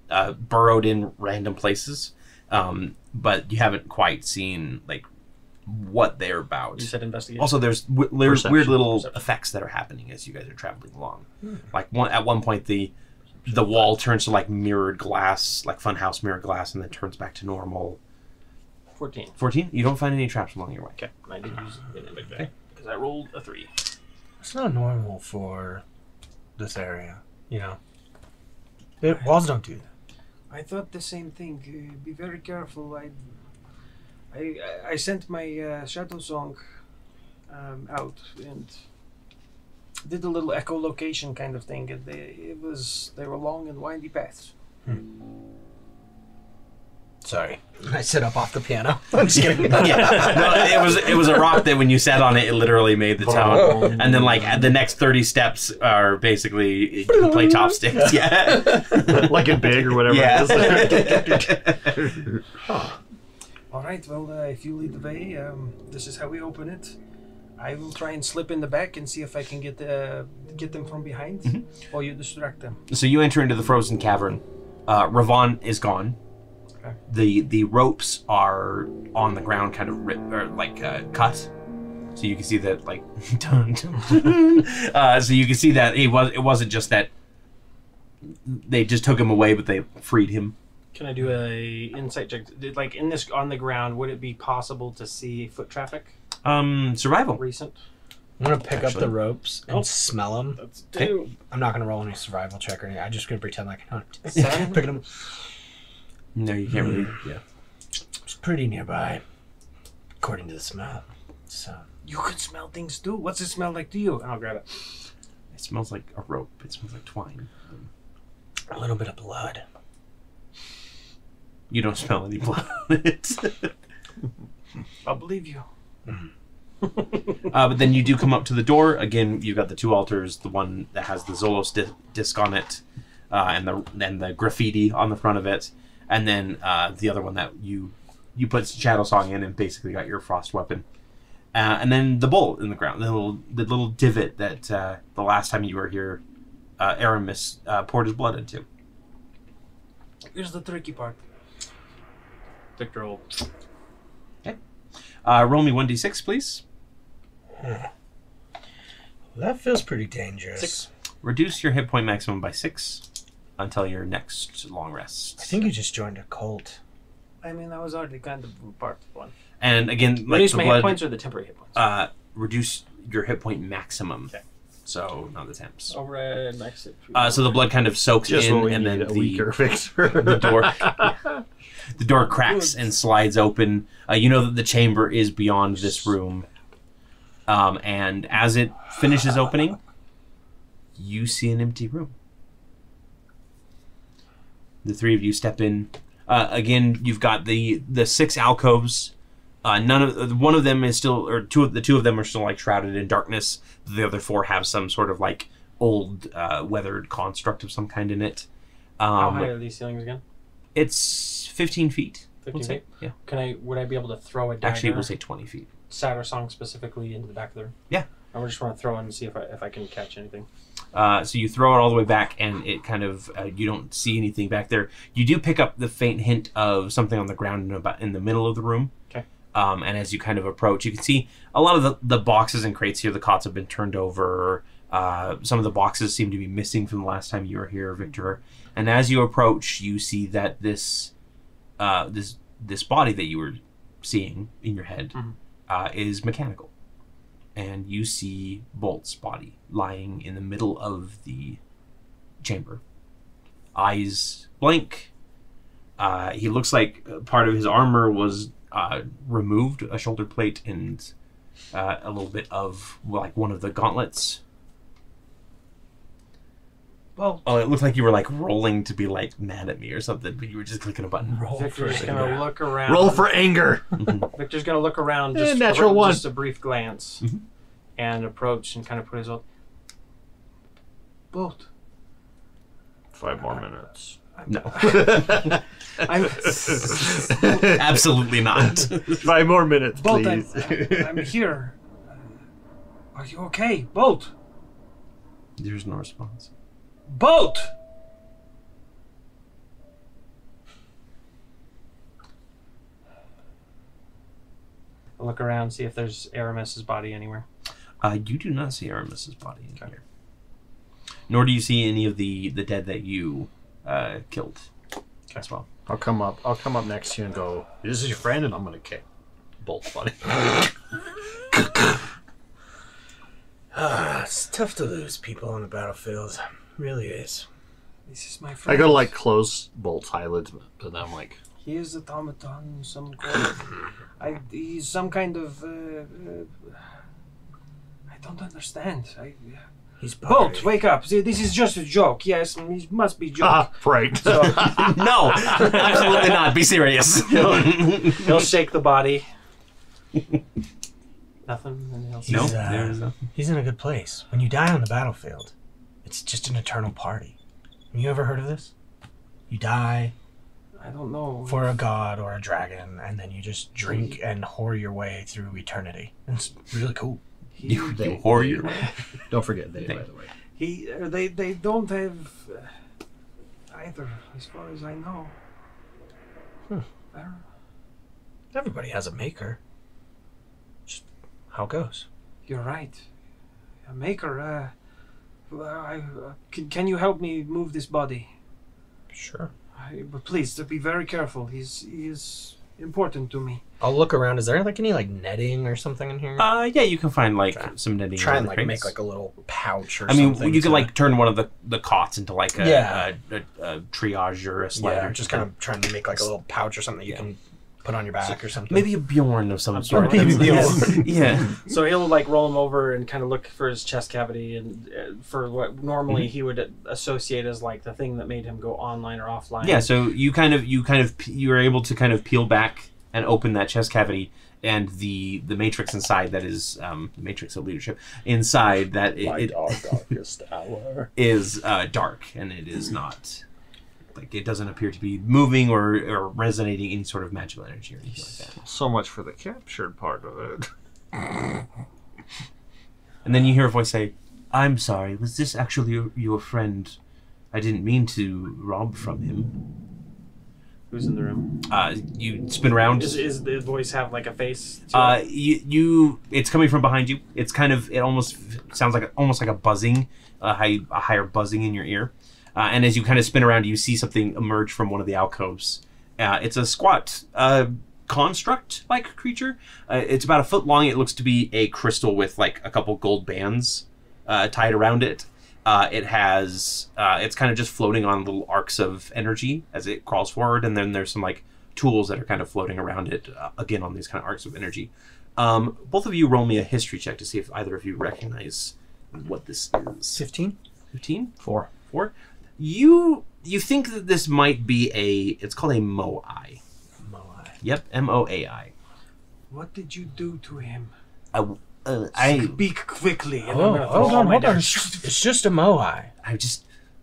of burrowed in random places, but you haven't quite seen like what they're about. You said investigate. Also, there's Perception. weird little effects that are happening as you guys are traveling along. Like at one point, the wall turns to like mirrored glass, like funhouse mirrored glass, and then turns back to normal. 14. 14? You don't find any traps along your way. Okay. I did use it in big bag because I rolled a 3. It's not normal for this area, you know. Walls don't do that. I thought the same thing. Be very careful. I sent my shadow song out and did a little echolocation kind of thing, and they were long and windy paths. Sorry. I sit up off the piano. I'm just kidding. Yeah. No, it was a rock that when you sat on it literally made the tone. And then like the next 30 steps are basically you can play chopsticks. Yeah. Like in Big or whatever it is. All right, well, if you lead the way, this is how we open it. I will try and slip in the back and see if I can get them from behind, while you distract them. So you enter into the frozen cavern. Ravon is gone. Okay. The ropes are on the ground, kind of cut, so you can see that like. So you can see that it wasn't just that they just took him away, but they freed him. Can I do a insight check? Like in this on the ground, would it be possible to see foot traffic? Survival. Recent. I'm going to pick up the ropes and smell them. Let's do. I'm not going to roll any survival check or anything. I'm just going to pretend like I'm Seven? picking them. No, you can't really. Yeah. It's pretty nearby, according to the smell. So You can smell things too. What's it smell like to you? And I'll grab it. It smells like a rope. It smells like twine. a little bit of blood. You don't smell any blood on it. I'll believe you. But then you do come up to the door. Again, you've got the two altars. The one that has the Zolos disc on it, and the graffiti on the front of it, and then the other one that you put Shadow Song in and basically got your frost weapon. And then the bowl in the ground, the little divot that the last time you were here, Aramis poured his blood into. Here's the tricky part. Victor roll. Okay. Roll me 1d6, please. That feels pretty dangerous. 6. Reduce your hit point maximum by 6 until your next long rest. I think you just joined a cult. I mean, that was already kind of part of one. And again, like Reduce the my blood, hit points or the temporary hit points? Reduce your hit point maximum. Okay. So not the temps. Override max it. So the blood kind of soaks Just in, what we and need then a weaker Victor. the door cracks and slides open. You know that the chamber is beyond this room. And as it finishes opening, you see an empty room. The three of you step in. Again, you've got the 6 alcoves. One of them is still, or the two of them are still like shrouded in darkness. The other 4 have some sort of like old weathered construct of some kind in it. How high are these ceilings again? It's 15 feet. 15 feet? Yeah. Would I be able to throw a dagger? Actually, we'll say 20 feet. Shadow Song specifically into the back of the room? Yeah. I just want to throw in and see if I can catch anything. So you throw it all the way back, and it kind of you don't see anything back there. You do pick up the faint hint of something on the ground in the middle of the room. Okay. And as you kind of approach, you can see a lot of the boxes and crates here. The cots have been turned over. Some of the boxes seem to be missing from the last time you were here, Victor. And as you approach, you see that this body that you were seeing in your head is mechanical. And you see Bolt's body lying in the middle of the chamber. Eyes blank. He looks like part of his armor was removed, a shoulder plate and a little bit of like one of the gauntlets. Well, it looked like you were like rolling to be like mad at me or something, but you were just clicking a button. Victor's gonna look around. Roll for anger. Victor's gonna look around just natural for one. just a brief glance and approach and kind of put his bolt. 5 more minutes. No, I'm absolutely not. 5 more minutes, Bolt. please. I'm here. Are you okay, Bolt? There's no response. Bolt. I'll look around, see if there's Aramis's body anywhere. You do not see Aramis's body in here. Nor do you see any of the dead that you killed as well. I'll come up next to you and go, "This is your friend," and I'm gonna kick Bolt's body. It's tough to lose people on the battlefield. Really is. This is my friend. I go to like close Bolt's eyelids, but then I'm like, He is automaton, he's some kind of. I don't understand. He's Bolt, wake up! See, this is just a joke. Yes, it must be joke. Right. So No, absolutely not. Be serious. he'll shake the body. Nothing. And he'll No, He's, there's nothing. he's in a good place. When you die on the battlefield, it's just an eternal party. You ever heard of this? You die I don't know. for a god or a dragon, and then you just drink and whore your way through eternity. It's really cool. You whore your way. Don't forget they, by the way. They don't have either, as far as I know. I don't- Everybody has a maker. Just how it goes. You're right. A maker. Can you help me move this body? Sure. But please, be very careful. He is important to me. I'll look around. Is there like any like netting or something in here? Yeah, you can find like some netting. Try and in the like crates. make like a little pouch or I mean, something. you could to- like turn one of the cots into like a, Yeah. a triage or a sled. yeah, or just something. kind of trying to make like a little pouch or something that you can put on your back or something. Maybe a Bjorn of some sort. Maybe a That's- yeah. So he'll like roll him over and kind of look for his chest cavity and for what normally he would associate as like the thing that made him go online or offline. Yeah, so you are able to kind of peel back and open that chest cavity, and the matrix inside that is the matrix of leadership inside that it darkest hour. is dark, and it is not like it doesn't appear to be moving or resonating any sort of magical energy or anything like that. So much for the captured part of it. And then you hear a voice say, "I'm sorry, was this actually your friend? I didn't mean to rob from him." Who's in the room? You spin around. Is the voice have like a face? To it? It's coming from behind you. It's kind of, it almost sounds like almost like a buzzing, a higher buzzing in your ear. And as you kind of spin around, you see something emerge from one of the alcoves. It's a squat construct-like creature. It's about 1 foot long. It looks to be a crystal with like a couple gold bands tied around it. It has, it's kind of just floating on little arcs of energy as it crawls forward, and then there's some like tools that are kind of floating around it, again on these kind of arcs of energy. Both of you roll me a history check to see if either of you recognize what this is. 15? 15? 4. 4? You think that this might be it's called a Moai. Moai. Yep, M-O-A-I. What did you do to him? I Speak quickly. And Oh, I'm gonna hold throw all on, my hold on. darts. It's just a Moai.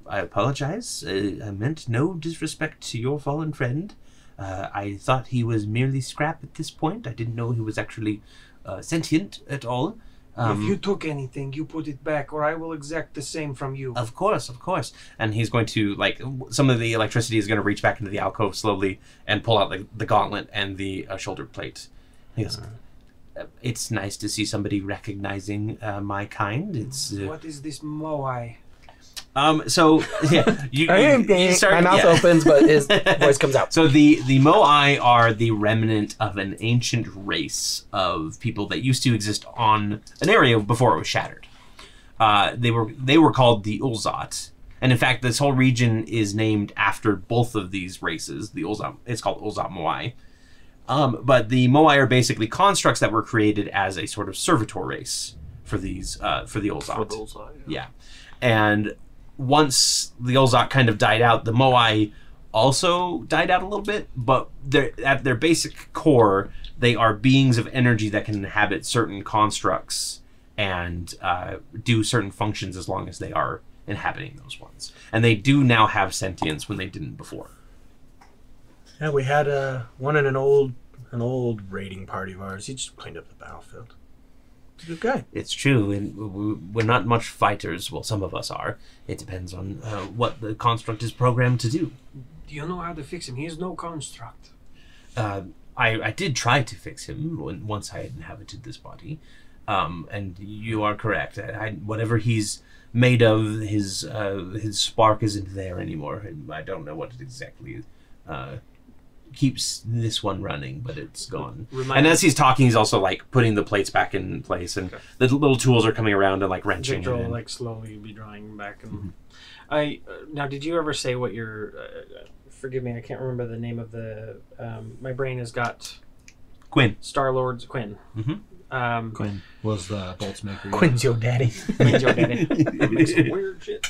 I apologize. I meant no disrespect to your fallen friend. I thought he was merely scrap at this point. I didn't know he was actually sentient at all. If you took anything, you put it back, or I will exact the same from you. Of course. And he's going to, like, some of the electricity is going to reach back into the alcove slowly and pull out the gauntlet and the shoulder plate. He goes, it's nice to see somebody recognizing my kind. It's What is this Moai? so yeah, you start, My mouth opens, but his voice comes out. So the Moai are the remnant of an ancient race of people that used to exist on Aneria before it was shattered. They were called the Ulzat, and in fact, this whole region is named after both of these races. The Ulzat, it's called Ulzat Moai. But the Moai are basically constructs that were created as a sort of servitor race for these for the Ulzat. Yeah, and once the Ulzat kind of died out, the Moai also died out a little bit, but at their basic core, they are beings of energy that can inhabit certain constructs and do certain functions as long as they are inhabiting those ones. And they do now have sentience when they didn't before. Yeah, we had one in an old raiding party of ours. He just cleaned up the battlefield. He's a good guy. It's true, and we're not much fighters. Well, some of us are. It depends on what the construct is programmed to do. Do you know how to fix him? He is no construct. I did try to fix him once I had inhabited this body, and you are correct. Whatever he's made of, his spark isn't there anymore. I don't know what it exactly keeps this one running, but it's gone. And as he's talking, he's also like putting the plates back in place, and the little tools are coming around and like wrenching. Victor will it in. like slowly be drawing back. And now, did you ever say what your forgive me, I can't remember the name of the. My brain has got Quinn. Star-Lord's Quinn. Mm-hmm. Quinn was the bolts maker. Yeah. Quinn's your daddy. Quinn's your daddy. That makes some weird shit.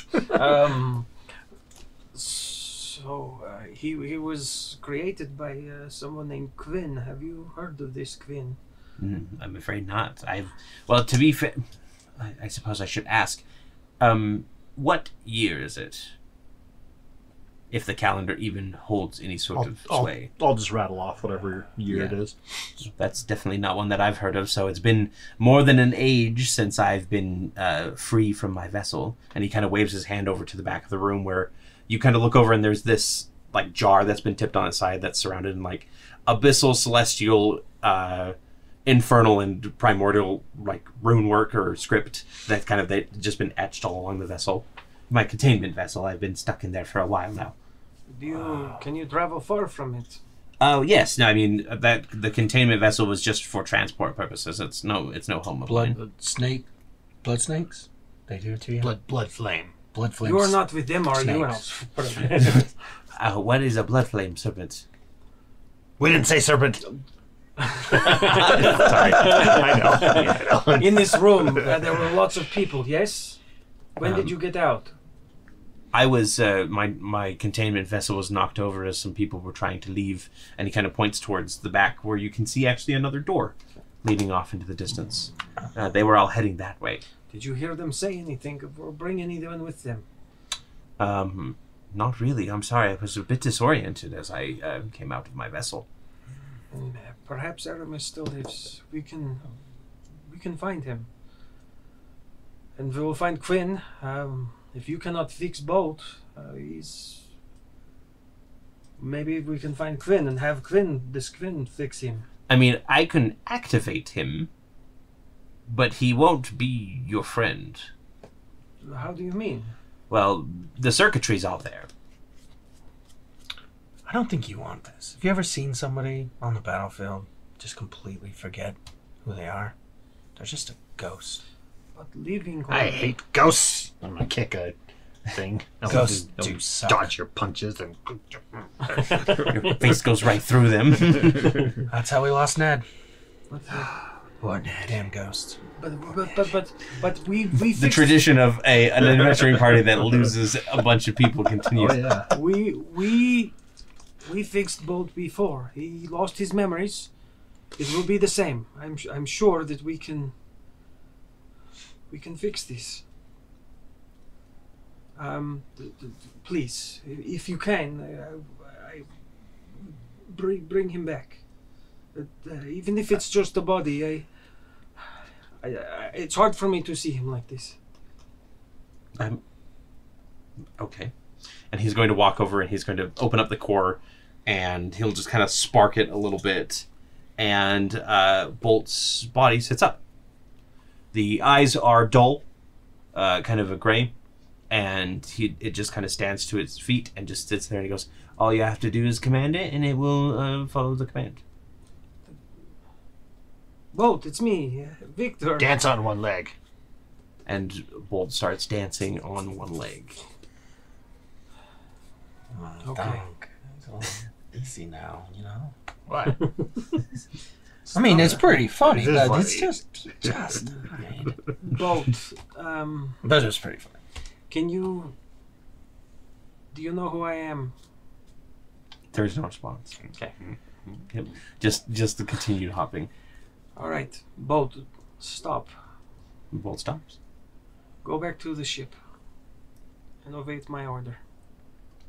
So he was created by someone named Quinn. Have you heard of this Quinn? I'm afraid not. Well, to be fair, I suppose I should ask. What year is it? If the calendar even holds any sort of sway. I'll just rattle off whatever year it is. That's definitely not one that I've heard of, so it's been more than an age since I've been free from my vessel. And he kind of waves his hand over to the back of the room where you kind of look over and there's this like jar that's been tipped on its side that's surrounded in like abyssal, celestial, infernal, and primordial like rune work or script that kind of they've just been etched all along the vessel. My containment vessel, I've been stuck in there for a while now. Can you travel far from it? Oh yes, no, I mean that the containment vessel was just for transport purposes. It's no home of mine. Blood snakes. They do it to you. Blood flame. Blood flames. You are not with them, are Snakes. you? What is a blood flame serpent? We didn't say serpent. Sorry, I know. Yeah, I know. In this room, there were lots of people. Yes. When did you get out? I was my containment vessel was knocked over as some people were trying to leave, and he kind of points towards the back where you can see actually another door leading off into the distance. They were all heading that way. Did you hear them say anything or bring anyone with them? Not really. I'm sorry. I was a bit disoriented as I came out of my vessel. And, perhaps Aramis still lives. We can find him. And we will find Quinn. If you cannot fix Bolt, maybe we can find Quinn and have this Quinn fix him. I mean, I can activate him, but he won't be your friend. How do you mean? Well, the circuitry's all there. I don't think you want this. Have you ever seen somebody on the battlefield just completely forget who they are? They're just a ghost. But leaving. I hate ghosts. I'm gonna kick a thing. Ghosts do suck. Dodge your punches and. Your face goes right through them. That's how we lost Ned. Poor Ned. Damn ghosts. But we The fixed, tradition of an adventuring party that loses a bunch of people continues. Oh yeah. we fixed Bolt before. He lost his memories. It will be the same. I'm sure that we can fix this. Please, if you can, bring him back. Even if it's just a body, it's hard for me to see him like this. Okay. And he's going to walk over and he's going to open up the core and he'll just kind of spark it a little bit. And Bolt's body sits up. The eyes are dull, kind of a gray, and it just kind of stands to its feet and just sits there and he goes, all you have to do is command it and it will follow the command. Bolt, it's me, Victor. Dance on one leg. And Bolt starts dancing on one leg. Okay. Easy now, you know? What? I mean, it's pretty funny, It is but funny. it's just right. Bolt, But it's pretty funny. do you know who I am? There's no response. Okay. Yep. Just the continued hopping. All right, Bolt, stop. Bolt stops. Go back to the ship and await my order.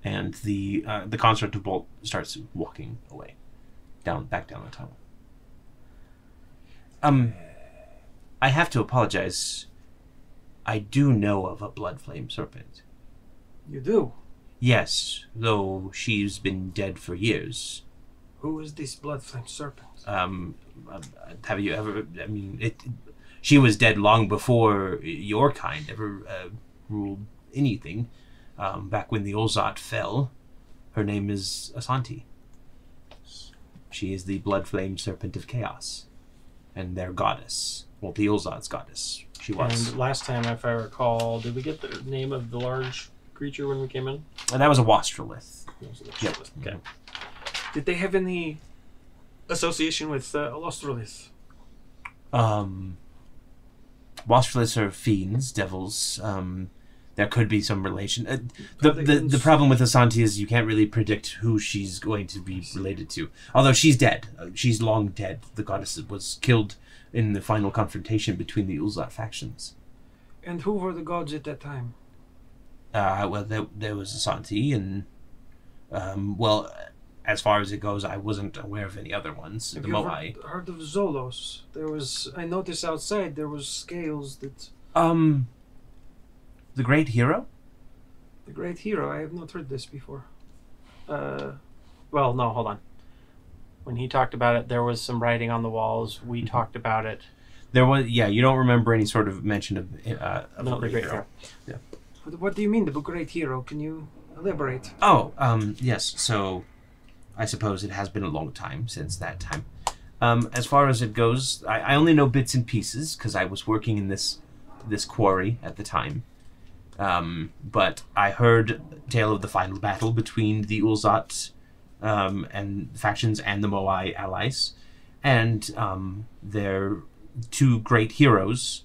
And the construct of Bolt starts walking away, back down the tunnel. I have to apologize. I do know of a blood flame serpent. You do? Yes, though she's been dead for years. Who is this blood flame serpent? Have you ever? I mean, she was dead long before your kind ever ruled anything. Back when the Olzat fell, her name is Asanti. She is the blood flame serpent of chaos, and their goddess. Well, the Olzat's goddess. She was. And last time, if I recall, did we get the name of the large creature when we came in? And that was a Wastrolith. Yep. Okay. Did they have any association with Australis? Wastreless are fiends, devils. There could be some relation. The problem with Asanti is you can't really predict who she's going to be related to. Although she's dead. She's long dead. The goddess was killed in the final confrontation between the Ulzat factions. And who were the gods at that time? Well, there was Asanti, and well, as far as it goes, I wasn't aware of any other ones. Have The you Moai. heard of Zolos? I noticed outside there was scales that... The great hero? The great hero, I have not heard this before. Well, no, hold on. When he talked about it, there was some writing on the walls. We talked about it. There was, yeah. You don't remember any sort of mention of No, the great hero. Yeah. What do you mean, the great hero? Can you elaborate? Oh, yes. So, I suppose it has been a long time since that time. As far as it goes, I only know bits and pieces because I was working in this quarry at the time. But I heard tale of the final battle between the Ulzat and factions and the Moai allies, and their two great heroes,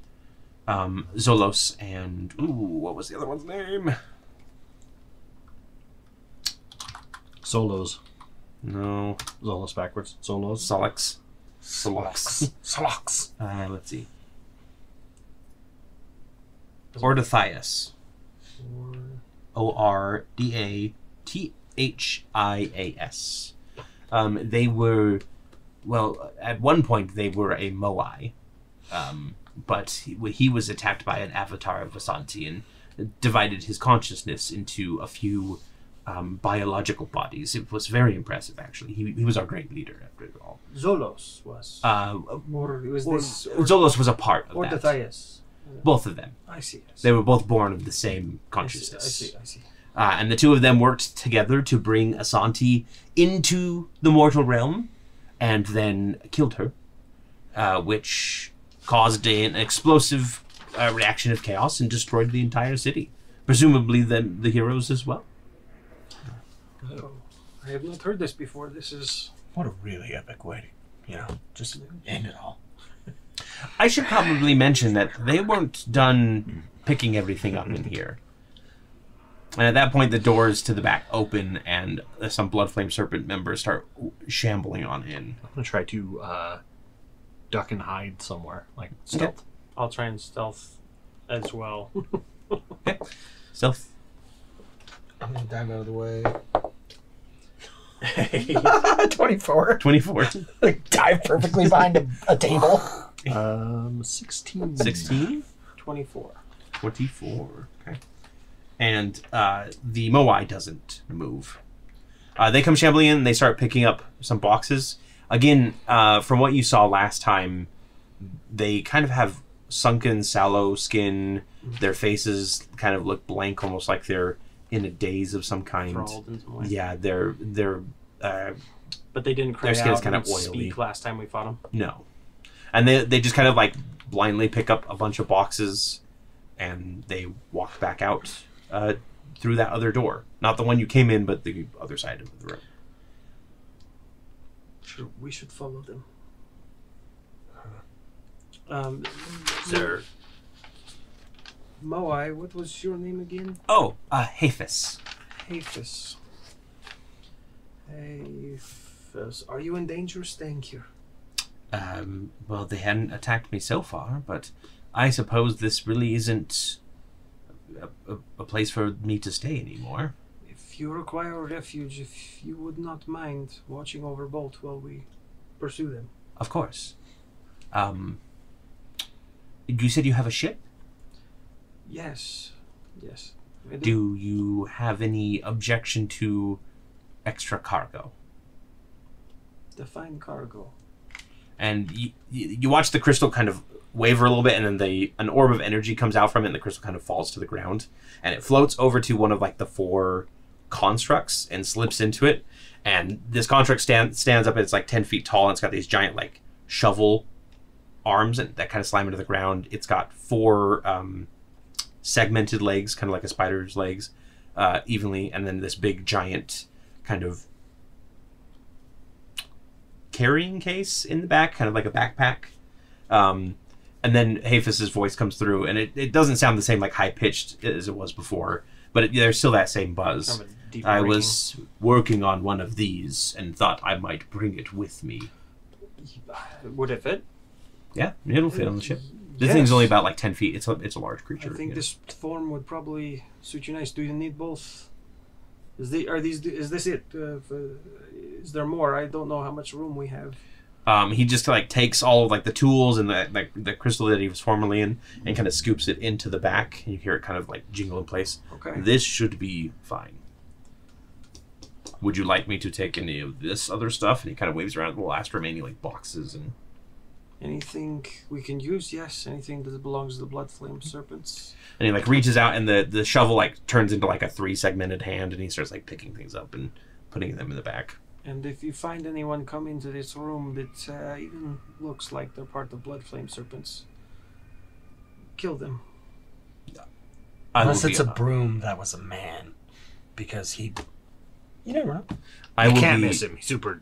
Zolos and what was the other one's name? Solos. No, Zolos backwards. Solos. Solix. Slox. Let's see. Ordathias. Ordathias. They were, well, at one point they were a Moai, but he was attacked by an avatar of Vasanti and divided his consciousness into a few biological bodies. It was very impressive, actually. He was our great leader, after it all. Zolos was. Zolos was a part of that. Ordathias. Both of them. I see. They were both born of the same consciousness. I see. And the two of them worked together to bring Asanti into the mortal realm and then killed her, which caused an explosive reaction of chaos and destroyed the entire city. Presumably the heroes as well. Oh, I have not heard this before. This is... What a really epic way to, just end it all. I should probably mention that they weren't done picking everything up in here. And at that point, the doors to the back open, and some Bloodflame Serpent members start shambling on in. I'm going to try to duck and hide somewhere, like stealth. Okay. I'll try and stealth as well. Okay. Stealth. I'm going to dive out of the way. 24. 24. Like, dive perfectly behind a table. 16. 16? 24. 24. Okay. And the Moai doesn't move. They come shambling in and they start picking up some boxes. Again, from what you saw last time, they kind of have sunken, sallow skin. Their faces kind of look blank, almost like they're in a daze of some kind. Enthralled in some way. Yeah, they're but they didn't cry their skin is out kind and of oily. speak last time we fought them. No. And they just kind of like blindly pick up a bunch of boxes and they walk back out through that other door. Not the one you came in, but the other side of the room. Sure, we should follow them. Sir. Moai, what was your name again? Oh, Hafis. Hafis. Hafis. Are you in danger staying here? Well, they hadn't attacked me so far, but I suppose this really isn't a place for me to stay anymore. If you require refuge, if you would not mind watching over Bolt while we pursue them. Of course. You said you have a ship? Yes. Yes. Do you have any objection to extra cargo? Define cargo. And you watch the crystal kind of waver a little bit, and then an orb of energy comes out from it, and the crystal kind of falls to the ground, and it floats over to one of like the 4 constructs and slips into it. And this construct stands up, and it's like 10 feet tall, and it's got these giant like shovel arms and that kind of slam into the ground. It's got 4 segmented legs, kind of like a spider's legs, evenly, and then this big giant kind of carrying case in the back, kind of like a backpack. And then Hafis's voice comes through, and it doesn't sound the same, like high-pitched as it was before, but there's still that same buzz. Kind of a deep I ringing. was working on one of these and thought I might bring it with me. Would it fit? Yeah, it'll fit on the ship. This Yes. thing's only about like 10 feet. It's a large creature. I think yeah. this form would probably suit you nice. Do you need both? Is this it? Is there more? I don't know how much room we have. He just like takes all of like the tools and the crystal that he was formerly in and kind of scoops it into the back. You hear it kind of like jingle in place. Okay. This should be fine. Would you like me to take any of this other stuff? And he kind of waves around the last remaining like boxes and. Anything we can use? Yes. Anything that belongs to the blood flame serpents. And he like reaches out and the shovel like turns into like a 3-segmented hand and he starts like picking things up and putting them in the back. And if you find anyone come into this room that even looks like they're part of blood flame serpents, kill them. Unless it's a broom that was a man, because he. You never know. You can't miss him. He's super.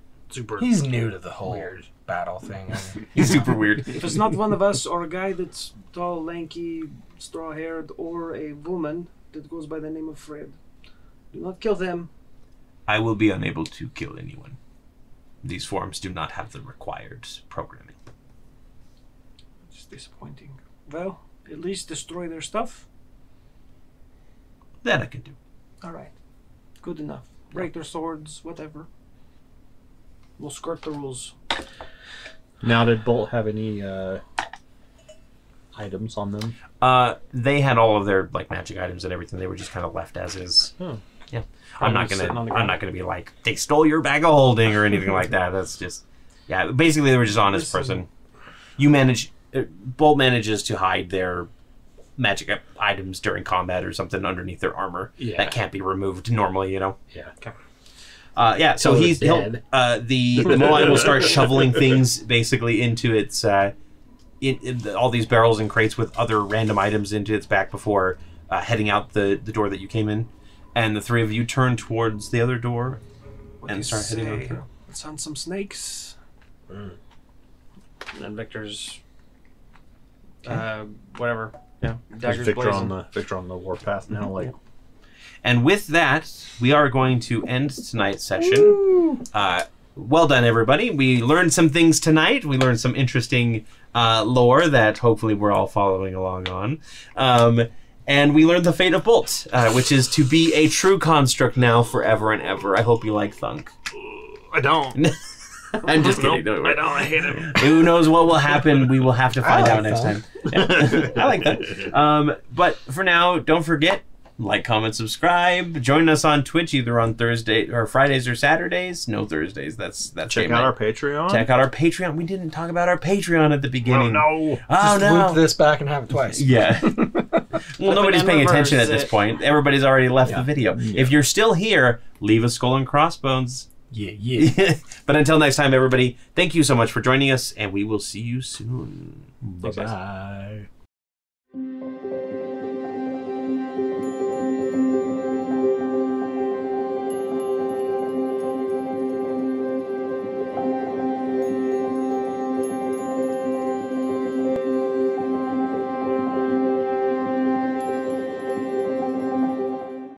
He's new to the whole battle thing. He's super weird. If it's not one of us or a guy that's tall, lanky, straw-haired, or a woman that goes by the name of Fred, do not kill them. I will be unable to kill anyone. These forms do not have the required programming. It's disappointing. Well, at least destroy their stuff. That I can do. All right. Good enough. Break their swords, whatever. We'll skirt the rules. Now, did Bolt have any items on them? They had all of their like magic items and everything. They were just kind of left as is. Oh. Yeah. I'm not sitting on the gonna ground. be like they stole your bag of holding or anything like that. That's just basically they were just on his person. Bolt manages to hide their magic items during combat or something underneath their armor that can't be removed normally, you know. Yeah. So So he'll dead. the Moai will start shoveling things basically into its all these barrels and crates with other random items into its back before heading out the door that you came in, and the three of you turn towards the other door What and do you start heading say? out there. Let's hunt some snakes. And Victor's whatever. Yeah. Is Daggers Victor blazing. on the warpath now? Like, And with that, we are going to end tonight's session. Well done, everybody. We learned some things tonight. We learned some interesting lore that hopefully we're all following along on. And we learned the fate of Bolt, which is to be a true construct now forever and ever. I hope you like Thunk. I don't. I'm just kidding. Don't worry. I don't. I hate him. Who knows what will happen? We will have to find I out like next Thunk. time. Yeah. I like that. But for now, don't forget, like, comment, subscribe. Join us on Twitch either on Thursday or Fridays or Saturdays. No Thursdays. That's Check out our Patreon. Check out our Patreon. We didn't talk about our Patreon at the beginning. no. Oh Just no. loop this back and have it twice. Yeah. Well, nobody's and paying reverse attention at this it. point. Everybody's already left the video. Yeah. If you're still here, leave a skull and crossbones. Yeah. But until next time, everybody, thank you so much for joining us, and we will see you soon. Thanks, guys. Bye-bye.